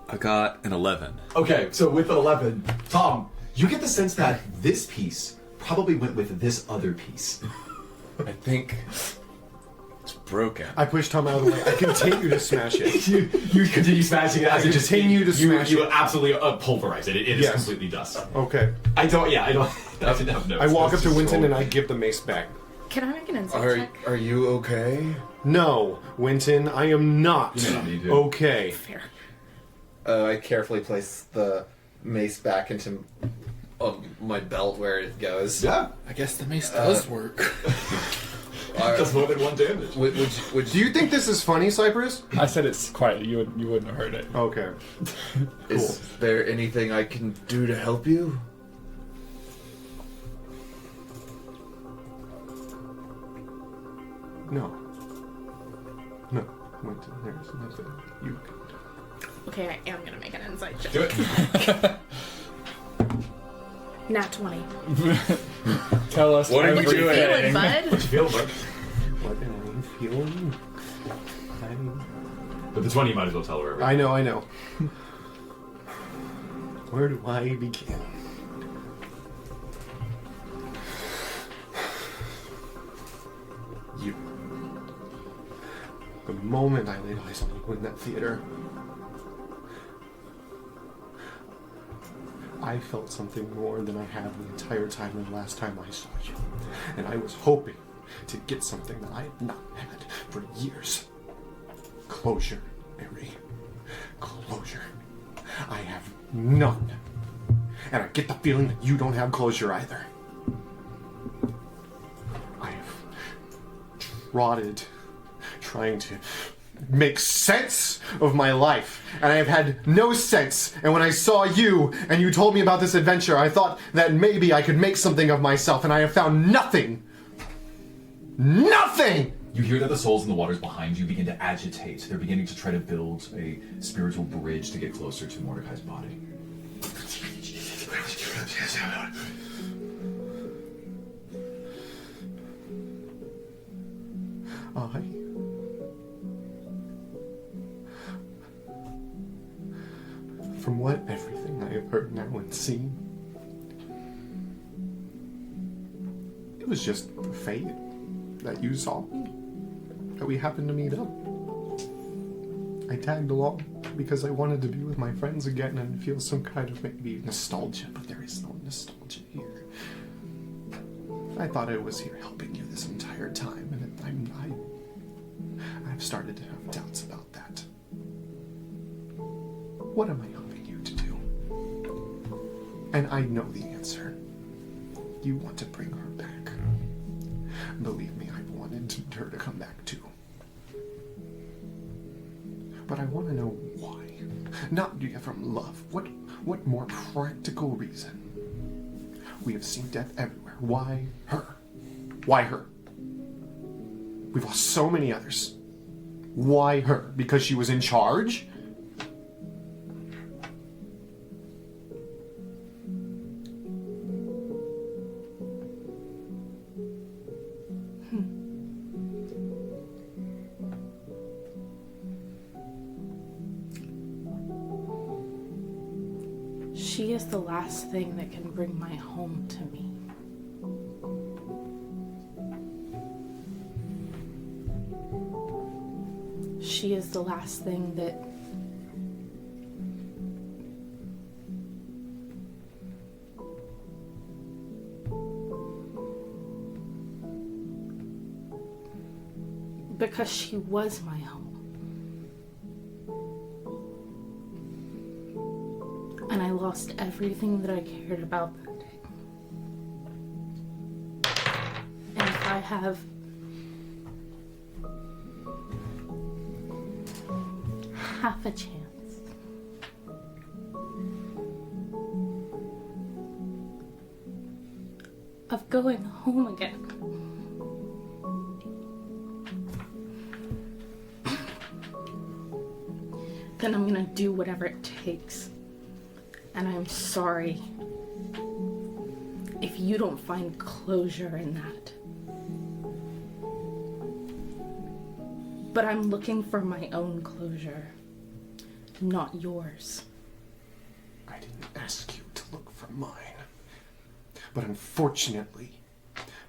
I got an 11. Okay, so with an 11, Tom, you get the sense that this piece probably went with this other piece. I think it's broken. I push Tom out of the way. I continue to smash it. you continue smashing it as it just continue to smash you it. absolutely pulverize it. It is Yes. completely dust. Okay. I didn't have notes. I walk up Let's to just Winton roll. and I give the mace back. Can I make an insight check? Are you okay? No, Winton, I am not You may not need to. okay. Fair. I carefully place the mace back into my belt where it goes. Yeah, I guess the mace does work. does more than one damage. Would Do you think this is funny, Cypress? I said it's quietly. You wouldn't have heard it. Okay. Is there anything I can do to help you? No. No, Winton, there's nothing you can do. Okay, I am gonna make an insight check. Do it. Nat 20. Tell us What are you What you doing? feeling, bud? What you feel, bud? What am I feeling? But the 20 you might as well tell her everything. I know. Where do I begin? You. The moment I laid eyes on you in that theater, I felt something more than I had the entire time the last time I saw you. And I was hoping to get something that I had not had for years. Closure, Mary. Closure. I have none. And I get the feeling that you don't have closure either. I have trotted, trying to make sense of my life, and I have had no sense. And when I saw you and you told me about this adventure, I thought that maybe I could make something of myself, and I have found nothing. Nothing! You hear that the souls in the waters behind you begin to agitate. They're beginning to try to build a spiritual bridge to get closer to Mordecai's body. From what everything I have heard now and seen, it was just fate that you saw me, that we happened to meet up. I tagged along because I wanted to be with my friends again and feel some kind of maybe nostalgia, but there is no nostalgia here. I thought I was here helping you this entire time, and I've started to have doubts about that. What am I helping you to do? And I know the answer. You want to bring her back. Believe me, I've wanted her to come back too. But I want to know why. Not from love. What more practical reason? We have seen death everywhere. Why her? Why her? We've lost so many others. Why her? Because she was in charge? She is the last thing that can bring my home to me. She is the last thing that because she was my home. And I lost everything that I cared about that day. And if I have half a chance of going home again, then I'm gonna do whatever it takes. And I'm sorry if you don't find closure in that. But I'm looking for my own closure, not yours. I didn't ask you to look for mine. But unfortunately,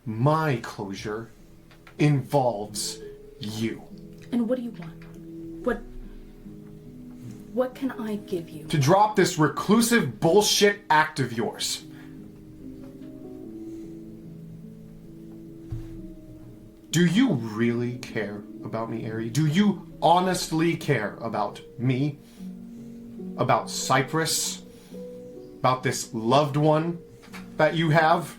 my closure involves you. And what do you want? What can I give you? To drop this reclusive bullshit act of yours. Do you really care about me, Ari? Do you honestly care about me? About Cyprus? About this loved one that you have?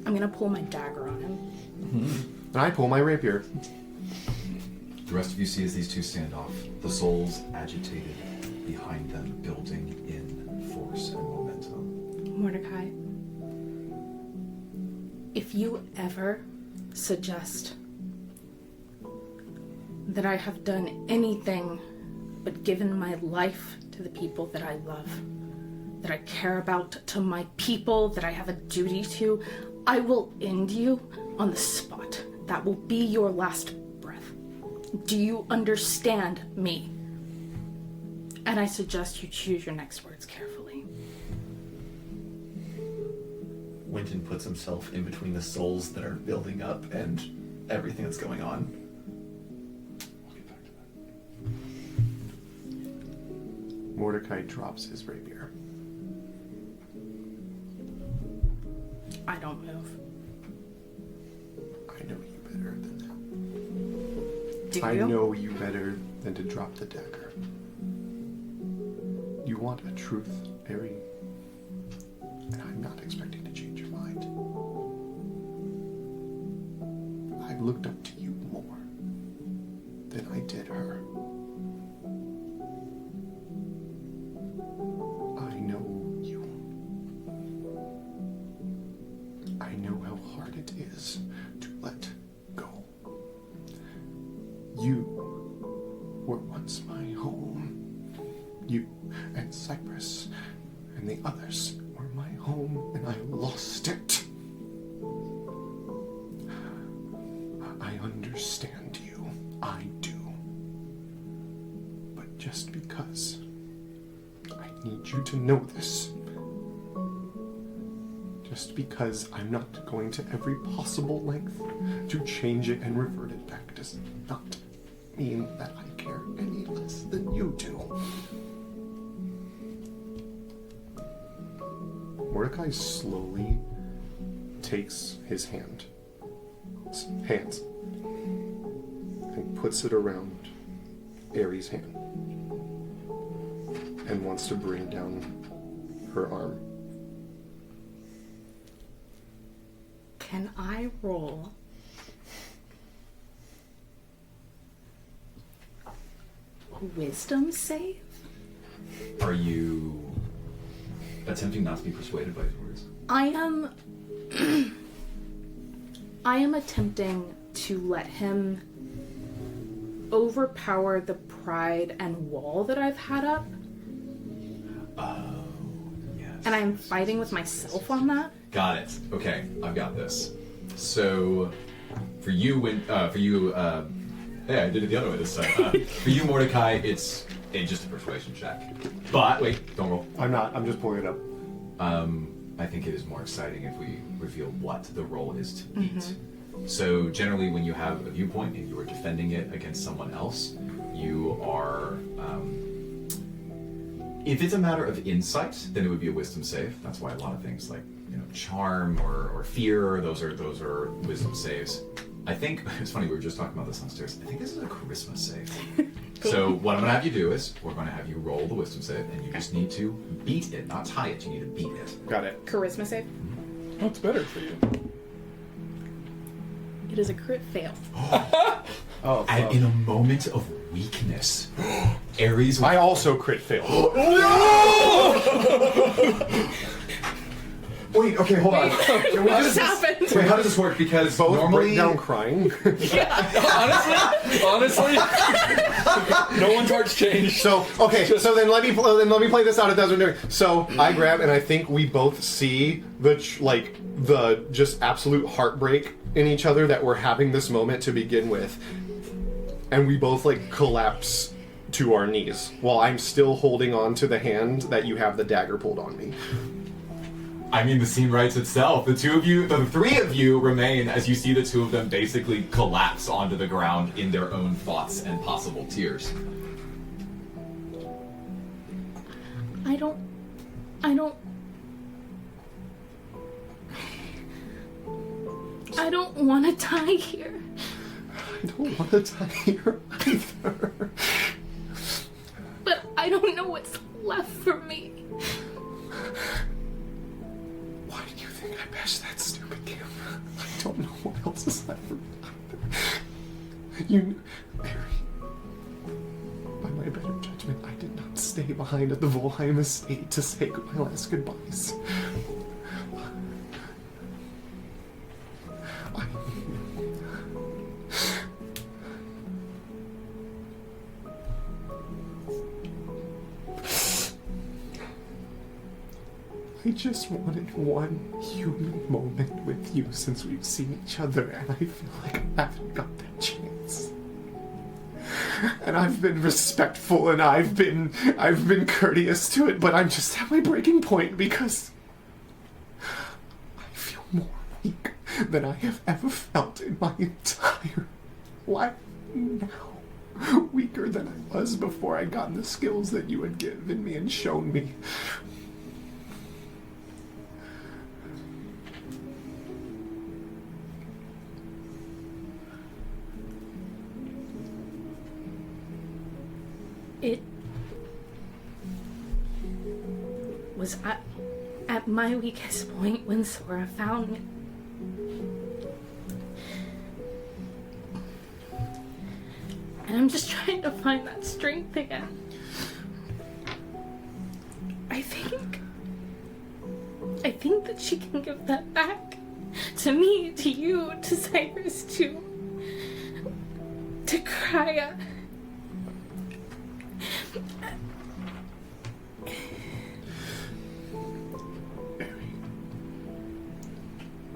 I'm gonna pull my dagger on him. Mm-hmm. And I pull my rapier. The rest of you see as these two stand off, the souls agitated behind them, building in force and momentum. Mordecai, if you ever suggest that I have done anything but given my life to the people that I love, that I care about, to my people that I have a duty to, I will end you on the spot. That will be your last breath. Do you understand me? And I suggest you choose your next words carefully. Winton puts himself in between the souls that are building up and everything that's going on. We'll get back to that. Mordecai drops his rapier. I don't move. I know you better than that. Do you? I know you better than to drop the dagger. You want a truth, Ari, and I'm not expecting to change your mind. I've looked up to you more than I did her. I know you. I know how hard it is to let go. You were once my home. You and Cyprus and the others were my home, and I lost it. I understand you. I do. But just because I need you to know this just because I'm not going to every possible length to change it and revert it back does not mean that I care any less than you do. Mordecai slowly takes his hands and puts it around Aries' hand and wants to bring down her arm. Can I roll a wisdom save? Are you attempting not to be persuaded by his words? I am attempting to let him overpower the pride and wall that I've had up. Oh, yes. And I'm fighting with myself on that. Got it. Okay, I've got this. So, for you, I did it the other way this time. For you, Mordecai, it's just a persuasion check. But wait, don't roll. I'm not. I'm just pulling it up. I think it is more exciting if we reveal what the role is to beat. So generally, when you have a viewpoint and you are defending it against someone else, you are. If it's a matter of insight, then it would be a wisdom save. That's why a lot of things like charm or fear, those are wisdom saves. I think it's funny, we were just talking about this downstairs. I think this is a charisma save. So what I'm gonna have you do is we're gonna have you roll the wisdom save, and you just need to beat it, not tie it. You need to beat it. Got it. Charisma save. What's better for you? It is a crit fail. Oh, And in a moment of weakness, Aries. I also crit failed. Wait, okay, hold on. Can we What just happened? Wait, how does this work? Because Both normally, break down crying. Honestly, no one's heart's changed. So so then let me play this out a dozen different. So I grab and I think we both see the just absolute heartbreak in each other that we're having this moment to begin with, and we both collapse to our knees while I'm still holding on to the hand that you have the dagger pulled on me. I mean, the scene writes itself. The three of you remain as you see the two of them basically collapse onto the ground in their own thoughts and possible tears. I don't want to die here. I don't want to die here either. But I don't know what's left for me. Why do you think I bashed that stupid camera? I don't know what else is left for me either. Mary, by my better judgment, I did not stay behind at the Volheim Estate to say my last goodbyes. I just wanted one human moment with you since we've seen each other, and I feel like I haven't got that chance. And I've been respectful and I've been courteous to it, but I'm just at my breaking point because I feel more weak than I have ever felt in my entire life now. Weaker than I was before I got the skills that you had given me and shown me. It was at my weakest point when Sora found me. And I'm just trying to find that strength again. I think that she can give that back to me, to you, to Cyrus, to Krya.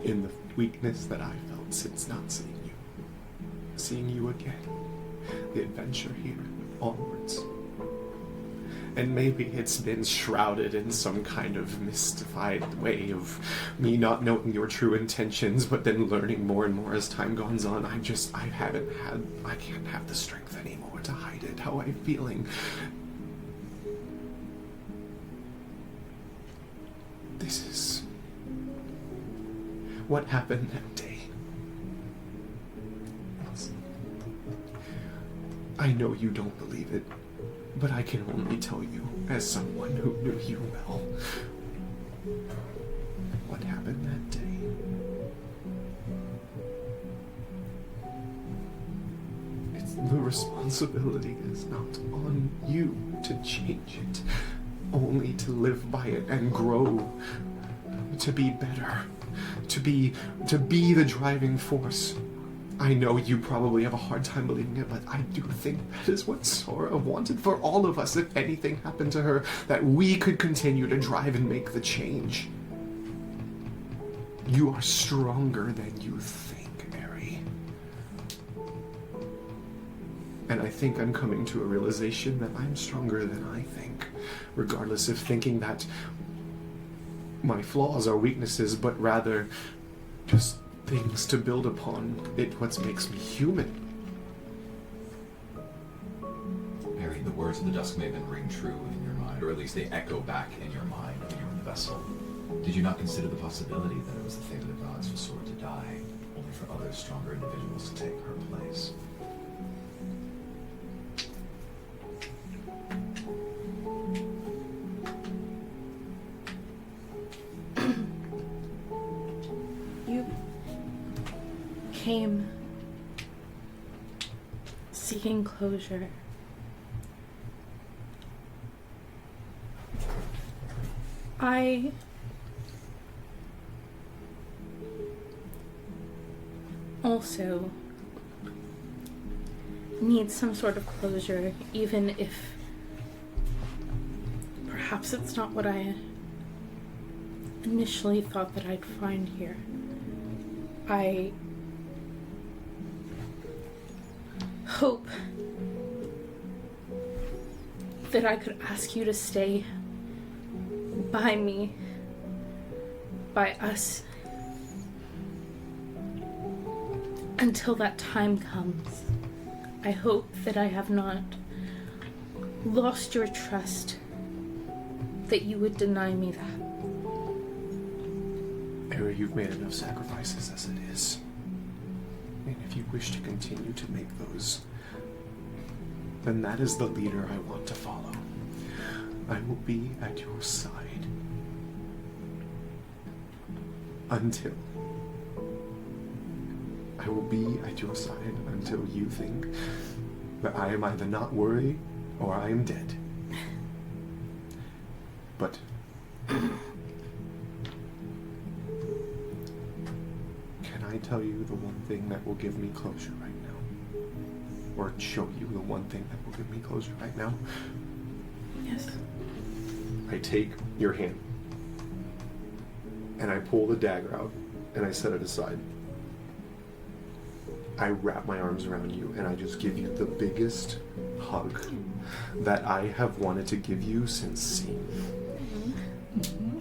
In the weakness that I felt since not seeing you again, the adventure here onwards, And maybe it's been shrouded in some kind of mystified way of me not knowing your true intentions, but then learning more and more as time goes on. I can't have the strength anymore to hide it, how I'm feeling. This is what happened that day. I know you don't believe it, but I can only tell you, as someone who knew you well, what happened that day. The responsibility is not on you to change it, only to live by it and grow, to be better, to be the driving force. I know you probably have a hard time believing it, but I do think that is what Sora wanted for all of us. If anything happened to her, that we could continue to drive and make the change. You are stronger than you think, Eri. And I think I'm coming to a realization that I'm stronger than I think, regardless of thinking that my flaws are weaknesses, but rather just things to build upon. It what makes me human. Mary, the words of the Duskmaven ring true in your mind, or at least they echo back in your mind when you're in the vessel. Did you not consider the possibility that it was the fate of the gods for Sora to die, only for other stronger individuals to take her place? You came seeking closure. I also need some sort of closure, even if perhaps it's not what I initially thought that I'd find here. I hope that I could ask you to stay by me, by us, until that time comes. I hope that I have not lost your trust, that you would deny me that. Eri, you've made enough sacrifices as it is. And if you wish to continue to make those, then that is the leader I want to follow. I will be at your side until I will be at your side until you think that I am either not worthy or I am dead. But can I tell you the one thing that will give me closure right now? Or show you the one thing that will give me closure right now? Yes. I take your hand and I pull the dagger out and I set it aside. I wrap my arms around you and I just give you the biggest hug that I have wanted to give you since seeing you. Mm-hmm.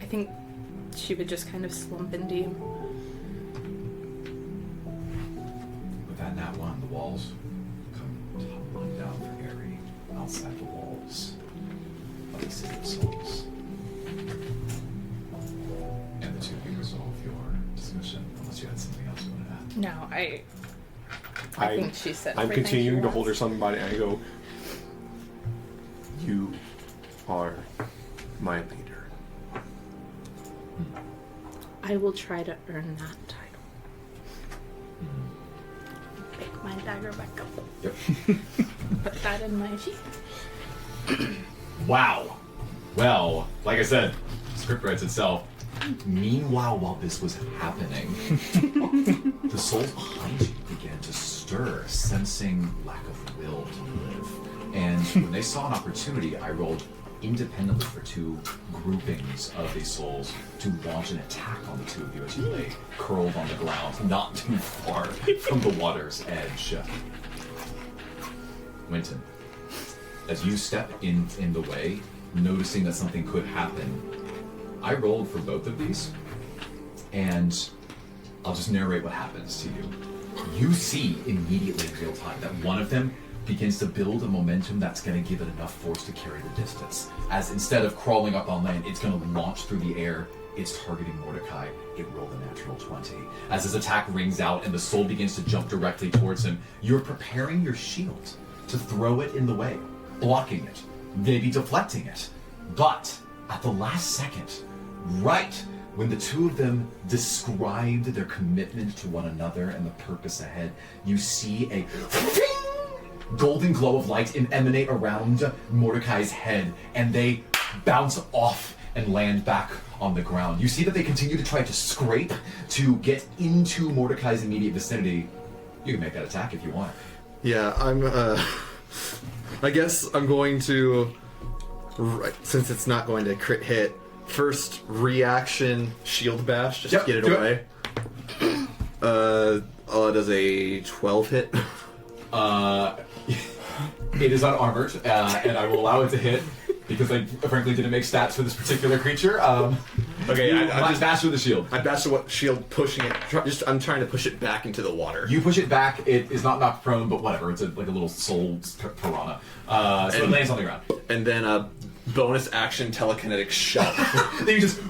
I think she would just kind of slump into you. With that nat one, the walls come tumbling down for Eri outside the walls of the City of Souls. And the two of you resolve your discussion, unless you had something else you wanted to add. No, I think she said I'm everything continuing she to wants. hold her somebody and I go, you are my leader. I will try to earn that title. Pick my dagger back up. Yep. Put that in my sheath. Wow. Well, like I said, script writes itself. Meanwhile, while this was happening, the souls behind you began to stir, sensing lack of will to live. And when they saw an opportunity, I rolled independently for two groupings of these souls to launch an attack on the two of you as you lay curled on the ground, not too far from the water's edge. Winton, as you step in the way, noticing that something could happen. I rolled for both of these, and I'll just narrate what happens to you. You see immediately in real time that one of them begins to build a momentum that's going to give it enough force to carry the distance. As instead of crawling up on land, it's going to launch through the air. It's targeting Mordecai. It rolled a natural 20. As his attack rings out and the soul begins to jump directly towards him, you're preparing your shield to throw it in the way, blocking it, maybe deflecting it. But at the last second, right when the two of them described their commitment to one another and the purpose ahead, you see a golden glow of light emanate around Mordecai's head, and they bounce off and land back on the ground. You see that they continue to try to scrape to get into Mordecai's immediate vicinity. You can make that attack if you want. Yeah, I guess I'm going to, since it's not going to crit hit, first reaction shield bash, just to get it away. Does a 12 hit? It is unarmored, and I will allow it to hit because I frankly didn't make stats for this particular creature. Okay, I just bash with the shield. I bash the shield, pushing it. I'm trying to push it back into the water. You push it back. It is not knocked prone, but whatever. It's like a little soul piranha. So it lands on the ground. And then a bonus action telekinetic shove. Then you just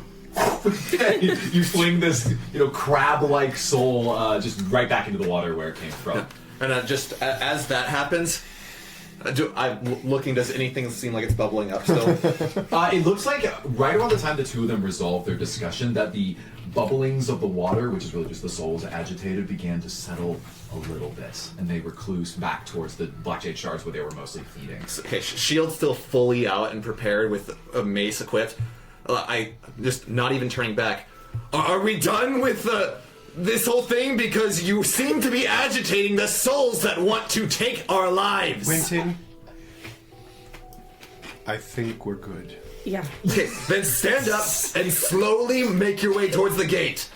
you fling this crab-like soul just right back into the water where it came from. And just as that happens, does anything seem like it's bubbling up still? It looks like right around the time the two of them resolved their discussion that the bubblings of the water, which is really just the souls agitated, began to settle a little bit, and they recluse back towards the blackjade shards where they were mostly feeding. Okay, shield's still fully out and prepared with a mace equipped. I just not even turning back. Are we done with this whole thing? Because you seem to be agitating the souls that want to take our lives. Winton, I think we're good. Yeah. Okay, then stand up and slowly make your way towards the gate.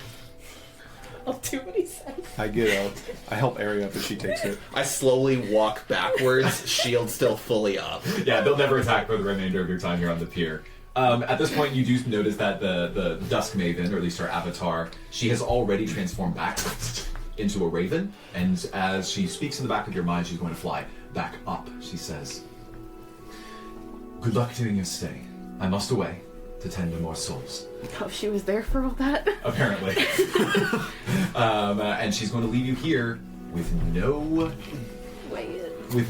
I'll do what he says. I get up. I help Ari up as she takes it. I slowly walk backwards, shield still fully up. Yeah, they'll never attack for the remainder of your time here on the pier. At this point, you do notice that the Dusk Maven, or at least her avatar, she has already transformed back into a raven, and as she speaks in the back of your mind, she's going to fly back up. She says, "Good luck during your stay. I must away to tend to more souls." Oh, she was there for all that? Apparently. And she's going to leave you here with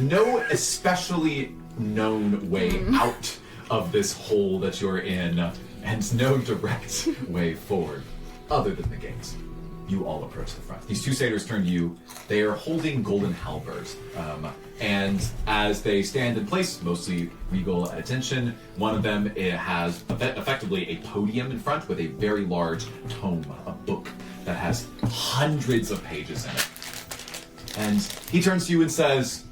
no especially known way out of this hole that you're in, and no direct way forward other than the gates. You all approach the front. These two satyrs turn to you. They are holding golden halberds, and as they stand in place, mostly regal at attention, one of them has effectively a podium in front with a very large tome, a book that has hundreds of pages in it. And he turns to you and says,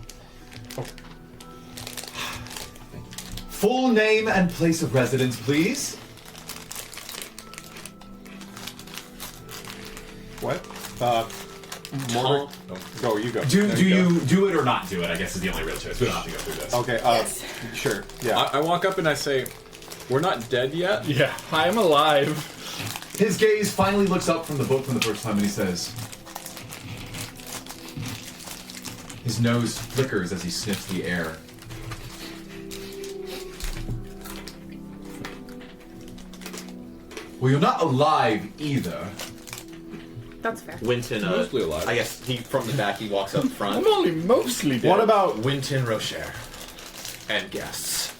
"Full name and place of residence, please." What? More. Go, you go. Do There you do it or not do it? I guess is the only real choice. We don't have to go through this. Okay, sure. Yeah. I walk up and I say, "We're not dead yet." Yeah, I'm alive. His gaze finally looks up from the book for the first time and he says, his nose flickers as he sniffs the air. "Well, you're not alive either." That's fair. Winton, Mostly alive. I guess from the back he walks up front. I'm only mostly dead. What about Winton Rocher and guests.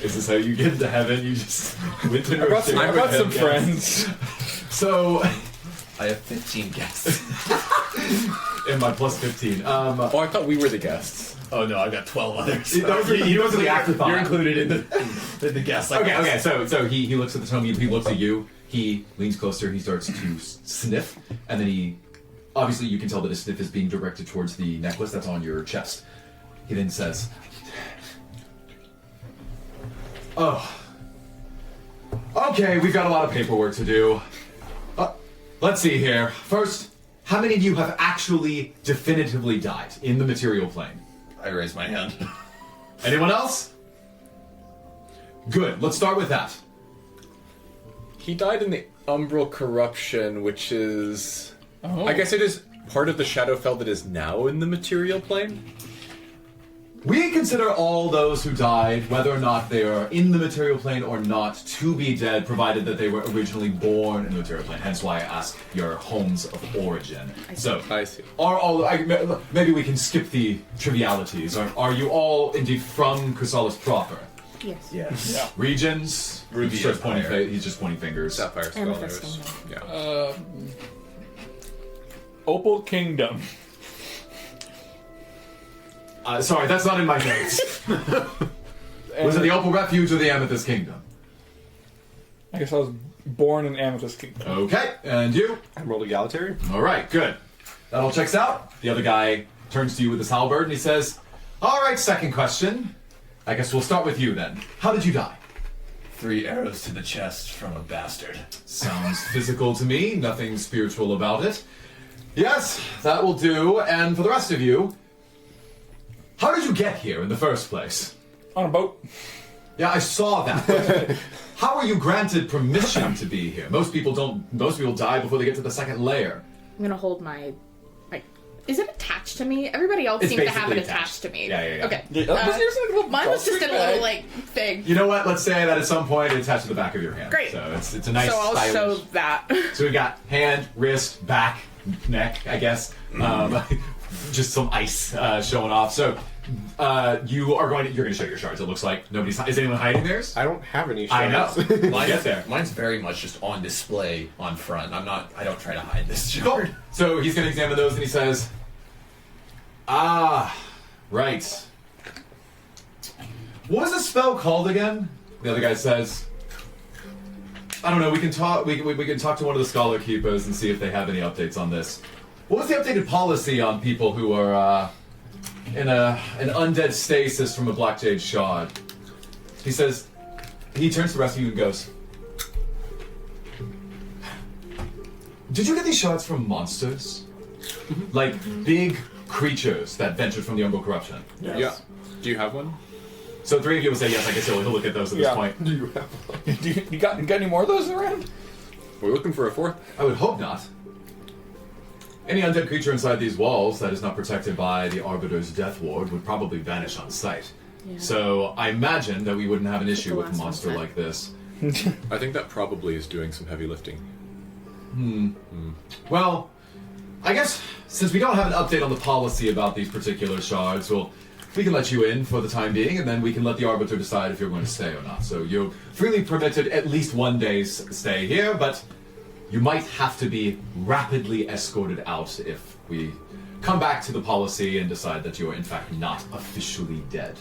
Is this how you get into heaven? You just went to I got some friends. So, I have 15 guests. in my plus 15. Oh, I thought we were the guests. Oh no, I've got 12 others. He was the afterthought. You're included in the guests. Okay. So he looks at the tome. He looks at you. He leans closer. He starts to sniff, and then he, obviously, you can tell that his sniff is being directed towards the necklace that's on your chest. He then says, "Oh, okay. We've got a lot of paperwork to do. Let's see here. First, how many of you have actually definitively died in the material plane? I raise my hand. Anyone else? Good, let's start with that. He died in the Umbral corruption, which is... Oh. I guess it is part of the Shadowfell that is now in the material plane? We consider all those who died, whether or not they are in the material plane or not, to be dead, provided that they were originally born in the material plane. Hence why I ask your homes of origin. So, I see. maybe we can skip the trivialities. Are you all indeed from Chrysalis proper? Yes. Yes. Yeah. Regions? Ruby He's just pointing, Empire. he's just pointing fingers. Sapphire Amethyst Scholars. Kingdom. Yeah. Opal Kingdom. Sorry, that's not in my notes. Was it the Opal Refuge or the Amethyst Kingdom? I guess I was born in Amethyst Kingdom. Okay, and you? Emerald Egalitarian? Alright, good. That all checks out. The other guy turns to you with his halberd and he says, alright, second question. I guess we'll start with you then. How did you die? 3 arrows to the chest from a bastard. Sounds physical to me, nothing spiritual about it. Yes, that will do. And for the rest of you, how did you get here in the first place? On a boat. Yeah, I saw that. But how are you granted permission to be here? Most people don't. Most people die before they get to the second layer. I'm gonna hold my. Is it attached to me? Everybody else It's seems to have it basically attached to me. Yeah. Okay. Mine Mine was just in a little thing. You know what? Let's say that at some point it's attached to the back of your hand. Great. So it's a nice. So I'll stylish. show that. So we got hand, wrist, back, neck, I guess. Just some ice showing off. So you're going to show your shards. It looks like nobody's. Is anyone hiding theirs? I don't have any I know. shards. I'll get there. Mine's very much just on display on front. I don't try to hide this Cool. shard. So he's going to examine those and he says, right. What was the spell called again? The other guy says, I don't know, we can talk we can talk to one of the scholar keepers and see if they have any updates on this. What was the updated policy on people who are in an undead stasis from a Black Jade shard? He says, he turns to the rest of you and goes, did you get these shards from monsters? Like big creatures that ventured from the Umbral corruption? Yes. Yeah. Do you have one? So 3 of you will say yes. I guess he'll look at those at this point. Do you have one? you got any more of those around? We're looking for a fourth. I would hope not. Any undead creature inside these walls that is not protected by the Arbiter's Death Ward would probably vanish on sight. Yeah. So I imagine that we wouldn't have an issue the with a last one monster said. like this. I think that probably is doing some heavy lifting. Well, I guess since we don't have an update on the policy about these particular shards, we can let you in for the time being, and then we can let the Arbiter decide if you're going to stay or not. So you're freely permitted at least 1 day's stay here, but you might have to be rapidly escorted out if we come back to the policy and decide that you are in fact not officially dead.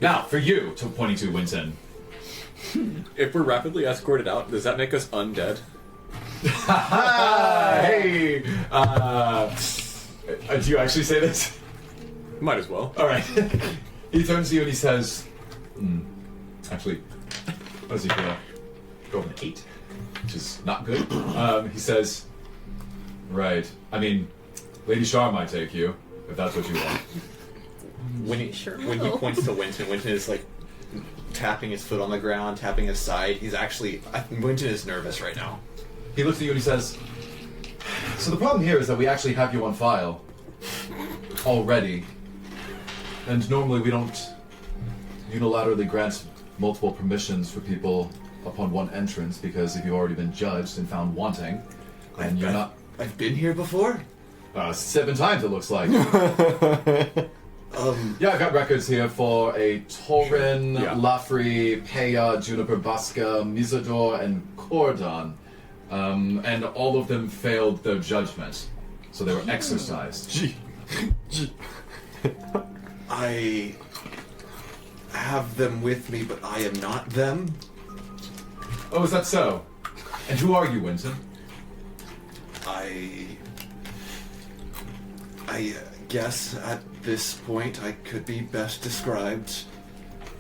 Now, for you, pointing to Winton. If we're rapidly escorted out, does that make us undead? Hey! Do you actually say this? Might as well. Alright. He turns to you and he says, actually, what does he feel? Go with an 8, which is not good. He says, right, I mean, Lady Shar might take you, if that's what you want. When he will. points to Winton, Winton is like tapping his foot on the ground, tapping his side. He's actually, Winton is nervous right now. He looks at you and he says, so the problem here is that we actually have you on file already. And normally we don't unilaterally grant multiple permissions for people upon one entrance, because if you've already been judged and found wanting, and you're not... I've been here before? 7 times it looks like. Yeah, I've got records here for a Torin, Yeah. Lafri, Peya, Juniper Baska, Mizador, and Cordon. And all of them failed their judgment. So they were exorcised. I have them with me, but I am not them. Oh, is that so? And who are you, Winton? I guess at this point I could be best described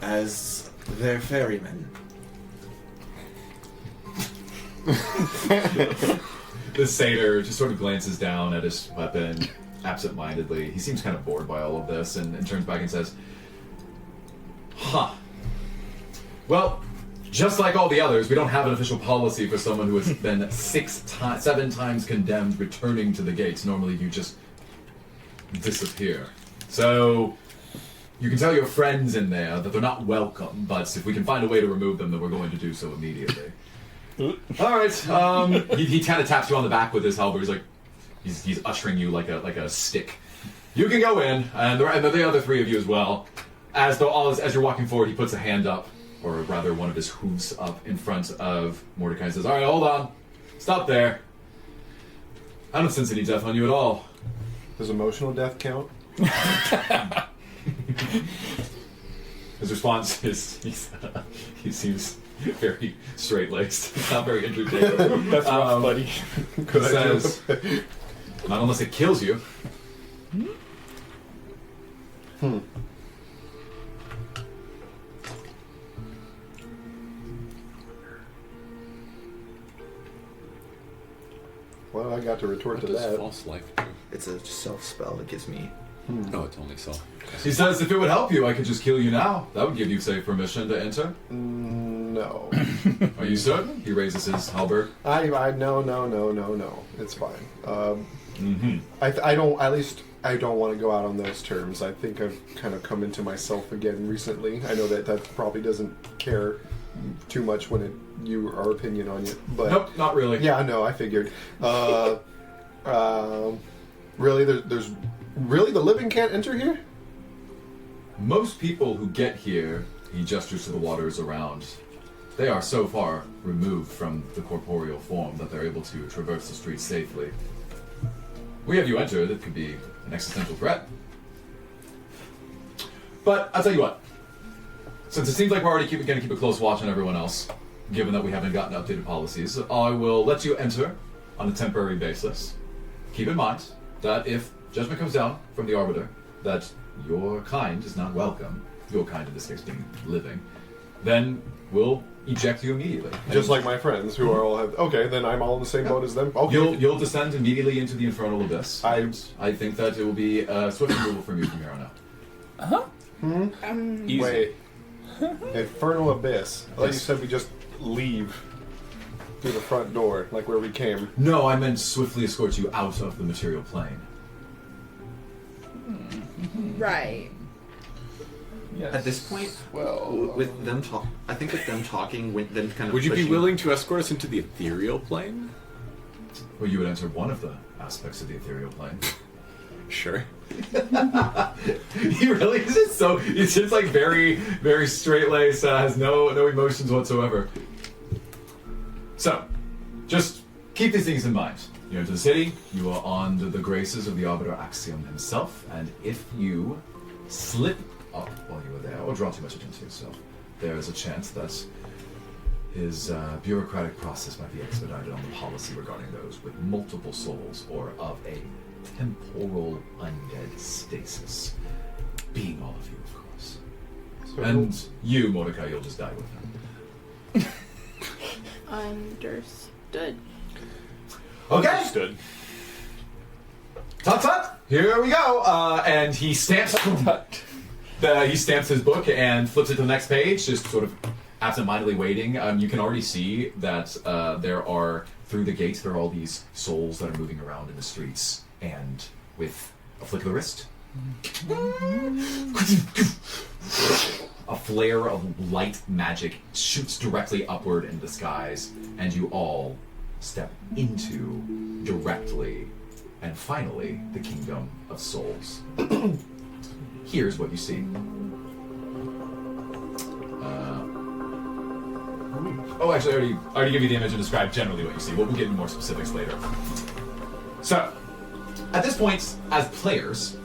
as their ferryman. The satyr just sort of glances down at his weapon absent-mindedly. He seems kind of bored by all of this and turns back and says, "Huh. Well, just like all the others, we don't have an official policy for someone who has been 7 times condemned returning to the gates. Normally you just disappear. So you can tell your friends in there that they're not welcome, but if we can find a way to remove them, then we're going to do so immediately." All right. He kind of taps you on the back with his halberd. He's like, he's ushering you like a stick. You can go in, and the other 3 of you as well. As you're walking forward, he puts a hand up, or rather one of his hooves up in front of Mordecai and says, "All right, hold on. Stop there. I don't sense any death on you at all." Does emotional death count? His response is, he seems very straight-laced, not very entertaining. That's rough, buddy. He says, "Not unless it kills you." Well, I got to retort What to does that. false life do? It's a self spell. It gives me. No, it's only self. He says, "If it would help you, I could just kill you now. That would give you, say, permission to enter." No. Are you certain? He raises his halberd. No. It's fine. I don't. At least I don't want to go out on those terms. I think I've kind of come into myself again recently. I know that probably doesn't care too much when our opinion on it, but Nope, not really. yeah, no, I figured. Really, there's really the living can't enter here. Most people who get here, he gestures to the waters around, they are so far removed from the corporeal form that they're able to traverse the streets safely. We have you enter, that could be an existential threat. But I'll tell you what, since it seems like we're already going to keep a close watch on everyone else, given that we haven't gotten updated policies, I will let you enter on a temporary basis. Keep in mind that if judgment comes down from the Arbiter that your kind is not welcome, your kind in this case being living, then we'll eject you immediately. Just like my friends who are all have. Okay, then I'm all in the same boat as them. Okay. You'll descend immediately into the infernal abyss. I think that it will be a swift removal from you from here on out. Easy. Wait. Infernal abyss. I thought you said we just leave through the front door, like where we came. No, I meant swiftly escort you out of the material plane. Right. Yes. At this point, Well, with them I think with them talking, with them kind of. Would you be pushing- willing to escort us into the ethereal plane? Well, you would enter one of the aspects of the ethereal plane. Sure. He really is just so. It's just like very, very straight laced. Has no emotions whatsoever. So, just keep these things in mind. You enter the city. You are under the graces of the Arbiter Axiom himself, and if you slip up while you are there, or draw too much attention to yourself, there is a chance that his bureaucratic process might be expedited on the policy regarding those with multiple souls or of a temporal undead stasis. Being all of you, of course. So And you, Mordecai, you'll just die with him. Understood. Okay. Understood. Tut tut. Here we go. And he stamps. He stamps his book and flips it to the next page, just sort of absentmindedly waiting. You can already see that there are, through the gates, there are all these souls that are moving around in the streets, and with a flick of the wrist, a flare of light magic shoots directly upward into the skies, and you all step into, directly, and finally, the kingdom of souls. Here's what you see. Actually, I already gave you the image and described generally what you see. We'll get into more specifics later. So, at this point, as players,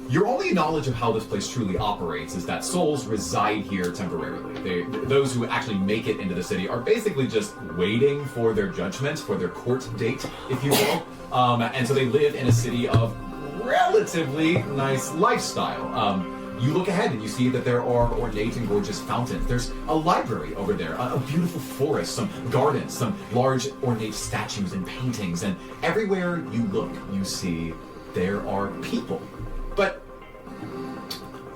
your only knowledge of how this place truly operates is that souls reside here temporarily. Those who actually make it into the city are basically just waiting for their judgment, for their court date, if you will. And so they live in a city of relatively nice lifestyle. You look ahead and you see that there are ornate and gorgeous fountains. There's a library over there, a beautiful forest, some gardens, some large ornate statues and paintings, and everywhere you look, you see there are people. But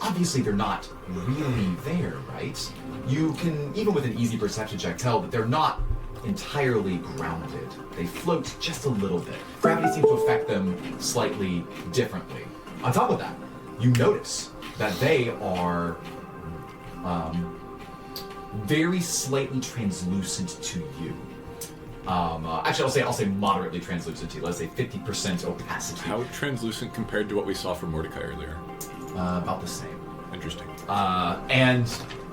obviously they're not really there, right? You can, even with an easy perception check, tell that they're not entirely grounded. They float just a little bit. Gravity seems to affect them slightly differently. On top of that, you notice that they are very slightly translucent to you. Actually, I'll say moderately translucent to you. Let's say 50% opacity. How translucent compared to what we saw from Mordecai earlier? About the same. Interesting. And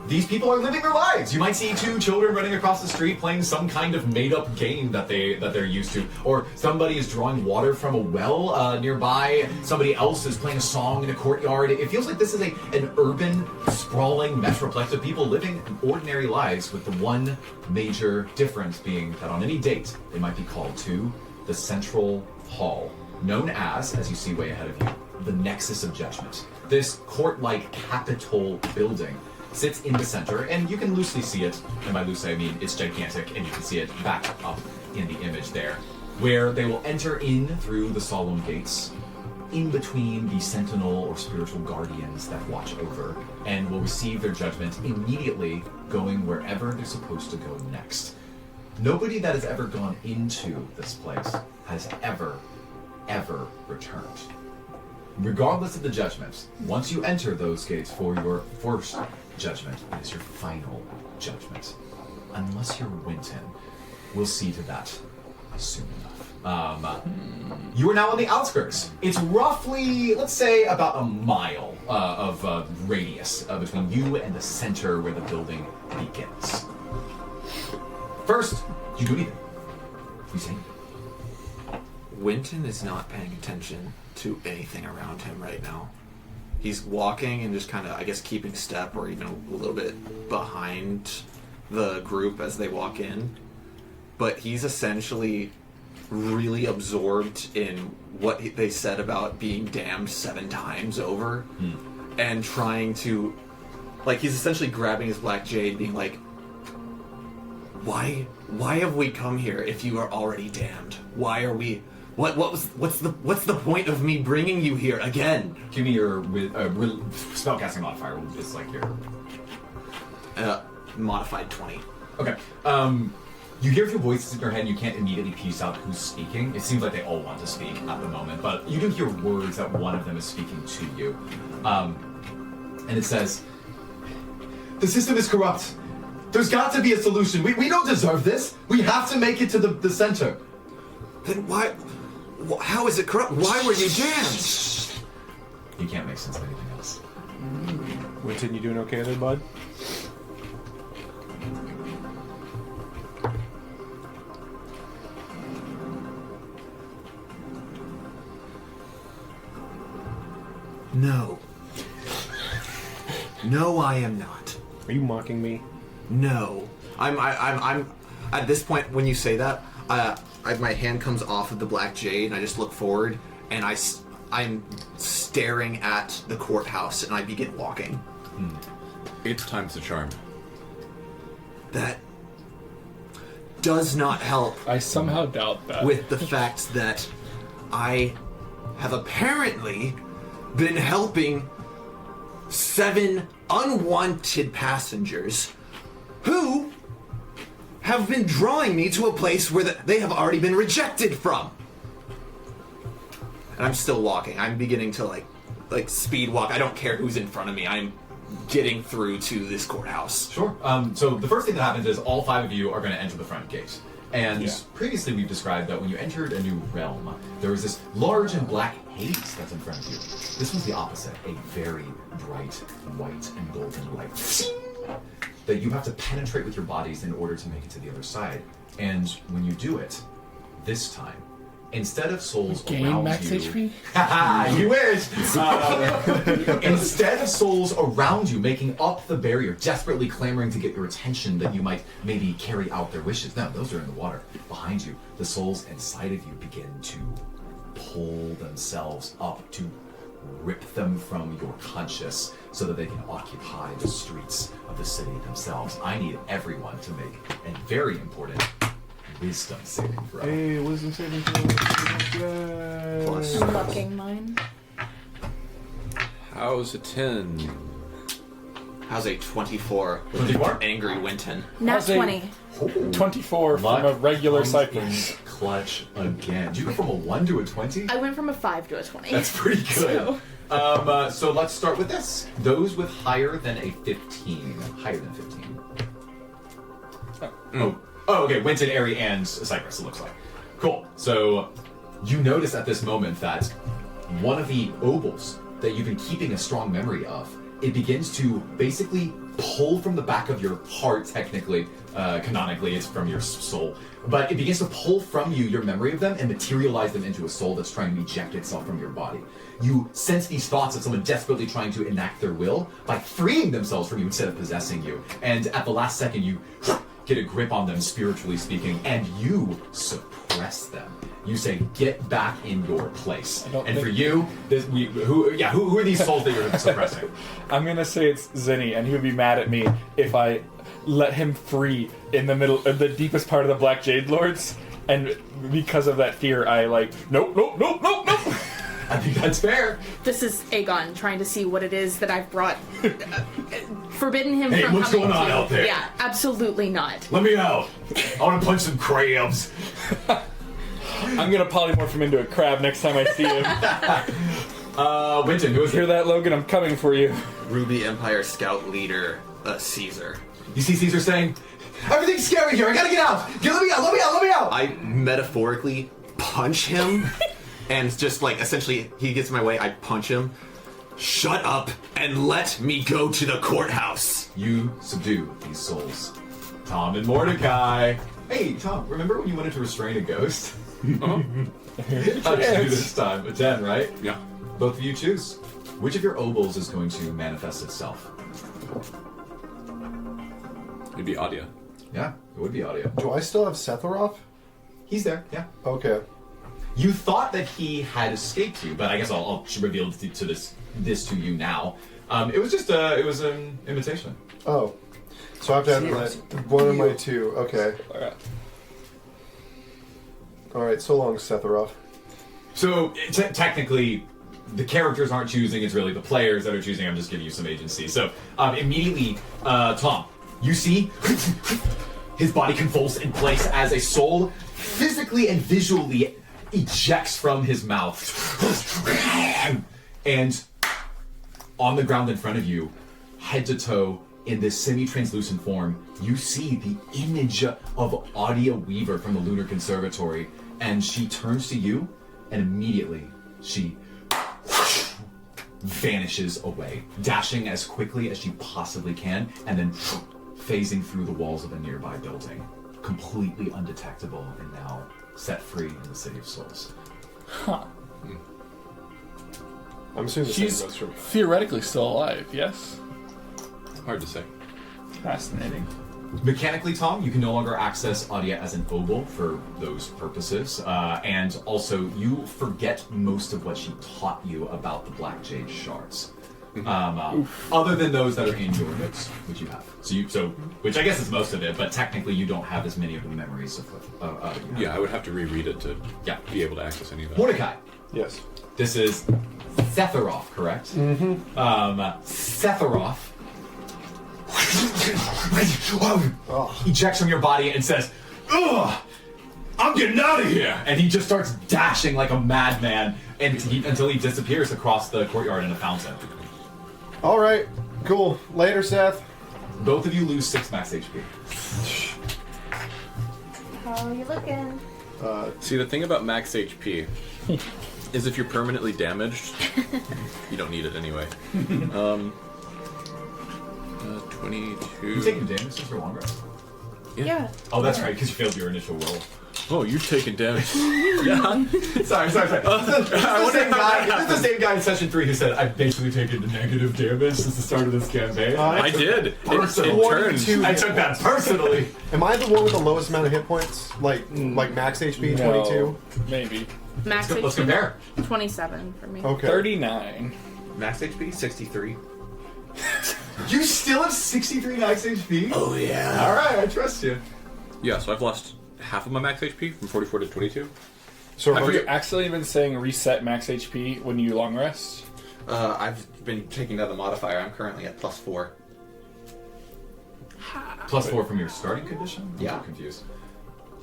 these people are living their lives. You might see two children running across the street playing some kind of made-up game that they're used to, or somebody is drawing water from a well nearby. Somebody else is playing a song in a courtyard. It feels like this is an urban, sprawling metroplex of people living ordinary lives, with the one major difference being that on any date they might be called to the central hall, known as you see way ahead of you, the Nexus of Judgment. This court-like Capitol building sits in the center, and you can loosely see it, and by loosely I mean it's gigantic, and you can see it back up in the image there, where they will enter in through the solemn gates, in between the sentinel or spiritual guardians that watch over, and will receive their judgment immediately, going wherever they're supposed to go next. Nobody that has ever gone into this place has ever returned. Regardless of the judgment, once you enter those gates for your first judgment, it is your final judgment. Unless you're Winton. We'll see to that soon enough. You are now on the outskirts. It's roughly, let's say, about a mile of radius between you and the center where the building begins. First, you do anything. You say Winton is not paying attention to anything around him right now. He's walking and just kind of, I guess, keeping step or even a little bit behind the group as they walk in. But he's essentially really absorbed in what they said about being damned 7 times over and trying to, like, he's essentially grabbing his black jade being like, why have we come here if you are already damned? Why are we... What's the point of me bringing you here again? Give me your spellcasting modifier. It's like your modified 20. Okay. You hear a few voices in your head, and you can't immediately piece out who's speaking. It seems like they all want to speak at the moment, but you do hear words that one of them is speaking to you, and it says, "The system is corrupt. There's got to be a solution. We don't deserve this. We have to make it to the center." Then why? How is it corrupt? Why were you damned? You can't make sense of anything else. Winton, you doing okay there, bud? No. No, I am not. Are you mocking me? No. I'm at this point when you say that, my hand comes off of the black jade and I just look forward and I'm staring at the courthouse and I begin walking. It's time to charm. That does not help I somehow doubt that. with the fact that I have apparently been helping 7 unwanted passengers who have been drawing me to a place where they have already been rejected from. And I'm still walking. I'm beginning to like speed walk. I don't care who's in front of me. I'm getting through to this courthouse. Sure. So the first thing that happens is all 5 of you are going to enter the front gate. And previously we've described that when you entered a new realm, there was this large and black haze that's in front of you. This was the opposite, a very bright white and golden light that you have to penetrate with your bodies in order to make it to the other side. And when you do it, this time, instead of souls Gain around max you... HP? Haha, you wish! Instead of souls around you making up the barrier, desperately clamoring to get your attention that you might maybe carry out their wishes. No, those are in the water. Behind you, the souls inside of you begin to pull themselves up to rip them from your conscious so that they can occupy the streets of the city themselves. I need everyone to make a very important wisdom saving throw. Hey, wisdom saving throw. Yay. Plus. I'm looking mine. How's a 10? How's a 24? 24? Angry Winton. Nat How's a- 20. 24 from a regular comes cypress. in clutch again. Do you go from a 1 to a 20? I went from a 5 to a 20. That's pretty good. So- So let's start with this. Those with higher than a 15. Higher than 15. Oh, okay. Winton, Airy, and Cypress, it looks like. Cool. So you notice at this moment that one of the obols that you've been keeping a strong memory of, it begins to basically pull from the back of your heart, technically. Canonically, it's from your soul. But it begins to pull from you your memory of them and materialize them into a soul that's trying to eject itself from your body. You sense these thoughts of someone desperately trying to enact their will by freeing themselves from you instead of possessing you. And at the last second, you get a grip on them, spiritually speaking, and you suppress them. You say, "Get back in your place." And for you, who are these souls that you're suppressing? I'm gonna say it's Zinni, and he would be mad at me if I let him free in the middle, the deepest part of the Black Jade Lords, and because of that fear, I nope. I think that's fair. This is Aegon trying to see what it is that I've brought. Forbidden him Hey, from what's coming going on to. out there? Yeah, absolutely not. Let me out. I want to punch some crabs. I'm gonna polymorph him into a crab next time I see him. Winton, who is Hear it? that, Logan? I'm coming for you. Ruby Empire Scout leader, Caesar. You see Caesar saying, "Everything's scary here. I gotta get out. Let me out. Let me out. Let me out." I metaphorically punch him, and just essentially, he gets in my way. I punch him. Shut up and let me go to the courthouse. You subdue these souls. Tom and Mordecai. Hey, Tom, remember when you wanted to restrain a ghost? How'd you do this time? A 10, right? Yeah. Both of you choose. Which of your obols is going to manifest itself? It'd be Adia. Yeah, it would be audio. Do I still have Setharoth? He's there, yeah. Okay. You thought that he had escaped you, but I guess I'll reveal this to you now. It was just it was an invitation. Oh. So I have to have one of my two. Okay. Alright, so long, Setharoth. So technically, the characters aren't choosing; it's really the players that are choosing. I'm just giving you some agency. So immediately, Tom, you see his body convulse in place as a soul physically and visually ejects from his mouth, and on the ground in front of you, head to toe, in this semi-translucent form, you see the image of Audia Weaver from the Lunar Conservatory, and she turns to you, and immediately she vanishes away, dashing as quickly as she possibly can, and then phasing through the walls of a nearby building, completely undetectable and now set free in the City of Souls. Huh. I'm assuming the She's same goes for me. theoretically still alive, yes? Hard to say. Fascinating. Mechanically, Tom, you can no longer access Audia as an obol for those purposes, and also you forget most of what she taught you about the Black Jade shards. Other than those that are in your notes, which you have. So which I guess is most of it, but technically you don't have as many of the memories of you have. I would have to reread it to Yeah. be able to access any of that. Mordecai, Yes. this is Setharoth, correct? Mm-hmm. Setharoth ejects from your body and says, "Ugh, I'm getting out of here!" And he just starts dashing like a madman until he disappears across the courtyard in a fountain. Alright, cool. Later, Seth. Both of you lose 6 max HP. How are you looking? See, the thing about max HP is if you're permanently damaged, you don't need it anyway. 22. You taking damage since your long rest? Yeah. Oh, that's right, because you failed your initial roll. Oh, you've taken damage. Sorry. This is the same guy in session 3 who said, "I've basically taken the negative damage since the start of this campaign." I did. It Personally. turned. I took that personally. Am I the one with the lowest amount of hit points? Like max HP, 22? Maybe. Max HP. Let's compare. 27 for me. Okay. 39. Max HP 63. You still have 63 max HP? Oh yeah. All right, I trust you. Yeah, so I've lost half of my max HP from 44 to 22. So Have you accidentally been saying reset max HP when you long rest? I've been taking down the modifier. I'm currently at +4. +4 from your starting condition? I'm Yeah. so confused.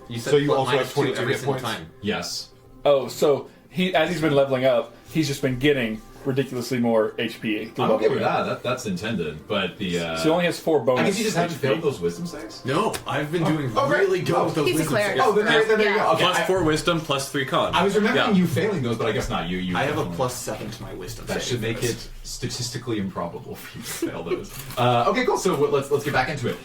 You So you also have -2 22 every hit single points? time. Yes. Oh, so as he's been leveling up, he's just been getting ridiculously more HP. through I'm okay leveling with up. that. That's intended. But the. So he only has 4 bonus. I guess you just haven't HP. failed those wisdom saves? No, I've been doing Oh, great. really good with those He's a wisdom cleric. saves. Oh, then there you go. Okay, Plus 4 wisdom, plus 3 con. I was remembering Yeah. you failing those, but I guess not. You I have a definitely- +7 to my wisdom That save. should make it statistically improbable for you to fail those. Okay, cool. So let's get back into it.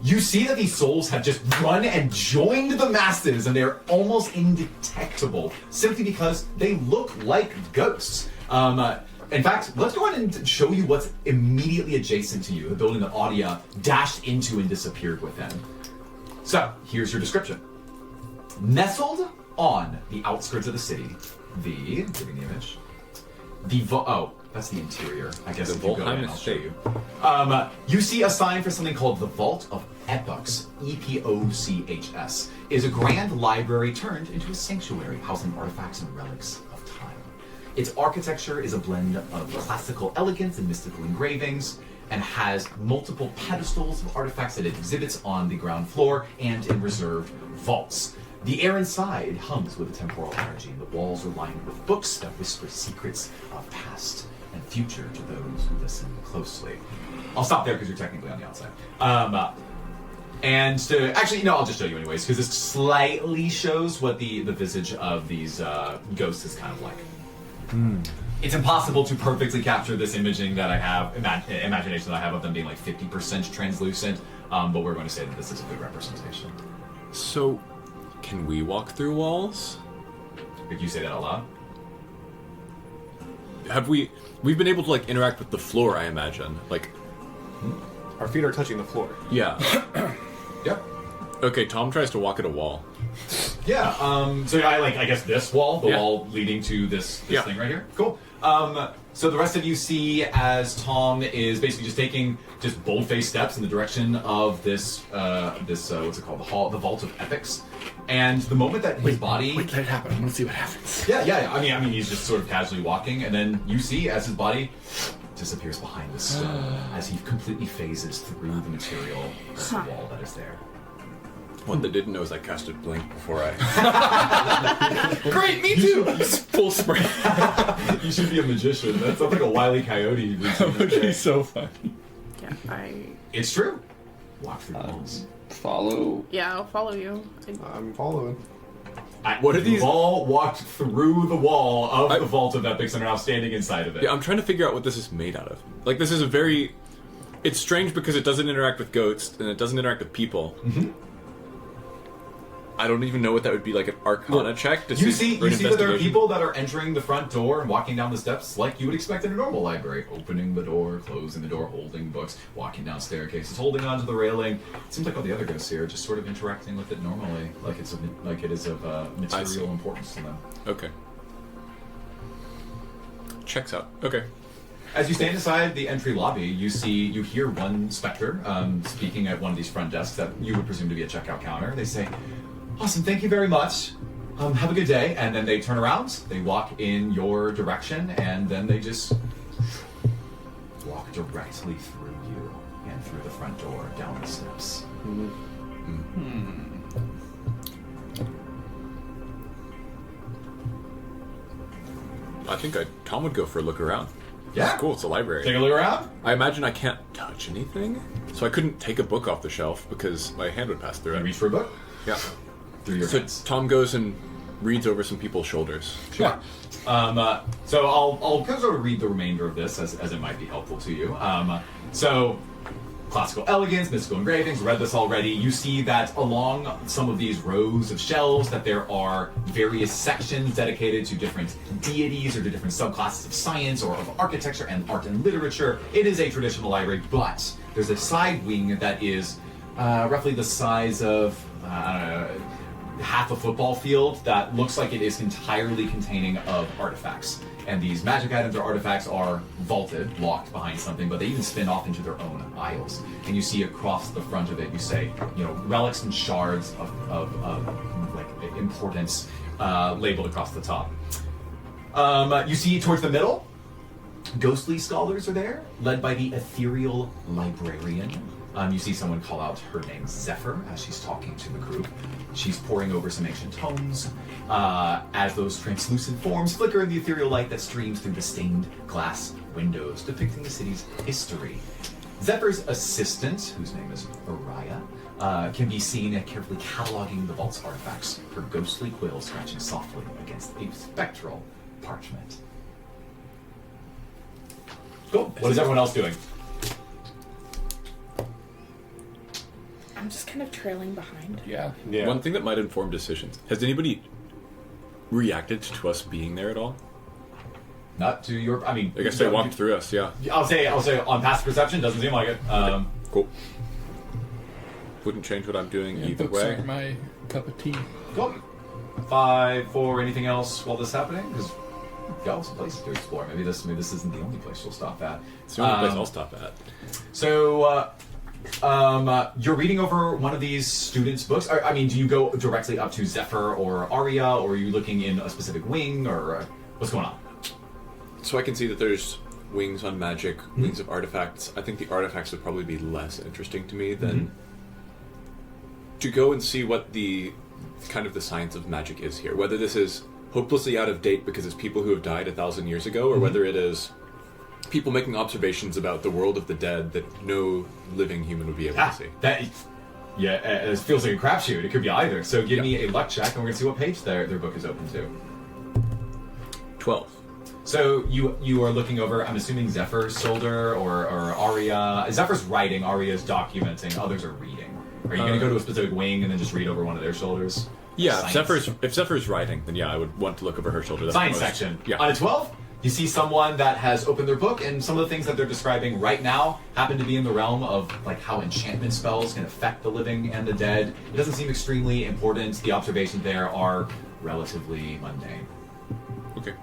You see that these souls have just run and joined the masses, and they're almost indetectable, simply because they look like ghosts. In fact, let's go ahead and show you what's immediately adjacent to you, the building that Audia dashed into and disappeared within. So, here's your description. Nestled on the outskirts of the city, giving the image, that's the interior. I guess The if you go Volheim in, I'll show Estate. you. You see a sign for something called the Vault of Epochs, Epochs. Is a grand library turned into a sanctuary housing artifacts and relics of time. Its architecture is a blend of classical elegance and mystical engravings, and has multiple pedestals of artifacts that it exhibits on the ground floor and in reserved vaults. The air inside hums with a temporal energy, and the walls are lined with books that whisper secrets of past and future to those who listen closely. I'll stop there because you're technically on the outside. I'll just show you anyways, because this slightly shows what the visage of these ghosts is kind of like. It's impossible to perfectly capture this imaging that I have, imagination that I have of them being like 50% translucent, but we're going to say that this is a good representation. So, can we walk through walls? If you say that out loud. Have we've been able to like interact with the floor, I imagine. Like, our feet are touching the floor. yeah. Yep. Okay, Tom tries to walk at a wall. Yeah. So I guess this wall, the Yeah. wall leading to this Yeah. thing right here. Cool. So the rest of you see as Tom is basically just taking just bold-faced steps in the direction of this what's it called, the Vault of Epics. And the moment that his body, Wait, let it happen. I want to see what happens. yeah. I mean, he's just sort of casually walking, and then you see as his body disappears behind the stone as he completely phases through the material of the wall that is there. What they didn't know is I casted Blink before I... Great, me too! Full spray. You should be a magician. That sounds like a Wile E. Coyote That routine. would be so funny. Yeah, It's true. Walk through the walls. Follow. I'll follow you. I'm following. What are these- You've all walked through the wall of the Vault of Epics and are now standing inside of it. Yeah, I'm trying to figure out what this is made out of. Like, this is a very... It's strange because it doesn't interact with ghosts, and it doesn't interact with people. Mm-hmm. I don't even know what that would be, like an Arcana check to You see or an that there are investigation? people that are entering the front door and walking down the steps like you would expect in a normal library. Opening the door, closing the door, holding books, walking down staircases, holding onto the railing. It seems like all the other ghosts here are just sort of interacting with it normally, like it is of material importance to them. Okay. Checks out. Okay. As you stand inside the entry lobby, you hear one specter speaking at one of these front desks that you would presume to be a checkout counter. They say, "Awesome, thank you very much. Have a good day." And then they turn around, they walk in your direction, and then they just walk directly through you and through the front door, down the steps. I think Tom would go for a look around. Yeah. It's cool, it's a library. Take a look around. I imagine I can't touch anything, so I couldn't take a book off the shelf because my hand would pass through You it. reach for a book Yeah. through your So hands. Tom goes and reads over some people's shoulders. Sure. So I'll go sort of read the remainder of this as it might be helpful to you. So classical elegance, mystical engravings, read this already. You see that along some of these rows of shelves that there are various sections dedicated to different deities or to different subclasses of science or of architecture and art and literature. It is a traditional library, but there's a side wing that is roughly the size of half a football field that looks like it is entirely containing of artifacts. And these magic items or artifacts are vaulted, locked behind something, but they even spin off into their own aisles. And you see across the front of it, you say, relics and shards of like importance labeled across the top. You see towards the middle, ghostly scholars are there, led by the ethereal librarian. You see someone call out her name, Zephyr, as she's talking to the group. She's poring over some ancient tomes as those translucent forms flicker in the ethereal light that streams through the stained glass windows, depicting the city's history. Zephyr's assistant, whose name is Araya, can be seen carefully cataloging the vault's artifacts, her ghostly quill scratching softly against a spectral parchment. Cool. What is everyone else doing? I'm just kind of trailing behind. Yeah. One thing that might inform decisions. Has anybody reacted to us being there at all? Not to your. I mean, I guess they walked through us. Yeah. I'll say on passive perception, doesn't seem like it. Cool. Wouldn't change what I'm doing either Books way. aren't my cup of tea. Cool. 5, 4, anything else while this is happening? Because you've got some places to explore. Maybe this isn't the only place you'll stop at. It's the only place I'll stop at. So, you're reading over one of these students' books. I mean, do you go directly up to Zephyr or Aria, or are you looking in a specific wing, or what's going on? So I can see that there's wings on magic, wings of artifacts. I think the artifacts would probably be less interesting to me than to go and see what the kind of the science of magic is here. Whether this is hopelessly out of date because it's people who have died 1,000 years ago, or whether it is people making observations about the world of the dead that no living human would be able to see. It feels like a crapshoot. It could be either. So give me a luck check, and we're going to see what page their book is open to. 12. So you are looking over, I'm assuming Zephyr's shoulder or Aria. Zephyr's writing, Aria's documenting, others are reading. Are you going to go to a specific wing and then just read over one of their shoulders? Yeah, if Zephyr's writing, then yeah, I would want to look over her shoulder. That's Science the most- section. Yeah. On a 12, you see someone that has opened their book, and some of the things that they're describing right now happen to be in the realm of like how enchantment spells can affect the living and the dead. It doesn't seem extremely important. The observations there are relatively mundane. Okay,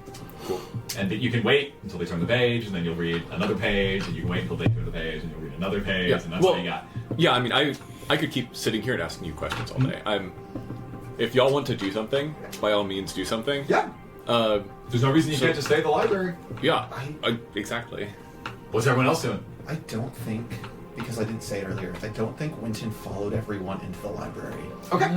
cool. And you can wait until they turn the page, and then you'll read another page, and you can wait until they turn the page, and you'll read another page, and that's what you got. Yeah, I mean, I could keep sitting here and asking you questions all day. If y'all want to do something, by all means do something. Yeah. There's no reason you can't just stay at the library. Yeah, exactly. What's everyone else doing? I don't think, because I didn't say it earlier, I don't think Winton followed everyone into the library. Okay.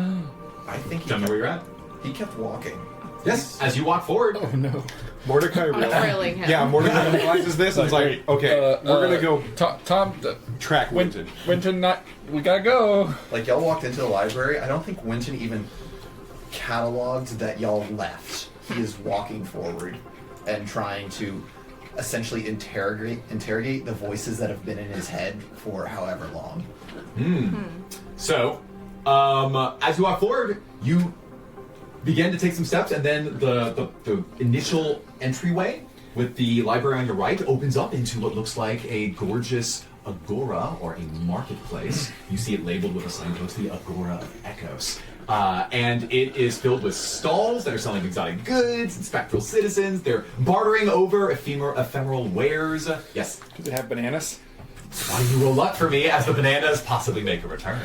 I think Tell me where you're at. he kept walking. Yes, as you walk forward. Oh no. Mordecai Trailing him. Yeah, Mordecai realizes this and is like, okay, we're gonna go Tom, track Winton. Winton, we gotta go. Like, y'all walked into the library, I don't think Winton even cataloged that y'all left. He is walking forward and trying to essentially interrogate the voices that have been in his head for however long. So, as you walk forward, you begin to take some steps, and then the initial entryway with the library on your right opens up into what looks like a gorgeous agora, or a marketplace. You see it labeled with a signpost, the Agora of Echoes. And it is filled with stalls that are selling exotic goods and spectral citizens. They're bartering over ephemeral wares. Yes. Do they have bananas? Why do you roll luck for me as the bananas possibly make a return?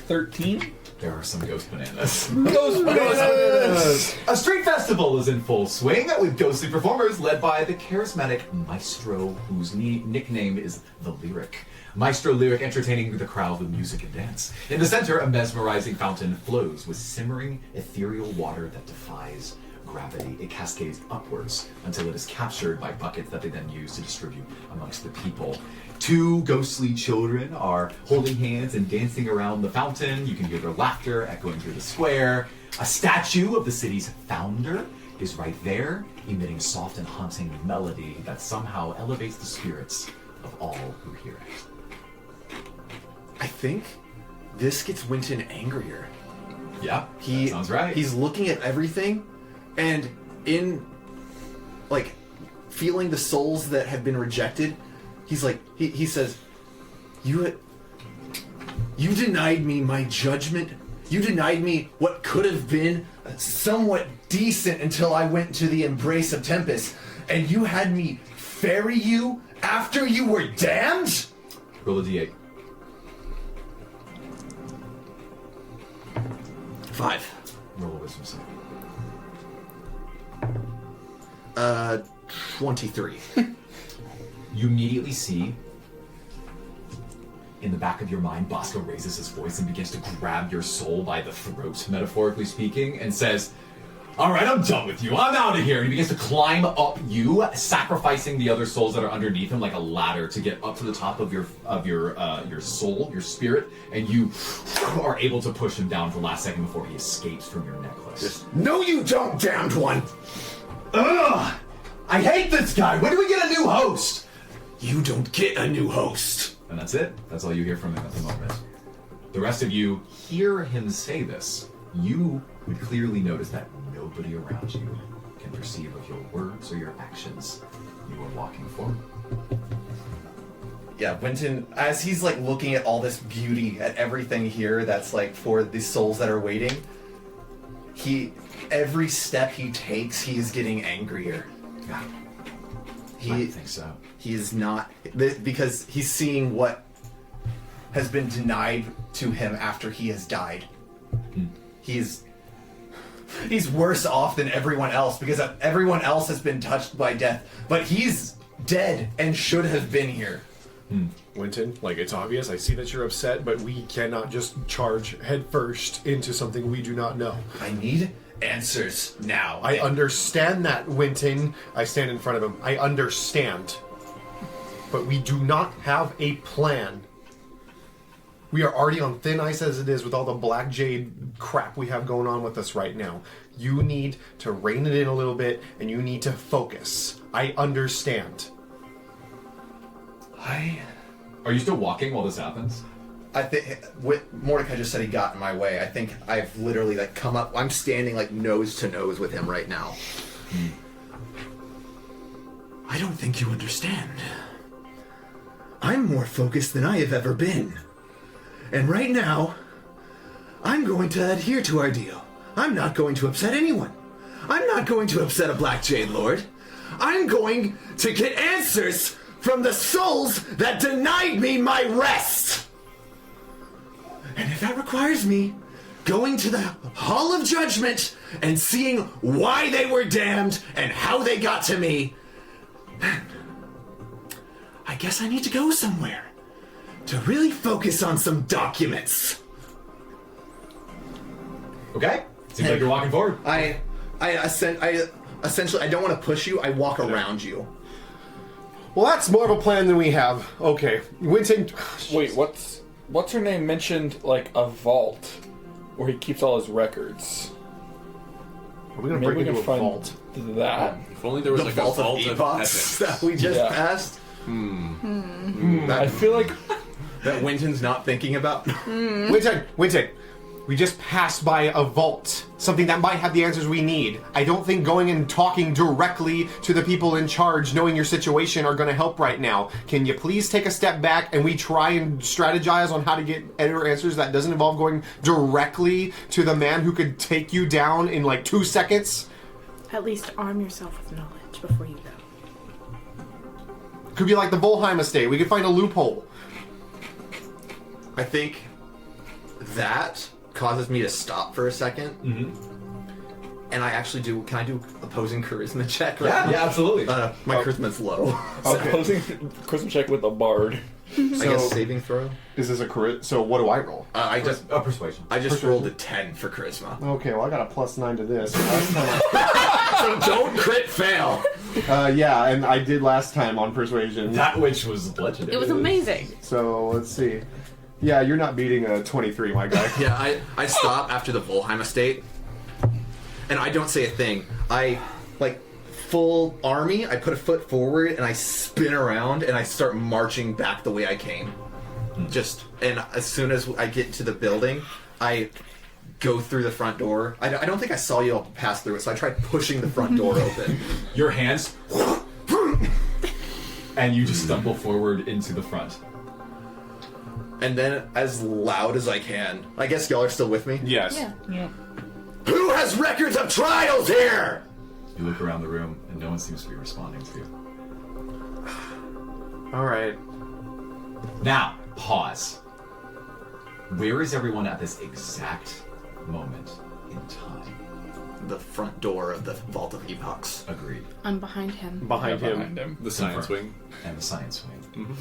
13? There are some ghost bananas. Ghost bananas! A street festival is in full swing with ghostly performers led by the charismatic Maestro, whose nickname is the Lyric. Maestro Lyric entertaining the crowd with music and dance. In the center, a mesmerizing fountain flows with simmering ethereal water that defies gravity. It cascades upwards until it is captured by buckets that they then use to distribute amongst the people. 2 ghostly children are holding hands and dancing around the fountain. You can hear their laughter echoing through the square. A statue of the city's founder is right there, emitting soft and haunting melody that somehow elevates the spirits of all who hear it. I think this gets Winton angrier. Yeah, that sounds right. He's looking at everything, and in, like, feeling the souls that have been rejected, he's like, he says, you denied me my judgment You denied me what could have been somewhat decent until I went to the embrace of Tempest, and you had me ferry you after you were damned? Roll a d8. 5. Roll a wisdom save. 23. You immediately see, in the back of your mind, Bosco raises his voice and begins to grab your soul by the throat, metaphorically speaking, and says, "All right, I'm done with you. I'm out of here." And he begins to climb up you, sacrificing the other souls that are underneath him like a ladder to get up to the top of your soul, your spirit, and you are able to push him down for the last second before he escapes from your necklace. No, you don't, damned one! Ugh! I hate this guy. When do we get a new host? You don't get a new host. And that's it. That's all you hear from him at the moment. The rest of you hear him say this. You would clearly notice that nobody around you can perceive of your words or your actions. You are walking forward. Yeah, Winton, as he's like looking at all this beauty, at everything here that's like for the souls that are waiting, every step he takes, he is getting angrier. Yeah. I think so. He is not, because he's seeing what has been denied to him after he has died. He's worse off than everyone else because everyone else has been touched by death, but he's dead and should have been here. Winton, like, it's obvious. I see that you're upset, but we cannot just charge headfirst into something we do not know. I need answers now. I understand that, Winton. I stand in front of him. I understand. But we do not have a plan. We are already on thin ice as it is with all the Black Jade crap we have going on with us right now. You need to rein it in a little bit, and you need to focus. I understand. Are you still walking while this happens? I think Mordecai just said he got in my way. I think I've literally like come up. I'm standing like nose to nose with him right now. I don't think you understand. I'm more focused than I have ever been. And right now, I'm going to adhere to our deal. I'm not going to upset anyone. I'm not going to upset a Black Jade Lord. I'm going to get answers from the souls that denied me my rest. And if that requires me going to the Hall of Judgment and seeing why they were damned and how they got to me, then I guess I need to go somewhere to really focus on some documents. Okay. Seems like you're walking forward. I essentially, I don't want to push you. I walk around you. Well, that's more of a plan than we have. Okay, Winton. Wait, what's her name mentioned like a vault where he keeps all his records? Are we gonna Maybe break we into can a find vault? that. If only there was The like vault a vault of of epochs epics. that we just Yeah. passed. I feel like That Winton's not thinking about. Winton. We just passed by a vault. Something that might have the answers we need. I don't think going and talking directly to the people in charge, knowing your situation, are going to help right now. Can you please take a step back and we try and strategize on how to get better answers that doesn't involve going directly to the man who could take you down in like 2 seconds? At least arm yourself with knowledge before you go. Could be like the Volheim Estate. We could find a loophole. I think that causes me to stop for a second. And I actually do. Can I do opposing charisma check? Right? Yeah, absolutely. My charisma's low. opposing Christmas check with a bard. I guess saving throw. Is this a charisma? So what do I roll? I just Persuasion. rolled a 10 for charisma. Okay, well I got a +9 to this. So don't crit fail. Yeah, and I did last time on persuasion. That which was legendary. It was amazing. So let's see. Yeah, you're not beating a 23, my guy. Yeah, I stop after the Volheim Estate, and I don't say a thing. I, like, full army, I put a foot forward, and I spin around, and I start marching back the way I came. And as soon as I get to the building, I go through the front door. I don't think I saw you all pass through it, so I tried pushing the front door open. Your hands, and you just stumble forward into the front. And then, as loud as I can, I guess y'all are still with me? Yes. Yeah. Who has records of trials here? You look around the room, and no one seems to be responding to you. All right. Now, pause. Where is everyone at this exact moment in time? The front door of the Vault of Epochs. Agreed. I'm behind him. Behind him. Behind him. The science wing. And the science wing.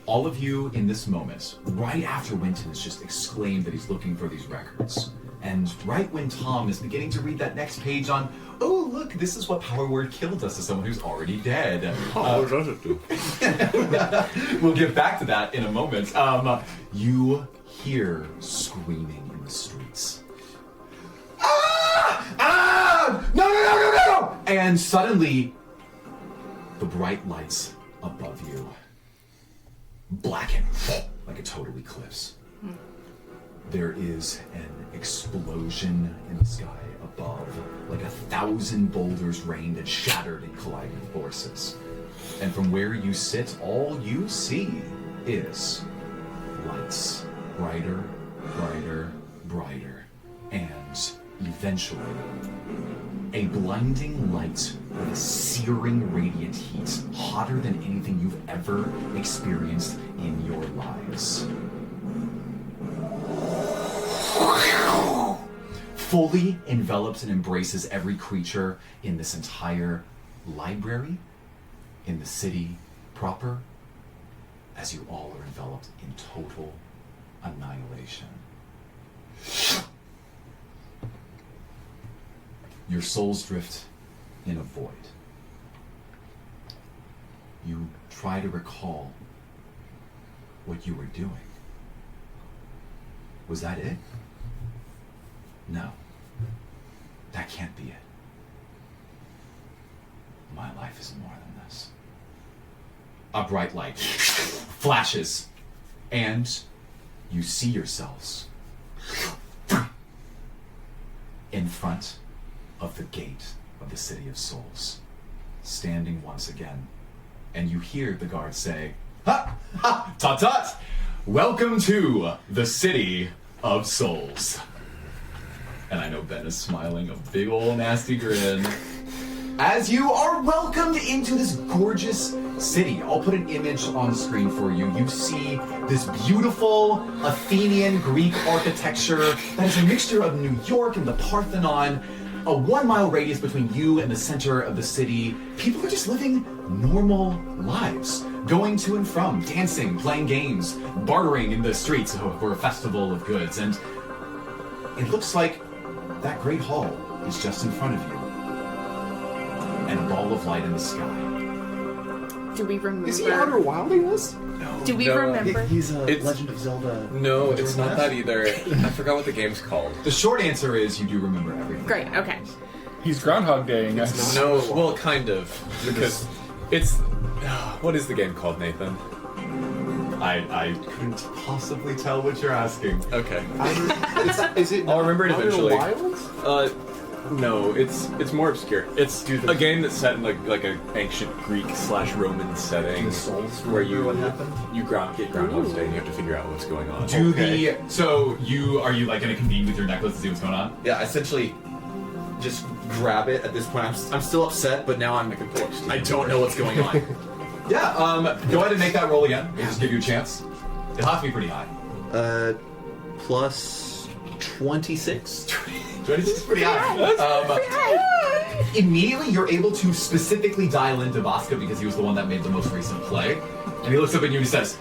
All of you in this moment, right after Winton has just exclaimed that he's looking for these records, and right when Tom is beginning to read that next page on, oh look, this is what Power Word killed us to someone who's already dead. What does it do? We'll get back to that in a moment. You hear screaming in the streets. Ah! Ah! No, no, no, no, no! And suddenly, the bright lights above you blacken like a total eclipse. There is an explosion in the sky above, like 1,000 boulders rained and shattered in colliding forces. And from where you sit, all you see is lights. Brighter, brighter, brighter. And eventually, a blinding light with a searing radiant heat, hotter than anything you've ever experienced in your lives. Fully envelops and embraces every creature in this entire library, in the city proper, as you all are enveloped in total annihilation. Your souls drift in a void. You try to recall what you were doing. Was that it? No. That can't be it. My life is more than this. A bright light flashes, and you see yourselves in front of the gate of the City of Souls, standing once again. And you hear the guard say, "Ha! Ha! Tut tut! Welcome to the City of Souls." And I know Ben is smiling a big ol' nasty grin. As you are welcomed into this gorgeous city. I'll put an image on the screen for you. You see this beautiful Athenian Greek architecture that is a mixture of New York and the Parthenon. A 1 mile radius between you and the center of the city. People are just living normal lives, going to and from, dancing, playing games, bartering in the streets for a festival of goods. And it looks like that great hall is just in front of you. And a ball of light in the sky. Do we remember? Is he Outer Wilding this? Do we No. remember? He's a It's- Legend of Zelda. No, it's not that either. I forgot what the game's called. The short answer is you do remember everything. Great. Okay. He's Groundhog Day-ing us. No, well, kind of. Because it's... What is the game called, Nathan? I couldn't possibly tell what you're asking. Okay. Is it? I'll remember it Outer eventually. Wilds? No, it's more obscure. It's a game that's set in like an ancient Greek/Roman setting. The Souls. Where you Remember what happened? you get Groundhog's Day and you have to figure out what's going on. So are you like gonna convene with your necklace to see what's going on? Yeah, essentially, just grab it at this point. I'm still upset, but now I'm I don't know what's going on. Yeah, go ahead and make that roll again. We'll just give you a chance. It'll have to be pretty high. Plus 26. 26 is pretty high. Immediately, you're able to specifically dial into Vasca because he was the one that made the most recent play. And he looks up at you and he says,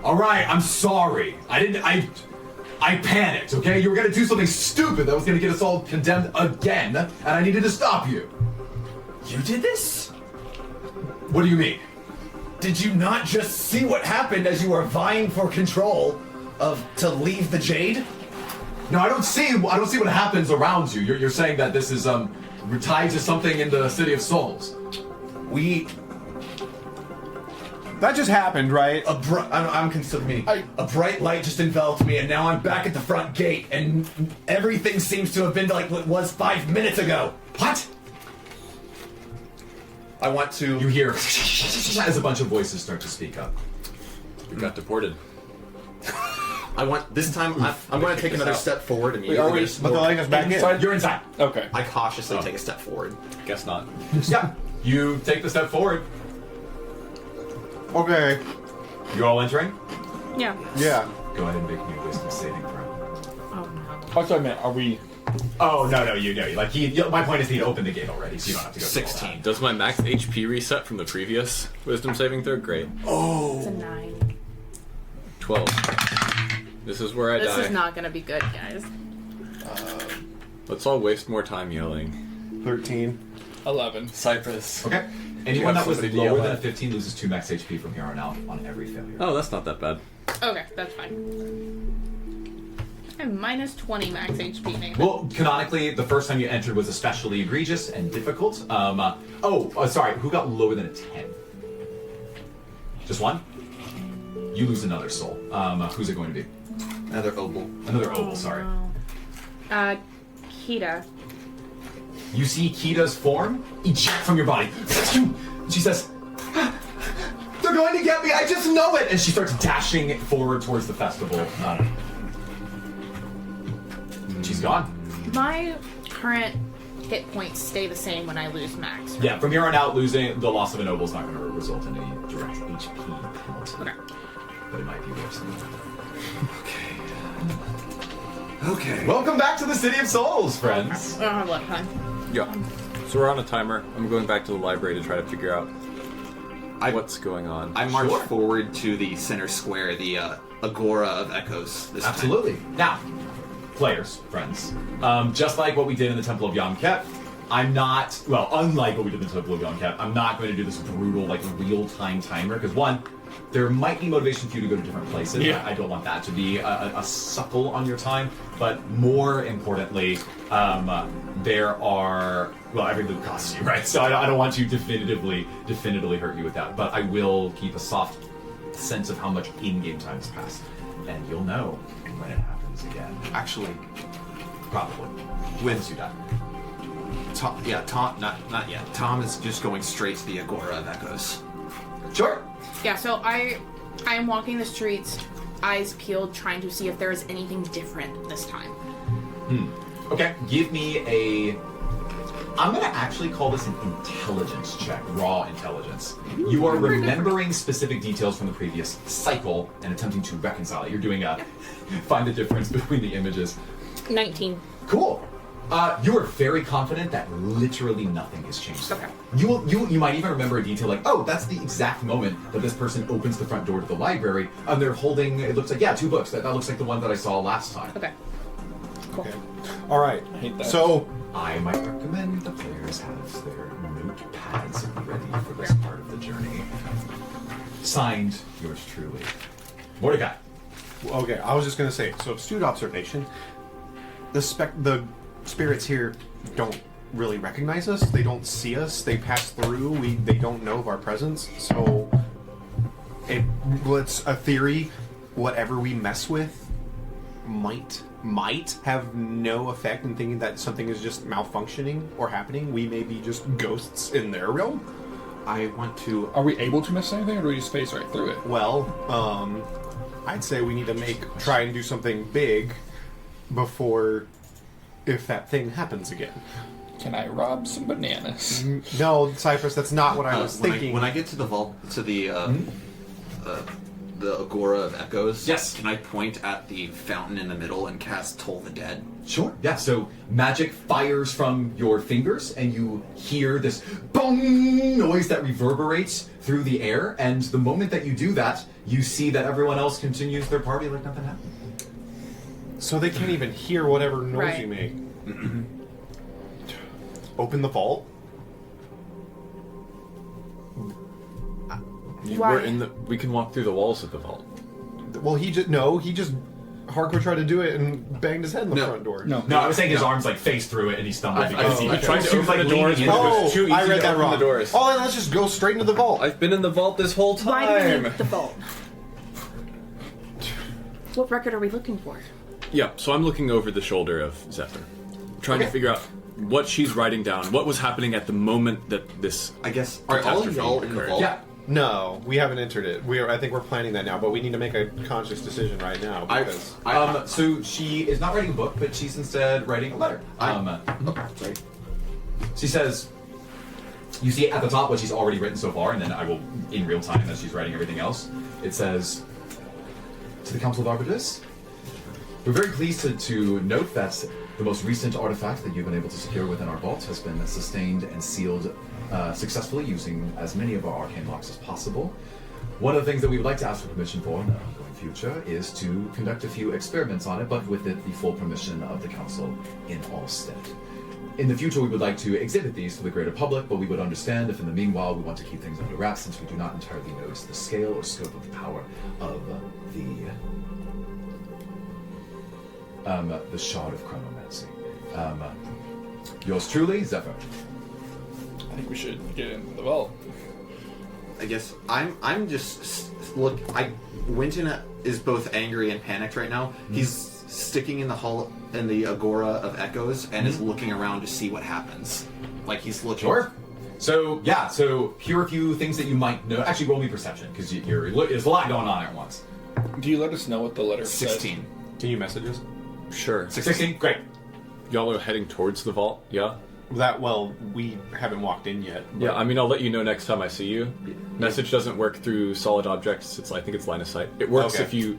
"All right, I'm sorry. I panicked, okay? You were going to do something stupid that was going to get us all condemned again, and I needed to stop you." You did this? What do you mean? Did you not just see what happened as you were vying for control to leave the Jade? No, I don't see what happens around you. You're saying that this is tied to something in the City of Souls. That just happened, right? I'm considering a bright light just enveloped me, and now I'm back at the front gate, and everything seems to have been like what it was 5 minutes ago. What? I want to. You hear as a bunch of voices start to speak up. You got deported. I want this time. I'm going to take another step forward and Wait, are we? But they're letting us back in. You're inside. Okay. I cautiously take a step forward. Guess not. Yeah. You take the step forward. Okay. You're all entering? Yeah. Yeah. Go ahead and make me a wisdom saving throw. Oh no. Oh, sorry, man. Are we? Oh, no, you know. Like, my point is he'd opened the gate already, so you don't have to go through all that. 16. Does my max HP reset from the previous wisdom saving throw? Great. It's a 9. 12. This is where I This die. is not gonna be good, guys. Let's all waste more time yelling. 13. 11. Cypress. Okay. Anyone have that was somebody to lower yell than a at? 15 loses 2 max HP from here on out on every failure. Oh, that's not that bad. Okay, that's fine. I have minus 20 max HP, Nathan. Well, canonically, the first time you entered was especially egregious and difficult. Sorry, who got lower than a 10? Just one? You lose another soul. Who's it going to be? Another oval. Another oval, sorry. Kita. You see Kita's form eject from your body. She says, "They're going to get me, I just know it!" And she starts dashing forward towards the festival. She's gone. My current hit points stay the same when I lose max. Right? Yeah, from here on out, losing the loss of a noble is not going to result in any direct HP penalty. Okay. But it might be worse. Okay. Welcome back to the City of Souls, friends. I don't have a lot of time. Yeah. So we're on a timer. I'm going back to the library to try to figure out what's going on. I march Sure. forward to the center square, the Agora of Echoes. This time. Absolutely. Now, players, friends, just like what we did in the Temple of Yom-Kep, unlike what we did in the Temple of Yom-Kep, I'm not going to do this brutal, like, real-time timer, because one, there might be motivation for you to go to different places. Yeah. I don't want that to be a suckle on your time, but more importantly, there are, every loot costs you, right? So I don't want to definitively hurt you with that, but I will keep a soft sense of how much in-game time has passed, and you'll know when it happens again. Actually, Probably. Once you die. Tom, not yet. Tom is just going straight to the Agora of Echoes. Sure. Yeah, so I am walking the streets, eyes peeled, trying to see if there is anything different this time. Okay, give me a... I'm going to actually call this an intelligence check, raw intelligence. You are remembering specific details from the previous cycle and attempting to reconcile it. You're doing a find the difference between the images. 19. Cool. You are very confident that literally nothing has changed. Okay. You might even remember a detail like, oh, that's the exact moment that this person opens the front door to the library, and they're holding, it looks like, 2 books. That looks like the one that I saw last time. Okay. Cool. Okay. All right. I hate that. So, I might recommend the players have their notepads ready for this part of the journey. Signed, yours truly. Mordecai. okay, I was just gonna say. So, astute observation. The spirits here don't really recognize us. They don't see us. They pass through. They don't know of our presence. So, it's a theory. Whatever we mess with might have no effect in thinking that something is just malfunctioning or happening. We may be just ghosts in their realm. I want to. Are we able to miss anything, or do we just space right through it? Well, I'd say we need to try and do something big before, if that thing happens again. Can I rob some bananas? No, Cypress, that's not what I was thinking. When I get to the vault, to the Agora of Echoes, Yes. can I point at the fountain in the middle and cast Toll the Dead? Sure. Yeah, so magic fires from your fingers, and you hear this bong noise that reverberates through the air, and the moment that you do that, you see that everyone else continues their party like nothing happened. So they can't even hear whatever noise Right. you make. Open the vault. Why? We can walk through the walls of the vault. Well, he just hardcore tried to do it and banged his head in the front door. No. No, I was saying his arms like face through it, and he stumbled because he I tried to he was, open the doors, leaning but into it it. was too easy I read to that open wrong. the doors. Oh, then let's just go straight into the vault. I've been in the vault this whole time. Why do we need the vault? What record are we looking for? Yeah, so I'm looking over the shoulder of Zephyr, trying to figure out what she's writing down, what was happening at the moment that this I guess. Are all of catastrophe y'all in the occurred. vault? Yeah. No, we haven't entered it. I think we're planning that now, but we need to make a conscious decision right now because So she is not writing a book, but she's instead writing a letter. Sorry. She says, you see at the top what she's already written so far, and then I will, in real time, as she's writing everything else, it says, to the Council of Arbiters, we're very pleased to note that the most recent artifact that you've been able to secure within our vault has been sustained and sealed successfully using as many of our arcane locks as possible. One of the things that we would like to ask for permission for in the ongoing future is to conduct a few experiments on it, but with it the full permission of the Council in Allstead. In the future, we would like to exhibit these to the greater public, but we would understand if in the meanwhile we want to keep things under wraps since we do not entirely know the scale or scope of the power of the Shard of Chronomancy. Yours truly, Zephyr. I think we should get into the vault. I guess I'm just look. Winton is both angry and panicked right now. He's sticking in the hall in the Agora of Echoes and is looking around to see what happens. Like he's looking. Sure. So yeah. So here are a few things that you might know. Actually, roll me perception because there's a lot going on at once. Do you let us know what the letter 16. said? Can you message us? Sure. 16. Great. Y'all are heading towards the vault, yeah? We haven't walked in yet. Yeah, I mean, I'll let you know next time I see you. Message doesn't work through solid objects. I think it's line of sight. It works if you...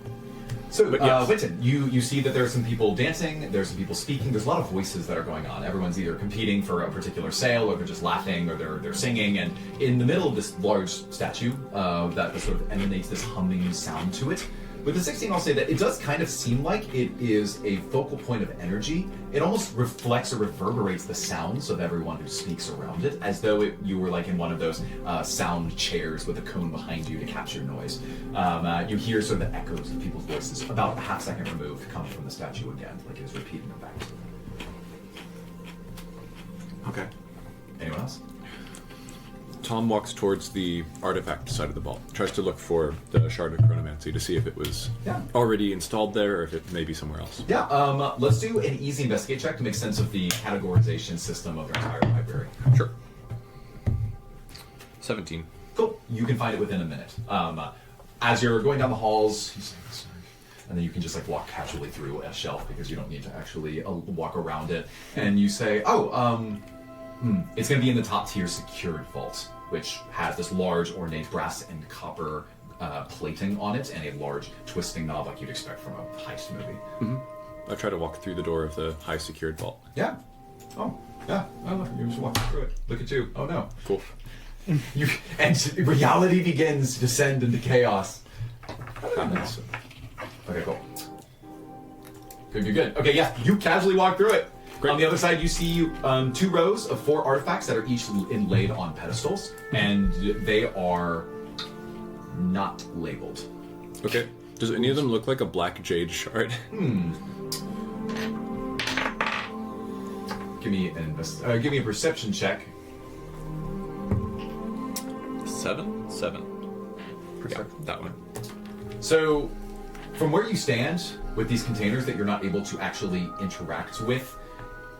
So, yes. Winton, you see that there are some people dancing, there's some people speaking, there's a lot of voices that are going on. Everyone's either competing for a particular sale, or they're just laughing, or they're singing, and in the middle of this large statue that sort of emanates this humming sound to it. With the 16, I'll say that it does kind of seem like it is a focal point of energy. It almost reflects or reverberates the sounds of everyone who speaks around it, as though you were like in one of those sound chairs with a cone behind you to capture noise. You hear sort of the echoes of people's voices about a half second removed come from the statue again, like it is repeating them back. Okay. Anyone else? Tom walks towards the artifact side of the vault, tries to look for the Shard of Chronomancy to see if it was already installed there or if it may be somewhere else. Yeah, let's do an easy investigate check to make sense of the categorization system of your entire library. Sure. 17. Cool. You can find it within a minute. As you're going down the halls, you say, and then you can just like walk casually through a shelf because you don't need to actually walk around it. And you say, it's going to be in the top tier secured vault, which has this large ornate brass and copper plating on it and a large twisting knob like you'd expect from a heist movie. Mm-hmm. I try to walk through the door of the high secured vault. Yeah. Oh, yeah. Oh, look, you're just walking through it. Look at you. Oh, no. Cool. And reality begins to descend into chaos. Okay, cool. Good. Okay, yeah, you casually walk through it. Great. On the other side, you see 2 rows of 4 artifacts that are each inlaid on pedestals, and they are not labeled. Okay. Does any of them look like a black jade shard? Give me a perception check. 7? 7. Perception. Yeah, that one. So, from where you stand with these containers that you're not able to actually interact with,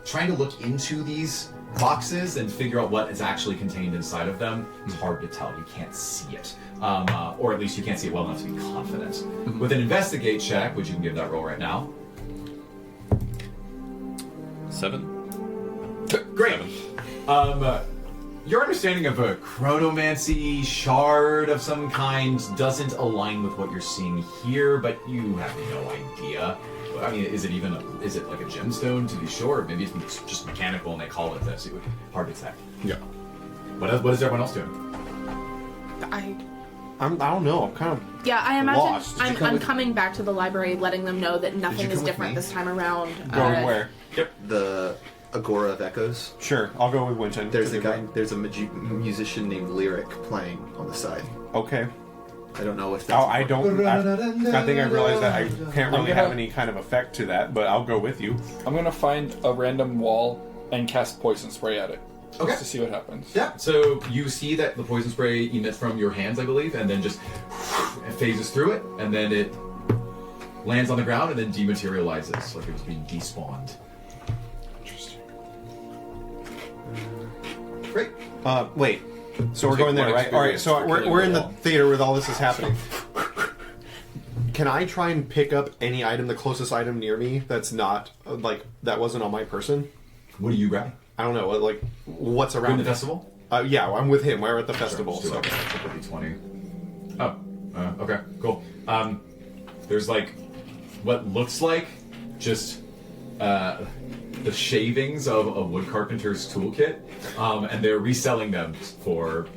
trying to look into these boxes and figure out what is actually contained inside of them, it's hard to tell. You can't see it. Or at least you can't see it well enough to be confident. With an investigate check, which you can give that roll right now. 7? Great. Your understanding of a chronomancy shard of some kind doesn't align with what you're seeing here, but you have no idea. I mean, is it like a gemstone to be sure? Maybe it's just mechanical and they call it this. It would be hard to say. Yeah. What is everyone else doing? I don't know. I'm kind of I imagine lost. I'm coming back to the library, letting them know that nothing is different this time around. Going where? The Agora of Echoes. Sure, I'll go with Winton. There's a musician named Lyric playing on the side. Okay. I don't know if that's... I think I realized that I can't really have any kind of effect to that, but I'll go with you. I'm gonna find a random wall and cast poison spray at it. Okay. Just to see what happens. Yeah, so you see that the poison spray emits from your hands, I believe, and then just phases through it, and then it lands on the ground and then dematerializes, like it was being despawned. Interesting. Great. Wait. So we're going there, One right? All right. experience So for we're killing in the the wall. theater where all this is happening. Can I try and pick up any item, the closest item near me that's not like that wasn't on my person? What are you grabbing? I don't know. Like what's In around the me? festival? Yeah, I'm with him. We're at the festival. Sure, So. let's do like a D20. Oh, okay, cool. There's like what looks like just the shavings of a wood carpenter's toolkit, and they're reselling them for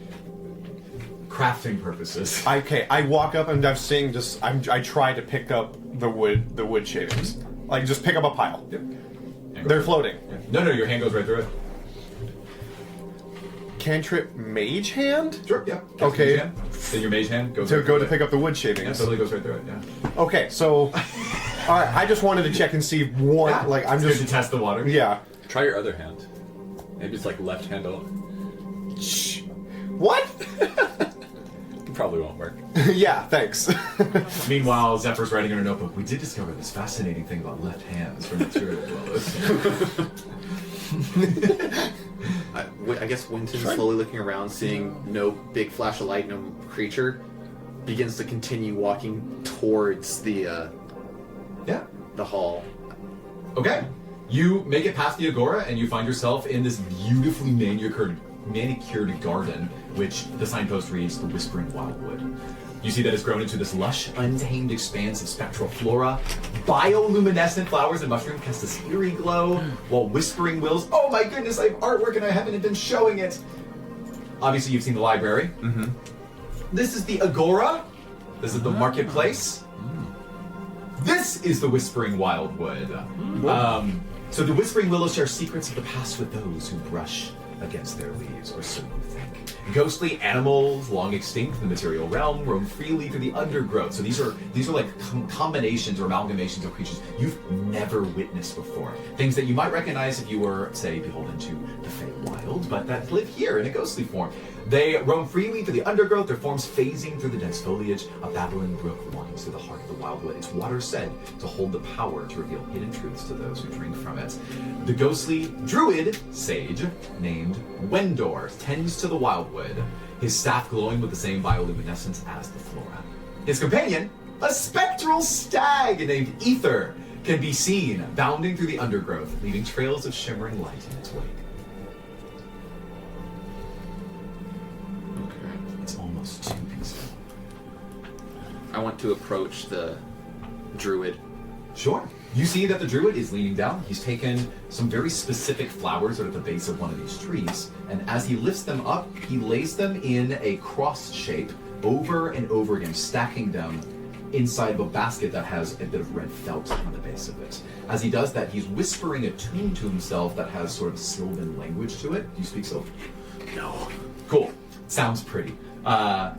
crafting purposes. Okay, I walk up and I'm saying I try to pick up the wood shavings. Like just pick up a pile. Yep. They're floating. Yeah. No, your hand goes right through it. Cantrip mage hand? Sure, yeah. Cast Okay. mage hand. Then your mage hand goes To right go through to it. pick up the wood Yeah, shavings. totally goes right through it, yeah. Okay, so alright, I just wanted to check and see one Yeah, like I'm it's good just to test the water. yeah. Try your other hand. Maybe it's like left handle. What? It probably won't work. Yeah, thanks. Meanwhile, Zephyr's writing in her notebook, we did discover this fascinating thing about left hands from material dwellers. I guess Winton, slowly looking around, seeing no big flash of light, no creature, begins to continue walking towards the Yeah. hall. Okay. You make it past the Agora and you find yourself in this beautifully manicured garden, which the signpost reads the Whispering Wildwood. You see that it's grown into this lush, untamed expanse of spectral flora. Bioluminescent flowers and mushrooms cast this eerie glow, while whispering willows. Oh my goodness, I have artwork and I haven't been showing it. Obviously, you've seen the library. Mm-hmm. This is the Agora. This is the marketplace. This is the Whispering Wildwood. So the Whispering Willows share secrets of the past with those who brush against their leaves, or so you think. Ghostly animals, long extinct in the material realm, roam freely through the undergrowth. So these are like combinations or amalgamations of creatures you've never witnessed before. Things that you might recognize if you were, say, beholden to the Feywild, but that live here in a ghostly form. They roam freely through the undergrowth, their forms phasing through the dense foliage. A babbling brook winds through the heart of the wildwood, its water said to hold the power to reveal hidden truths to those who drink from it. The ghostly druid sage named Wendor tends to the wildwood, his staff glowing with the same bioluminescence as the flora. His companion, a spectral stag named Ether, can be seen bounding through the undergrowth, leaving trails of shimmering light in its wake. It's almost too peaceful. I want to approach the druid. Sure. You see that the druid is leaning down. He's taken some very specific flowers that are at the base of one of these trees, and as he lifts them up, he lays them in a cross shape over and over again, stacking them inside of a basket that has a bit of red felt on the base of it. As he does that, he's whispering a tune to himself that has sort of Sylvan language to it. Do you speak Sylvan? No. Cool. Sounds pretty. I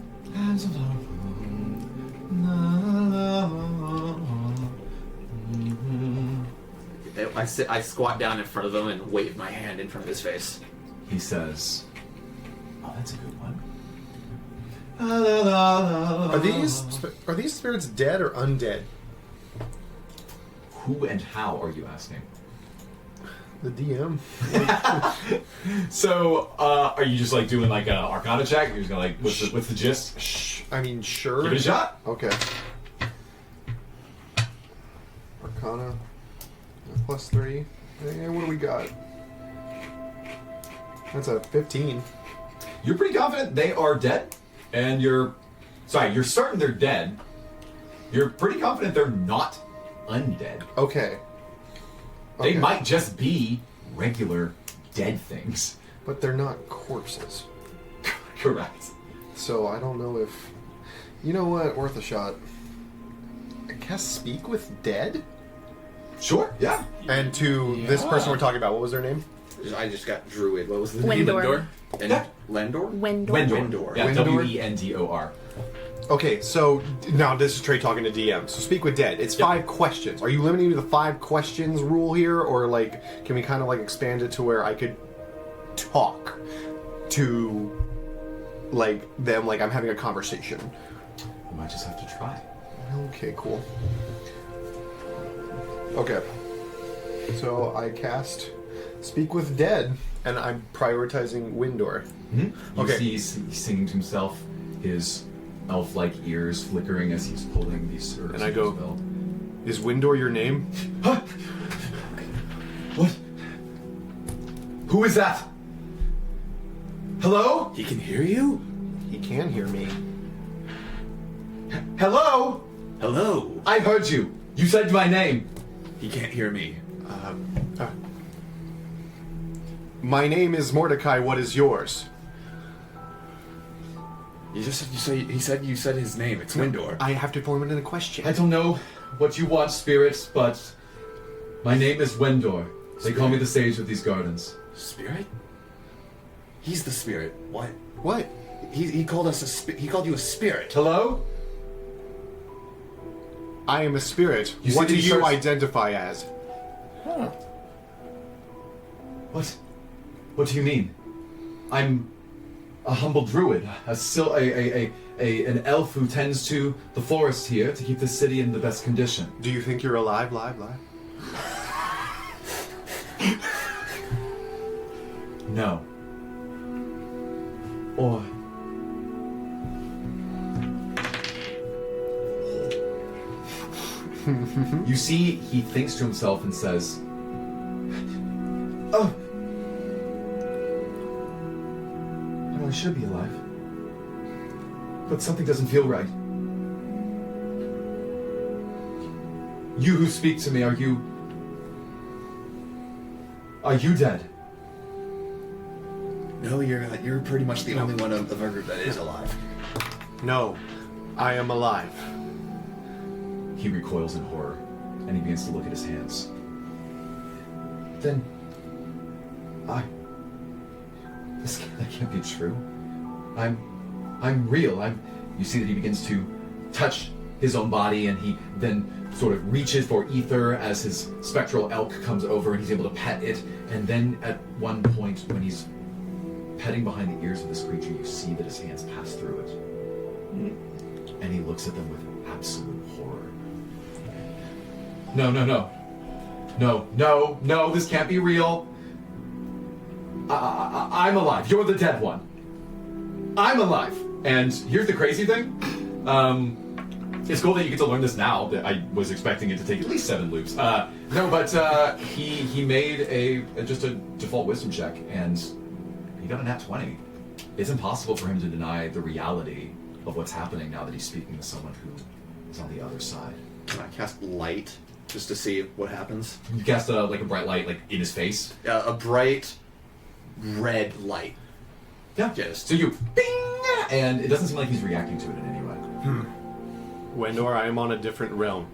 squat down in front of him and wave my hand in front of his face. He says, "Oh, that's a good one." Are these spirits dead or undead? Who and how are you asking? The DM. So, are you just like doing like an Arcana check? You're just gonna like, what's the gist? I mean, sure. Give it a shot. Okay. Arcana. +3. Hey, what do we got? That's a 15. You're pretty confident they are dead, and you're certain they're dead. You're pretty confident they're not undead. Okay. They Okay. might just be regular dead things. But they're not corpses. Correct. So I don't know if... You know what? Worth a shot. I guess speak with dead? Sure. Yeah. And to this person we're talking about, what was their name? I just got druid. What was the name? Wendor. And Yeah. Lendor? Wendor. Wendor. Yeah. Wendor? Wendor. Okay, so now this is Trey talking to DM. So speak with dead. It's 5 questions. Are you limiting me to the 5 questions rule here, or like can we kind of like expand it to where I could talk to like them like I'm having a conversation? You might just have to try. Okay, cool. Okay, so I cast Speak with Dead, And I'm prioritizing Windor. You Okay. see he's singing to himself, his elf-like ears flickering as he's pulling these herbs. And I from his go- belt. Is Windor your name? Huh? What? Who is that? Hello? He can hear you? He can hear me. Hello? Hello? I heard you. You said my name. He can't hear me. My name is Mordecai. What is yours? He said you said his name. It's Windor. I have to form it in a question. I don't know what you want, spirits, but my name is Wendor. They call me the sage of these gardens. Spirit? He's the spirit. What? What? He called us he called you a spirit. Hello? I am a spirit. You What see do these you shirts? identify as? What? What do you mean? I'm a humble druid, an elf who tends to the forest here to keep the city in the best condition. Do you think you're alive, live? No. Or... You see, he thinks to himself and says, "Oh, well, I should be alive, but something doesn't feel right. You who speak to me, are you dead?" No, you're pretty much the only one of our group that is alive. No, I am alive. He recoils in horror, and he begins to look at his hands. Then, that can't be true. I'm real. You see that he begins to touch his own body, and he then sort of reaches for ether as his spectral elk comes over, and he's able to pet it. And then at one point, when he's petting behind the ears of this creature, you see that his hands pass through it. And he looks at them with absolute horror. No, this can't be real. I'm alive. You're the dead one. I'm alive. And here's the crazy thing. It's cool that you get to learn this now. I was expecting it to take at least 7 loops. He made just a default wisdom check, and he got a nat 20. It's impossible for him to deny the reality of what's happening now that he's speaking to someone who is on the other side. Can I cast light just to see what happens? You cast a bright light in his face. A bright red light. Yeah. Yes. So you bing, and it doesn't seem like he's reacting to it in any way. Wendor, I am on a different realm.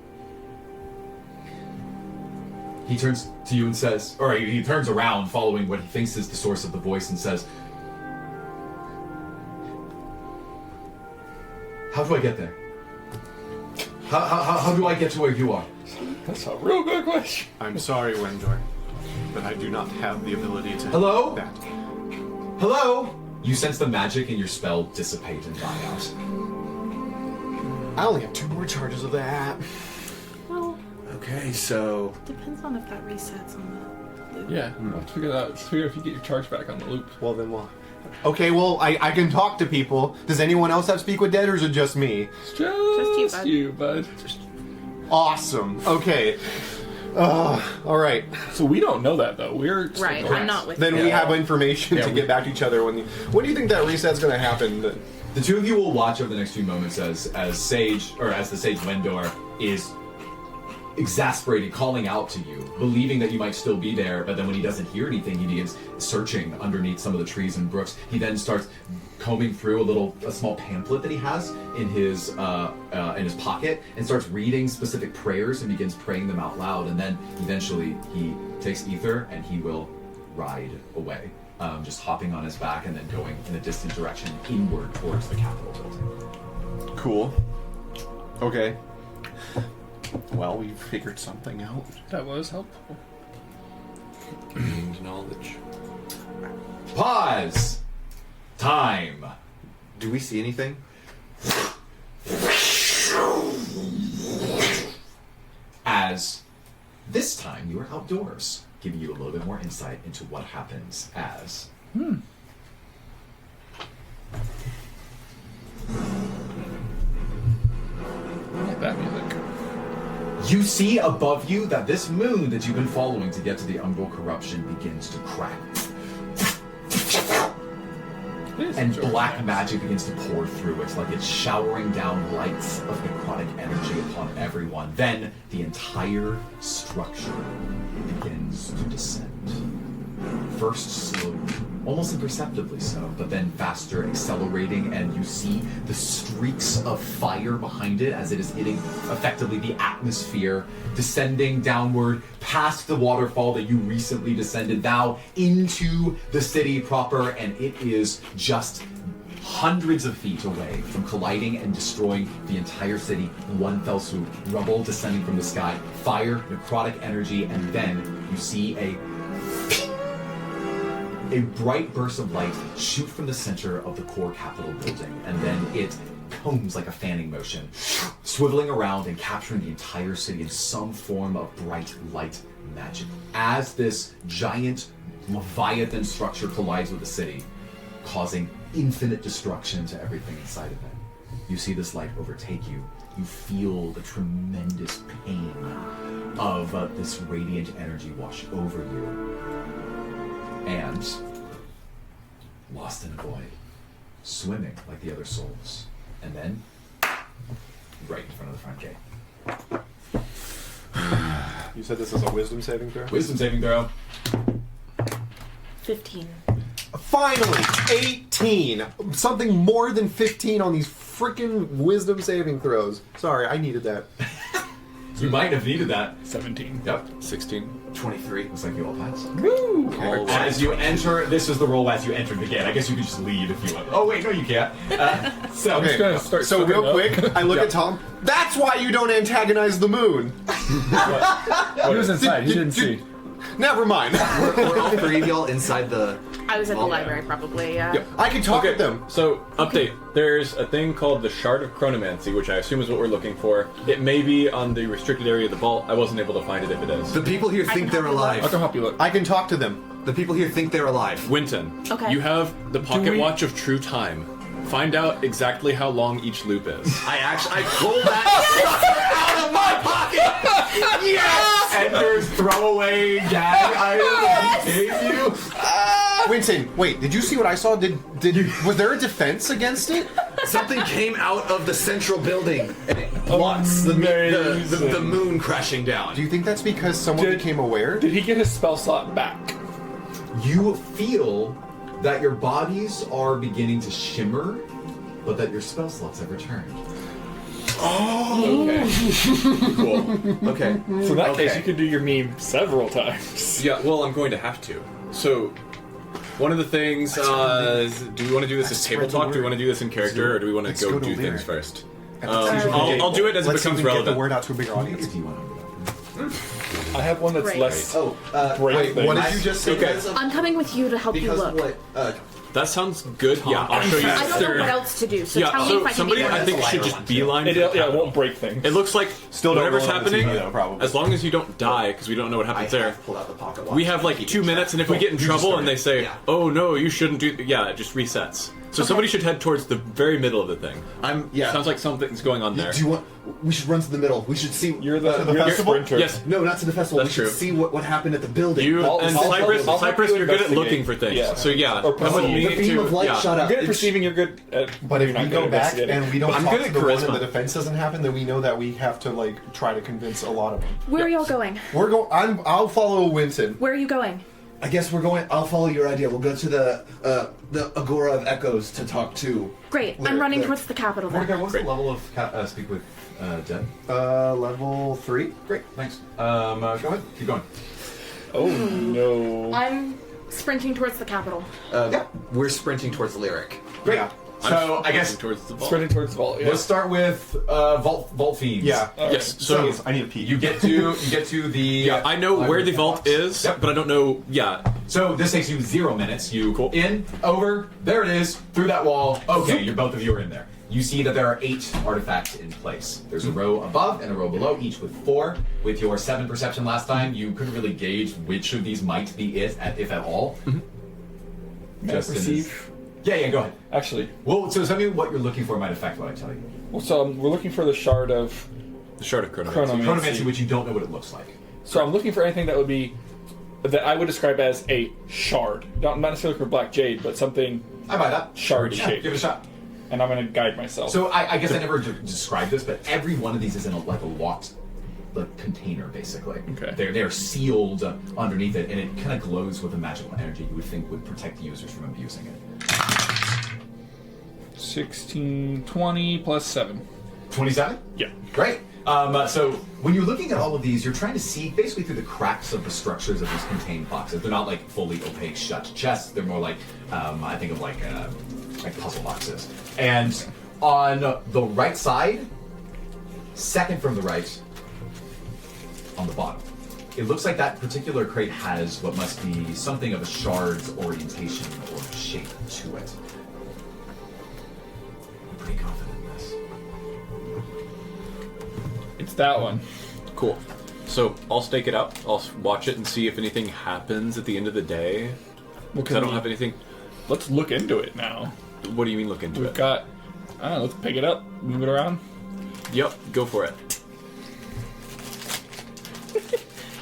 He turns to you and says, or he turns around following what he thinks is the source of the voice and says, "How do I get there? How do I get to where you are?" That's a real good question. I'm sorry, Wendor, but I do not have the ability to. Hello? That. Hello? You sense the magic in your spell dissipate and die out. I only have 2 more charges of that. Well, Okay, so depends on if that resets on the loop. Yeah, let's figure that out. Let's figure if you get your charge back on the loop. Well, then what? Okay, well, I can talk to people. Does anyone else have Speak with Dead, or is it just me? It's Just you, bud. Awesome. Okay. All right. So we don't know that though. We're still Right, going. I'm not with Then you. we have information Yeah, to get back to each other. When do you think that reset's going to happen? The two of you will watch over the next few moments as the sage Wendor is exasperated, calling out to you, believing that you might still be there, but then when he doesn't hear anything, he begins searching underneath some of the trees and brooks. He then starts combing through a small pamphlet that he has in his pocket and starts reading specific prayers and begins praying them out loud, and then eventually he takes ether and he will ride away, just hopping on his back and then going in a distant direction inward towards the Capitol building. Cool. Okay. Well, we figured something out. That was helpful. gained knowledge. Pause! Time! Do we see anything? As This time you are outdoors, giving you a little bit more insight into what happens as... I like that music. You see above you that this moon that you've been following to get to the Umbral corruption begins to crack. And black magic begins to pour through it, like it's showering down lights of necrotic energy upon everyone. Then the entire structure begins to descend. First slowly, almost imperceptibly so, but then faster, accelerating, and you see the streaks of fire behind it as it is hitting effectively the atmosphere, descending downward past the waterfall that you recently descended, now into the city proper, and it is just hundreds of feet away from colliding and destroying the entire city in one fell swoop. Rubble descending from the sky, fire, necrotic energy, and then you see a bright burst of light shoot from the center of the core Capitol building, and then it combs like a fanning motion, swiveling around and capturing the entire city in some form of bright light magic. As this giant Leviathan structure collides with the city, causing infinite destruction to everything inside of it. You see this light overtake you. You feel the tremendous pain of this radiant energy wash over you. And lost in a void, swimming like the other souls, and then right in front of the front gate. You said this is a wisdom saving throw? Wisdom saving throw. 15. Finally! 18! Something more than 15 on these freaking wisdom saving throws. Sorry, I needed that. You might have needed that. 17. Yep. 16. 23. Looks like you all pass. Woo! As you enter, this is the roll as you entered the gate. I guess you could just leave if you want. Oh wait, no, you can't. So Okay, gonna start so real swimming quick, I look at Tom. That's why you don't antagonize the moon! He was inside. He didn't see. Never mind. We're all three of y'all inside the... I was at the Oh, yeah. library, probably. I can talk at them. So, update. There's a thing called the Shard of Chronomancy, which I assume is what we're looking for. It may be on the restricted area of the vault. I wasn't able to find it if it is. The people here think they're I'll alive. go help you look. I can talk to them. The people here think they're alive. Winton, Okay. you have the pocket we- watch of true time. Find out exactly how long each loop is. I pulled that sucker out of my pocket! Yes! Ender's throwaway gag item he gave you. Winston, wait, did you see what I saw? Was there a defense against it? Something came out of the central building and it blocks the moon crashing down. Do you think that's because someone became aware? Did he get his spell slot back? You feel that your bodies are beginning to shimmer, but that your spell slots have returned. Okay. Cool. Okay. So in that case, Okay. you could do your meme several times. Yeah, well, I'm going to have to. So, one of the things, do we want to do this as table talk? Do we want to do this in character, or do we want to Let's go go to do lyric. things first? I'll I'll do it as it Let's becomes even get the relevant. word out to a bigger audience. If you want to. I have one that's Right. less Oh, break Wait, things. what did you just say? Okay. I'm coming with you to help you Because look. what? That sounds good. Yeah, I'll show you. I don't know what else to do, so Yeah, tell me so if I can somebody be more I think useful. should just beeline. It, to the yeah, it capital. won't break things. It looks like Still don't whatever's roll on the happening, TV though, probably. as long as you don't die, because we don't know what happens I there. have pulled out the pocket watch. We have like 2 minutes, and if we get in trouble and they say, Yeah. "Oh no, you shouldn't do," yeah, it just resets. So somebody should head towards the very middle of the thing. Yeah. Sounds like something's going on there. Do you want? We should run to the middle. We should see. You're the, the you're the festival? sprinter. Yes, No, not to the festival. That's we should true. see what happened at the building. you I'll- and I'll- Cypress. I'll help Cypress, you you're good at investigate. looking for things. Yeah. So yeah, Or come with perceive. me the beam to- of light yeah. shot You're up. good at It's- perceiving, you're good at... But if you're not we good go at back investigating. and we don't I'm talk good to at the one charisma. and the defense doesn't happen, then we know that we have to like try to convince a lot of them. Where are y'all going? We're going. I'll follow Winston. Where are you going? I guess we're going. I'll follow your idea. We'll go to the Agora of Echoes to talk to. Great. I'm Lyric, running lyric. towards the capital then. Mordecai, what's the level of speak with Deb? Level 3. Great, thanks. Go ahead, keep going. Oh, no. I'm sprinting towards the capital. We're sprinting towards Lyric. Great. Yeah. So I guess towards the vault. Sprinting towards the vault. Yeah. let's start with Vault Fiends. Yeah. Yes. So I need a pee. You get to the. yeah, I know where the vault is, Yep. but I don't know. Yeah, So this takes you 0 minutes. You in, over, there it is, through that wall. Okay, both of you are in there. you see that there are 8 artifacts in place. There's a row above and a row below, each with 4. With your 7 perception last time, you couldn't really gauge which of these might be it, if at all. May I perceive? Yeah, go ahead. Actually, Well, so tell me what you're looking for might affect what I tell you. well, so we're looking for the shard of The shard of chronomancy. Chronomancy, which you don't know what it looks like. So I'm looking for anything that would be that I would describe as a shard, not necessarily for black jade, but something I buy that. shard Yeah, shaped. give it a shot. And I'm going to guide myself. So I guess I never described this, but every one of these is in a locked container, basically. Okay. They're sealed underneath it, and it kind of glows with a magical energy you would think would protect the users from abusing it. 16, 20 plus 7. 27? Yeah. Great. So when you're looking at all of these, you're trying to see basically through the cracks of the structures of these contained boxes. They're not like fully opaque shut chests. They're more like I think of like puzzle boxes. And on the right side, second from the right, on the bottom, it looks like that particular crate has what must be something of a shard's orientation or shape to it. I'm pretty confident in this. It's that one. Cool. So I'll stake it up. I'll watch it and see if anything happens at the end of the day. Well, Because I don't have anything. Let's look into it now. What do you mean look into We've it? got... let's pick it up, move it around. Yep, go for it.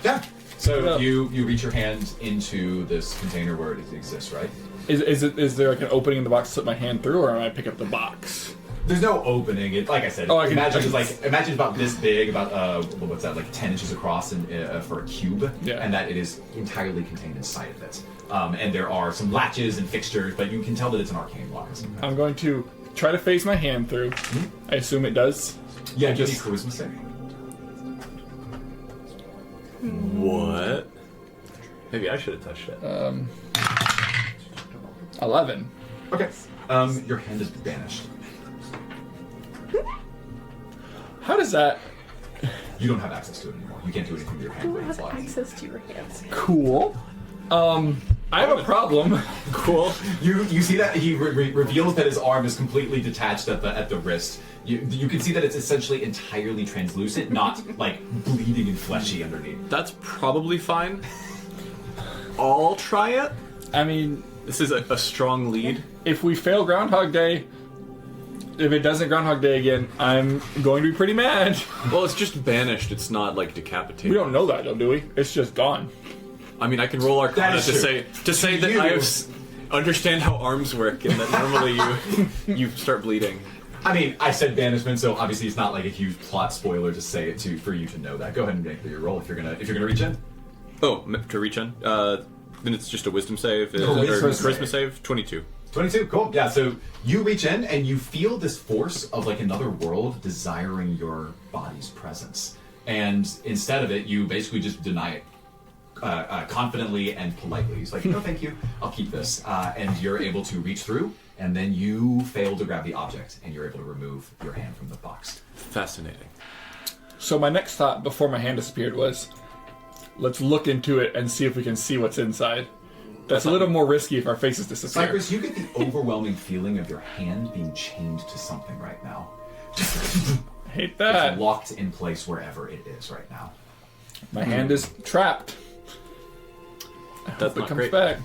Yeah. So Yeah. you reach your hand into this container where it exists, right? Is there like an opening in the box to slip my hand through, or am I pick up the box? There's no opening. It, like I said, I can- imagine it's about this big, about what's that, like 10 inches across, and for a cube, Yeah. and that it is entirely contained inside of it. And there are some latches and fixtures, but you can tell that it's an arcane lock. I'm going to try to phase my hand through. I assume it does. Yeah, I give me just- charisma save. What? Maybe I should have touched it. 11. Okay. Your hand is banished. How does that... You don't have access to it anymore. You can't do anything with your hand. You when it's have locked. access to your hands. Cool. I have a problem. Cool. You see that he reveals that his arm is completely detached at the wrist. You can see that it's essentially entirely translucent, not like bleeding and fleshy underneath. That's probably fine. I'll try it. I mean, This is a strong lead. if we fail Groundhog Day, if it doesn't Groundhog Day again, I'm going to be pretty mad. Well, it's just banished. It's not like decapitated. We don't know that, though, do we? It's just gone. I mean, I can roll Arcana That to is say true. that You- I understand how arms work, and that normally you start bleeding. I mean, I said banishment, so obviously it's not like a huge plot spoiler to say it for you to know that. Go ahead and make your roll if you're gonna reach in. Oh, to reach in. Then it's just a wisdom save. Charisma Charisma save. 22. 22, cool. Yeah, so you reach in and you feel this force of like another world desiring your body's presence. And instead of it, you basically just deny it confidently and politely. He's like, no, thank you. I'll keep this. And you're able to reach through, and then you fail to grab the object, and you're able to remove your hand from the box. Fascinating. So my next thought before my hand disappeared was, let's look into it and see if we can see what's inside. That's a little more risky if our faces disappear. Cypress, you get the overwhelming feeling of your hand being chained to something right now. I hate that. It's locked in place wherever it is right now. My hand is trapped. That's It not comes great. back.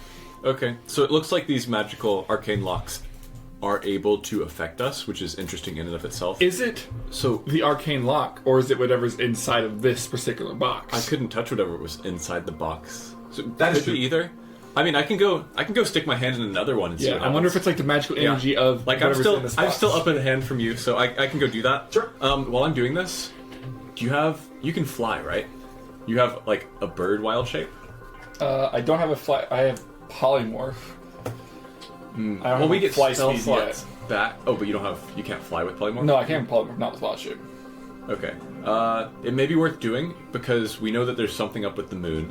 Okay, so it looks like these magical arcane locks are able to affect us, which is interesting in and of itself. Is it So the arcane lock, or is it whatever's inside of this particular box? I couldn't touch whatever was inside the box. So That is could be true. either. I mean, I can go stick my hand in another one and see Yeah, what I wonder if happens. it's like the magical Yeah. energy of Like I'm whatever's in this still box. up in hand from you, so I can go do that. Sure. While I'm doing this, you can fly, right? You have like a bird wild shape. I don't have a fly. I have polymorph. I don't Well, have we a get fly spell speed slots yet. back. Oh, but you can't fly with polymorph. No, I can't polymorph, not with wild shape. Okay. It may be worth doing because we know that there's something up with the moon,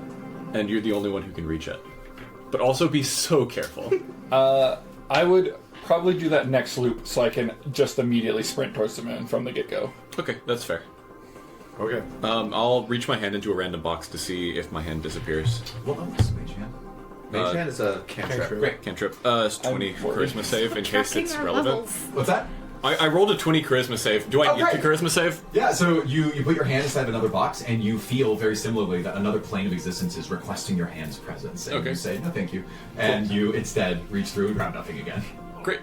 and you're the only one who can reach it. But also be so careful. I would probably do that next loop so I can just immediately sprint towards the moon from the get-go. Okay, that's fair. Okay. I'll reach my hand into a random box to see if my hand disappears. What level is Mage Hand? Mage Hand is a cantrip. Great. Cantrip. It's 20 I'm 40. charisma save in case Tracking it's our relevant. levels. What's that? I rolled a 20 charisma save. Do I get the charisma save? Yeah, so you put your hand inside another box, and you feel very similarly that another plane of existence is requesting your hand's presence. And you say, no thank you. And you instead reach through and grab nothing again. Great.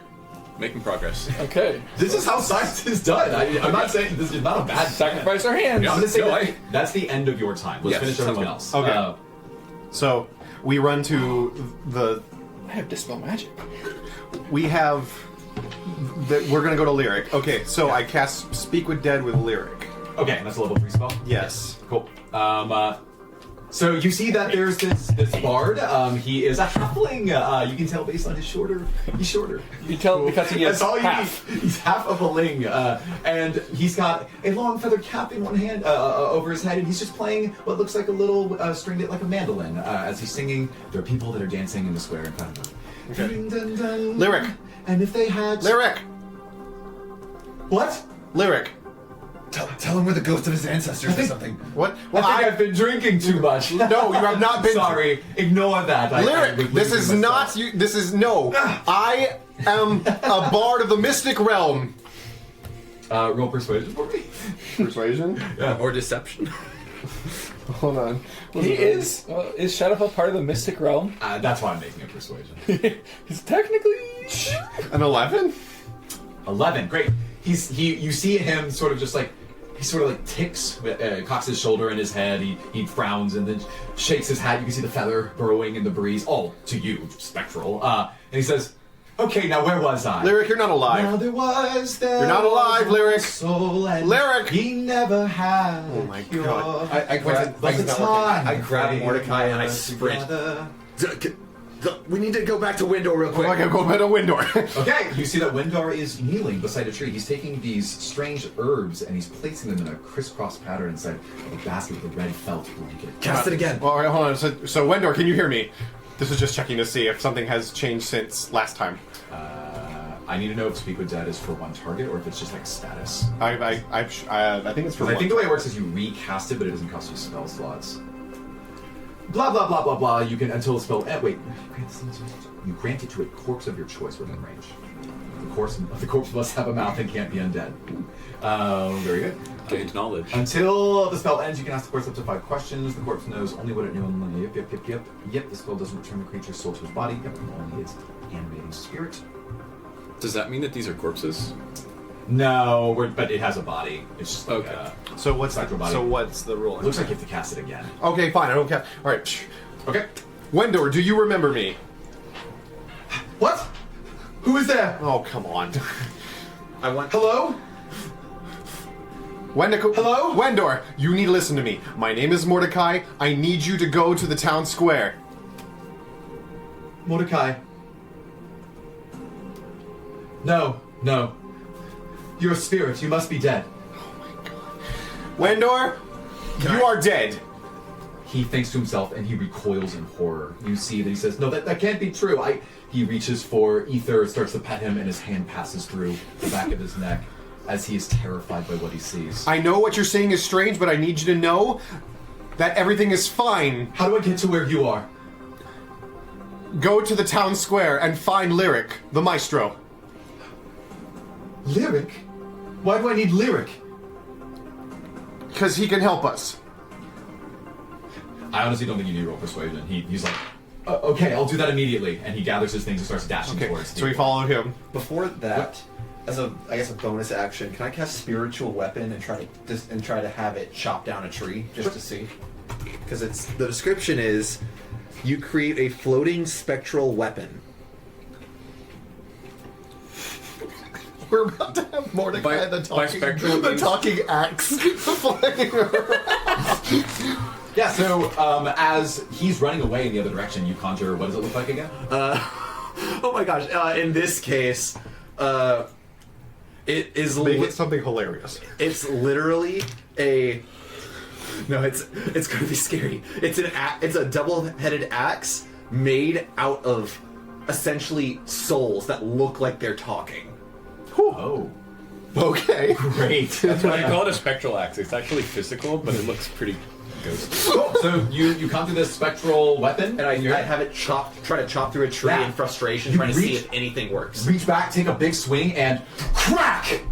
Making progress. Okay. This is how science is done. I'm not saying this is not a bad Sacrifice our hands. I'm going to say that's the end of your time. Let's finish everyone else. Okay. So we run to the. I have Dispel Magic. We have. We're going to go to Lyric. Okay, so I cast Speak with Dead with Lyric. Okay, that's a level 3 spell? Yes. Cool. So you see that there's this bard. He is a halfling. You can tell based on he's shorter. You can tell because he is That's all you half. need. He's half of a ling, and he's got a long feather cap in one hand over his head, and he's just playing what looks like a little stringed like a mandolin as he's singing. There are people that are dancing in the square in front of him. Okay. Dun, dun, dun. Lyric. And if they had Lyric. What? Lyric. Tell him we're the ghosts of his ancestors or something. What? Well, I think I've been drinking too much. No, you have not been. Sorry, ignore that. Lyric. This is not you. This is no. I am a bard of the mystic realm. Roll persuasion for me. Persuasion? Yeah. Or deception. Hold on. Is Shadowfell part of the mystic realm? That's why I'm making a persuasion. He's technically An 11? 11. Great. You see him sort of just like. He sort of like ticks, cocks his shoulder in his head, he frowns and then shakes his hat. You can see the feather burrowing in the breeze, all to you, spectral. And he says, okay, now where was I? Lyric, you're not alive. Now there was You're not alive, Lyric. Soul and Lyric. He never had. Oh my God. I grab Mordecai and I sprint. We need to go back to Windor real quick. Okay, go back to Windor. Okay, you see that Windar is kneeling beside a tree. He's taking these strange herbs and he's placing them in a crisscross pattern inside of a basket with a red felt blanket. Cast it again. Well, all right, hold on. So Windor, can you hear me? This is just checking to see if something has changed since last time. I need to know if Speak with Dead is for one target or if it's just like status. I think it's for I one. think the way it works is you recast it, but it doesn't cost you spell slots. Blah blah blah blah blah. You can until the spell. Wait, you grant it to a corpse of your choice within range. The corpse must have a mouth and can't be undead. Very good. Gained knowledge. Until the spell ends, you can ask the corpse up to 5 questions. The corpse knows only what it knew. Yep. The spell doesn't return the creature's soul to his body. Yep. Only its animating spirit. Does that mean that these are corpses? No, but it has a body. It's just like Okay. So what's spectral body. what's the rule? It looks like you have to cast it again. Okay, fine. I don't care. All right. Shh. Okay. Windor, do you remember me? What? Who is there? Oh, come on. Hello? Hello? Windor, you need to listen to me. My name is Mordecai. I need you to go to the town square. Mordecai. No. You're a spirit. You must be dead. Windor, you are dead. He thinks to himself and he recoils in horror. You see that he says, no, that can't be true. He reaches for Ether, starts to pet him, and his hand passes through the back of his neck as he is terrified by what he sees. I know what you're saying is strange, but I need you to know that everything is fine. How do I get to where you are? Go to the town square and find Lyric, the maestro. Lyric? Why do I need Lyric? Because he can help us. I honestly don't think you need roll persuasion. He's like, okay, I'll do that immediately. And he gathers his things and starts dashing towards So we follow him. Before that, as a bonus action, can I cast spiritual weapon and try to have it chop down a tree just to see? Because the description is you create a floating spectral weapon. We're about to have Mordecai the talking axe flying around. Yeah, so as he's running away in the other direction, you conjure, what does it look like again? Oh my gosh! In this case, it is Make it something hilarious. It's literally a. No, it's gonna be scary. It's a double-headed axe made out of essentially souls that look like they're talking. Oh. Okay. Great. That's why I call it a spectral axe. It's actually physical, but it looks pretty Cool. So you come to this spectral weapon, And I have it try to chop through a tree Yeah. in frustration, You trying to see reach- if anything works. reach back, take a big swing, and crack!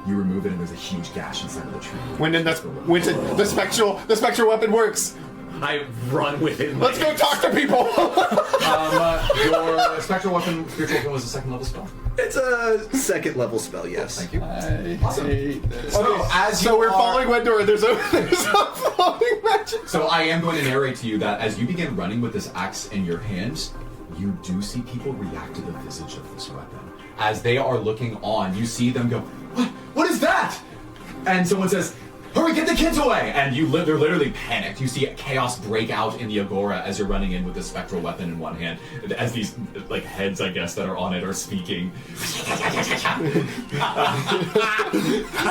You remove it, and there's a huge gash inside of the tree. Winton, the spectral weapon works. I run with it. Let's go talk to people. Your spectral weapon, spiritual weapon, was a second level spell. It's a second level spell, yes. Thank you. Awesome. So We're following Wendor. There's a floating magic. So I am going to narrate to you that as you begin running with this axe in your hand, you do see people react to the visage of this weapon. As they are looking on, you see them go, What is that? And someone says, hurry, get the kids away! And they're literally panicked. You see chaos break out in the Agora as you're running in with this spectral weapon in one hand, as these like heads, I guess, that are on it are speaking.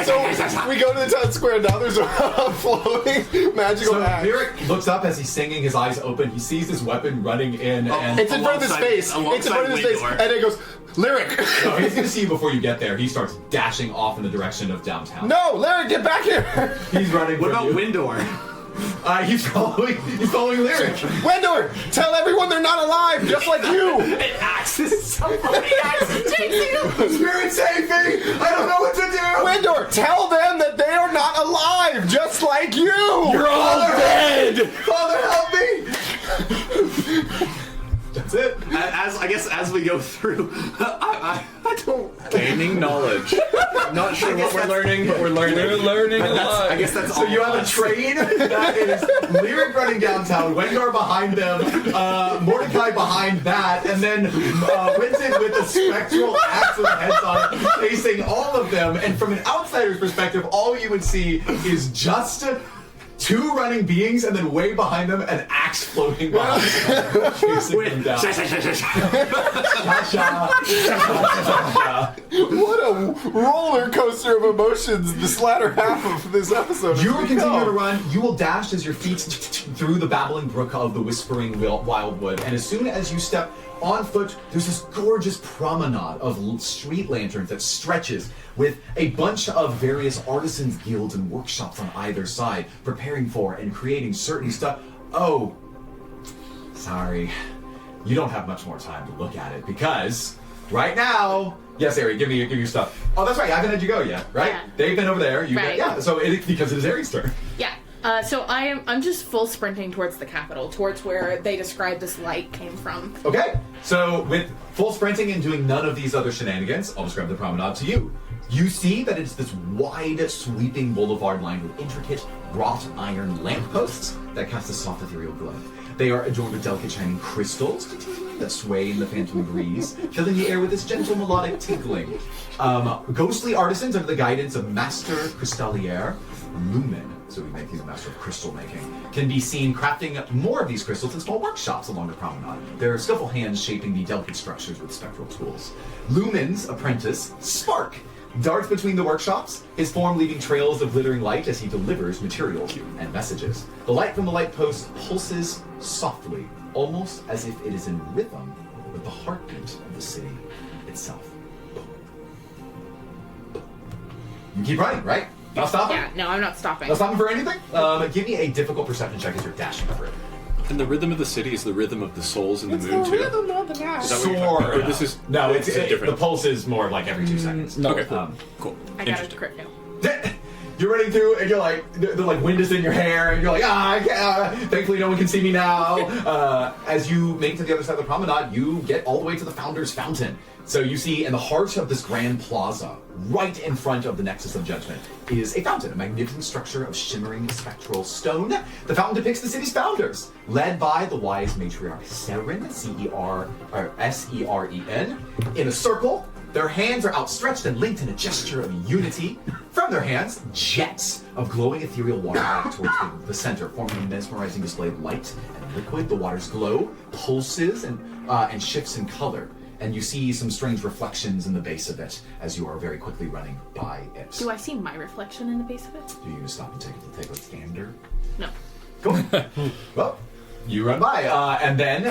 So we go to the town square. Now there's a floating magical So axe. Lyric looks up as he's singing, his eyes open. He sees this weapon running in, and It's in front of his face. It's in front of his face, and it goes, Lyric. no, he's going to see you before you get there. He starts dashing off in the direction of downtown. No, Lyric, get back here. He's running. What from about you. Windor? He's following Lyric. Wendor, tell everyone they're not alive, just like you. An axe is so funny. Spirit, save me! I don't know what to do. Wendor, tell them that they are not alive, just like you. You're all dead. Father, help me! That's it. As we go through, I don't. Gaining knowledge. Not sure what we're learning, but we're learning. We're learning a lot. I guess that's So all. you have a train that is Lyric running downtown, Wendor behind them, Mordecai behind that, and then Winton with the spectral axe with heads on it, facing all of them. And from an outsider's perspective, all you would see is just two running beings, and then way behind them, an axe floating behind them, chasing them down. What a roller coaster of emotions this latter half of this episode. You will continue to run. You will dash as your feet through the babbling brook of the whispering wildwood. And as soon as you step on foot, there's this gorgeous promenade of street lanterns that stretches with a bunch of various artisans' guilds and workshops on either side, preparing for and creating certain stuff. Oh, sorry. You don't have much more time to look at it because right now, yes, Ari, give me your stuff. Oh, that's right. I haven't had you go yet, right? Yeah. They've been over there. Right. Yeah. So because it is Ari's turn. Yeah. So I'm just full sprinting towards the capital, towards where they described this light came from. Okay. So with full sprinting and doing none of these other shenanigans, I'll describe the promenade to you. You see that it's this wide, sweeping boulevard lined with intricate wrought iron lampposts that cast a soft ethereal glow. They are adorned with delicate shining crystals that sway in the phantom breeze, filling the air with this gentle melodic tinkling. Ghostly artisans under the guidance of Master Cristallier Lumen, so we make these master of crystal making, can be seen crafting more of these crystals in small workshops along the promenade. Their skillful hands shaping the delicate structures with spectral tools. Lumen's apprentice, Spark, darts between the workshops, his form leaving trails of glittering light as he delivers materials and messages. The light from the light post pulses softly, almost as if it is in rhythm with the heartbeat of the city itself. You keep running, right? Not stopping? Yeah, no, I'm not stopping. Not stopping for anything? Give me a difficult perception check as you're dashing through. And the rhythm of the city is the rhythm of the souls in the It's moon the too. rhythm of the night. Is that what you're talking about? Or this is No, it's different. the pulse is more like every 2 seconds. No. Okay, Um, cool. I got a crit now. You're running through, and you're like, the like wind is in your hair, and you're like, I can't. Thankfully, no one can see me now. As you make it to the other side of the promenade, you get all the way to the Founder's Fountain. So you see, in the heart of this grand plaza, right in front of the Nexus of Judgment, is a fountain, a magnificent structure of shimmering spectral stone. The fountain depicts the city's founders, led by the wise matriarch Seren, S-E-R-E-N, in a circle. Their hands are outstretched and linked in a gesture of unity. From their hands, jets of glowing ethereal water back towards the center, forming a mesmerizing display of light and liquid. The water's glow pulses and shifts in color. And you see some strange reflections in the base of it as you are very quickly running by it. Do I see my reflection in the base of it? Do you stop and take a gander? No. Cool. Well, you run by, and then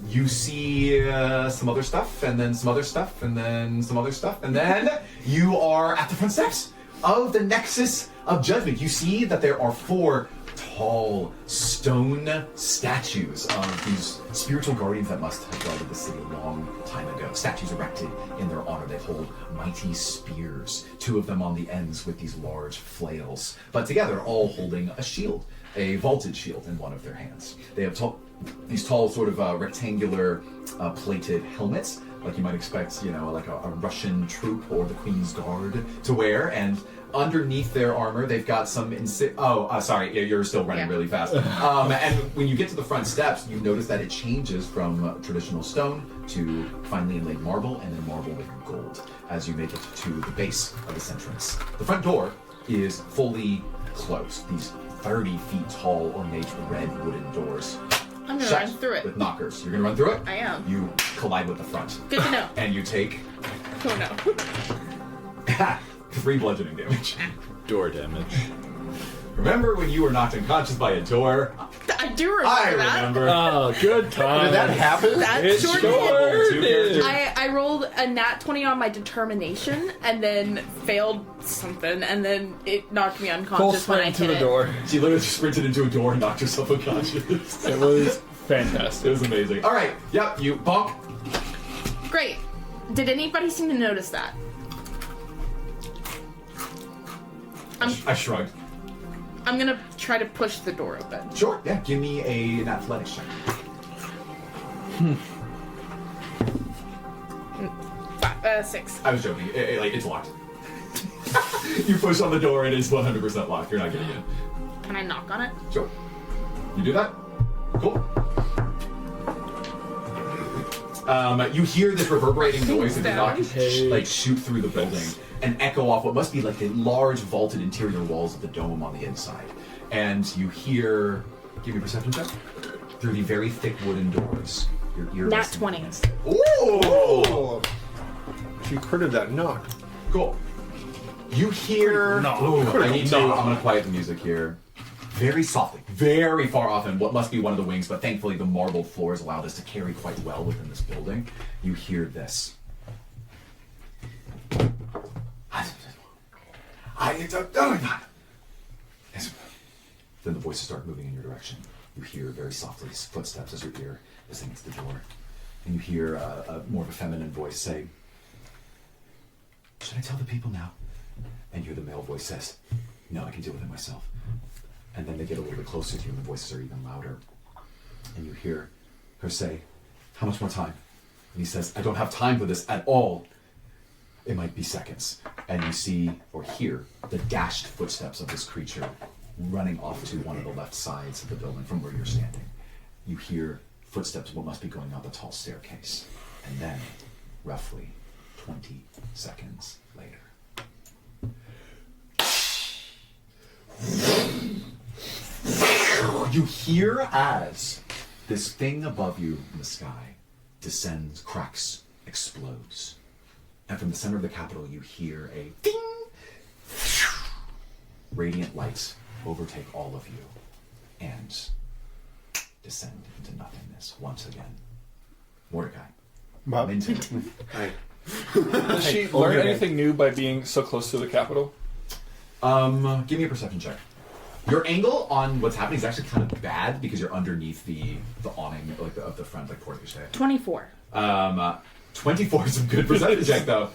you see some other stuff, and then some other stuff, and then some other stuff, and then you are at the front steps of the Nexus of Judgment. You see that there are 4 tall stone statues of these spiritual guardians that must have guarded the city a long time ago. Statues erected in their honor. They hold mighty spears, 2 of them on the ends with these large flails, but together all holding a shield, a vaulted shield in one of their hands. They have these tall sort of rectangular plated helmets, like you might expect, like a Russian troop or the Queen's Guard to wear, and underneath their armor, they've got some sorry, you're still running really fast. And when you get to the front steps, you notice that it changes from traditional stone to finely inlaid marble, and then marble with gold as you make it to the base of this entrance. The front door is fully closed. These 30 feet tall, ornate red wooden doors. I'm gonna shut run through it. with knockers. You're gonna run through it? I am. You collide with the front. Good to know. And you take Oh no. 3 bludgeoning damage. Door damage. Remember when you were knocked unconscious by a door? I do remember I that. remember. Oh, good time. Did that happen? That It sure sure did. did. I rolled a nat 20 on my determination and then failed something, and then it knocked me Full unconscious when I sprint to hit the it. door. She literally just sprinted into a door and knocked herself unconscious. It was It fantastic. was amazing. All right. Yep. You bonk. Great. Did anybody seem to notice that? I shrugged. I'm gonna try to push the door open. Sure. Yeah. Give me an athletics check. 6. I was joking. It's locked. You push on the door and it's 100% locked. You're not getting in. Can I knock on it? Sure. You do that? Cool. You hear this reverberating noise as the knock shoot through the building and echo off what must be like the large vaulted interior walls of the dome on the inside. And you hear, give me a perception check, through the very thick wooden doors. Your ear Nat listening 20. against it. Ooh! She critted that knock. Cool. You hear. I'm gonna quiet the music here. Very softly, very far off in what must be one of the wings, but thankfully the marbled floors allow this to carry quite well within this building. You hear this. Then the voices start moving in your direction. You hear very softly footsteps as your ear is against the door. And you hear a more of a feminine voice say, "Should I tell the people now?" And you hear the male voice says, "No, I can deal with it myself." And then they get a little bit closer to you and the voices are even louder. And you hear her say, "How much more time?" And he says, "I don't have time for this at all. It might be seconds." And you see or hear the dashed footsteps of this creature running off to one of the left sides of the building from where you're standing. You hear footsteps of what must be going up a tall staircase. And then, roughly 20 seconds later, you hear as this thing above you in the sky descends, cracks, explodes. And from the center of the Capitol, you hear a ding! Radiant lights overtake all of you and descend into nothingness once again. Mordecai. Minton. Does she learn anything new by being so close to the capital? Give me a perception check. Your angle on what's happening is actually kind of bad because you're underneath the awning of the front, like portico. 24. 24 is a good perception check, though.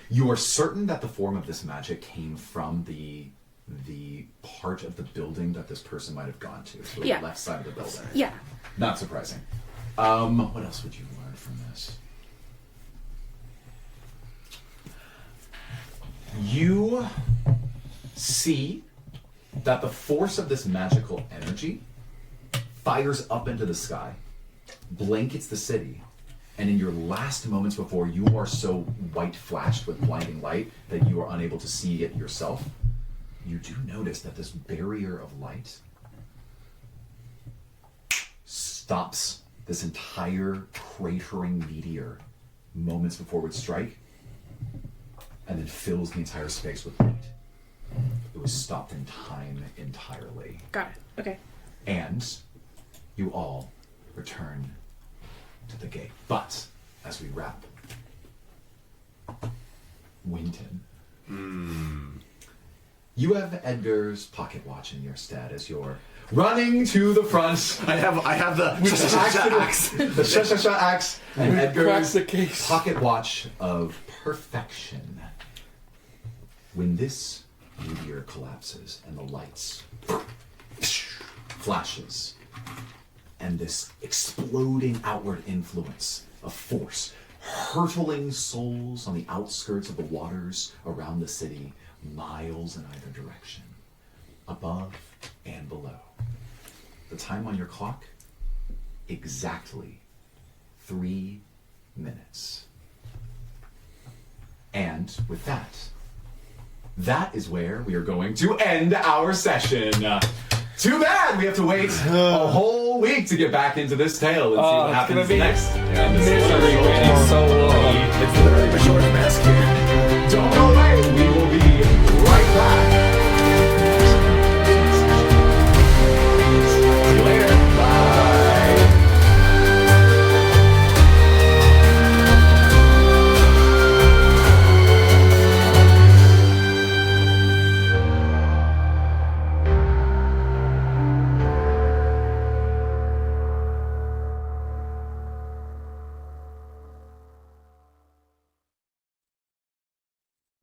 You are certain that the form of this magic came from the part of the building that this person might have gone to, so the left side of the building. Yeah. Not surprising. What else would you learn from this? You see that the force of this magical energy fires up into the sky, blankets the city, and in your last moments before you are so white flashed with blinding light that you are unable to see it yourself, you do notice that this barrier of light stops this entire cratering meteor moments before it would strike, and then fills the entire space with light. It was stopped in time entirely. Got it. Okay. And you all return to the gate. But as we wrap, Winton. You have Edgar's pocket watch in your stead as you're running to the front. I have the axe, the sha axe, and Cracks Edgar's the case. pocket watch of perfection. When this meteor collapses and the lights flashes, and this exploding outward influence of force hurtling souls on the outskirts of the waters around the city, miles in either direction, above and below. The time on your clock, exactly 3 minutes. And with that is where we are going to end our session. Too bad we have to wait a whole week to get back into this tale and see what happens next. Misery waiting so long. It's literally Majora's Mask here. Don't go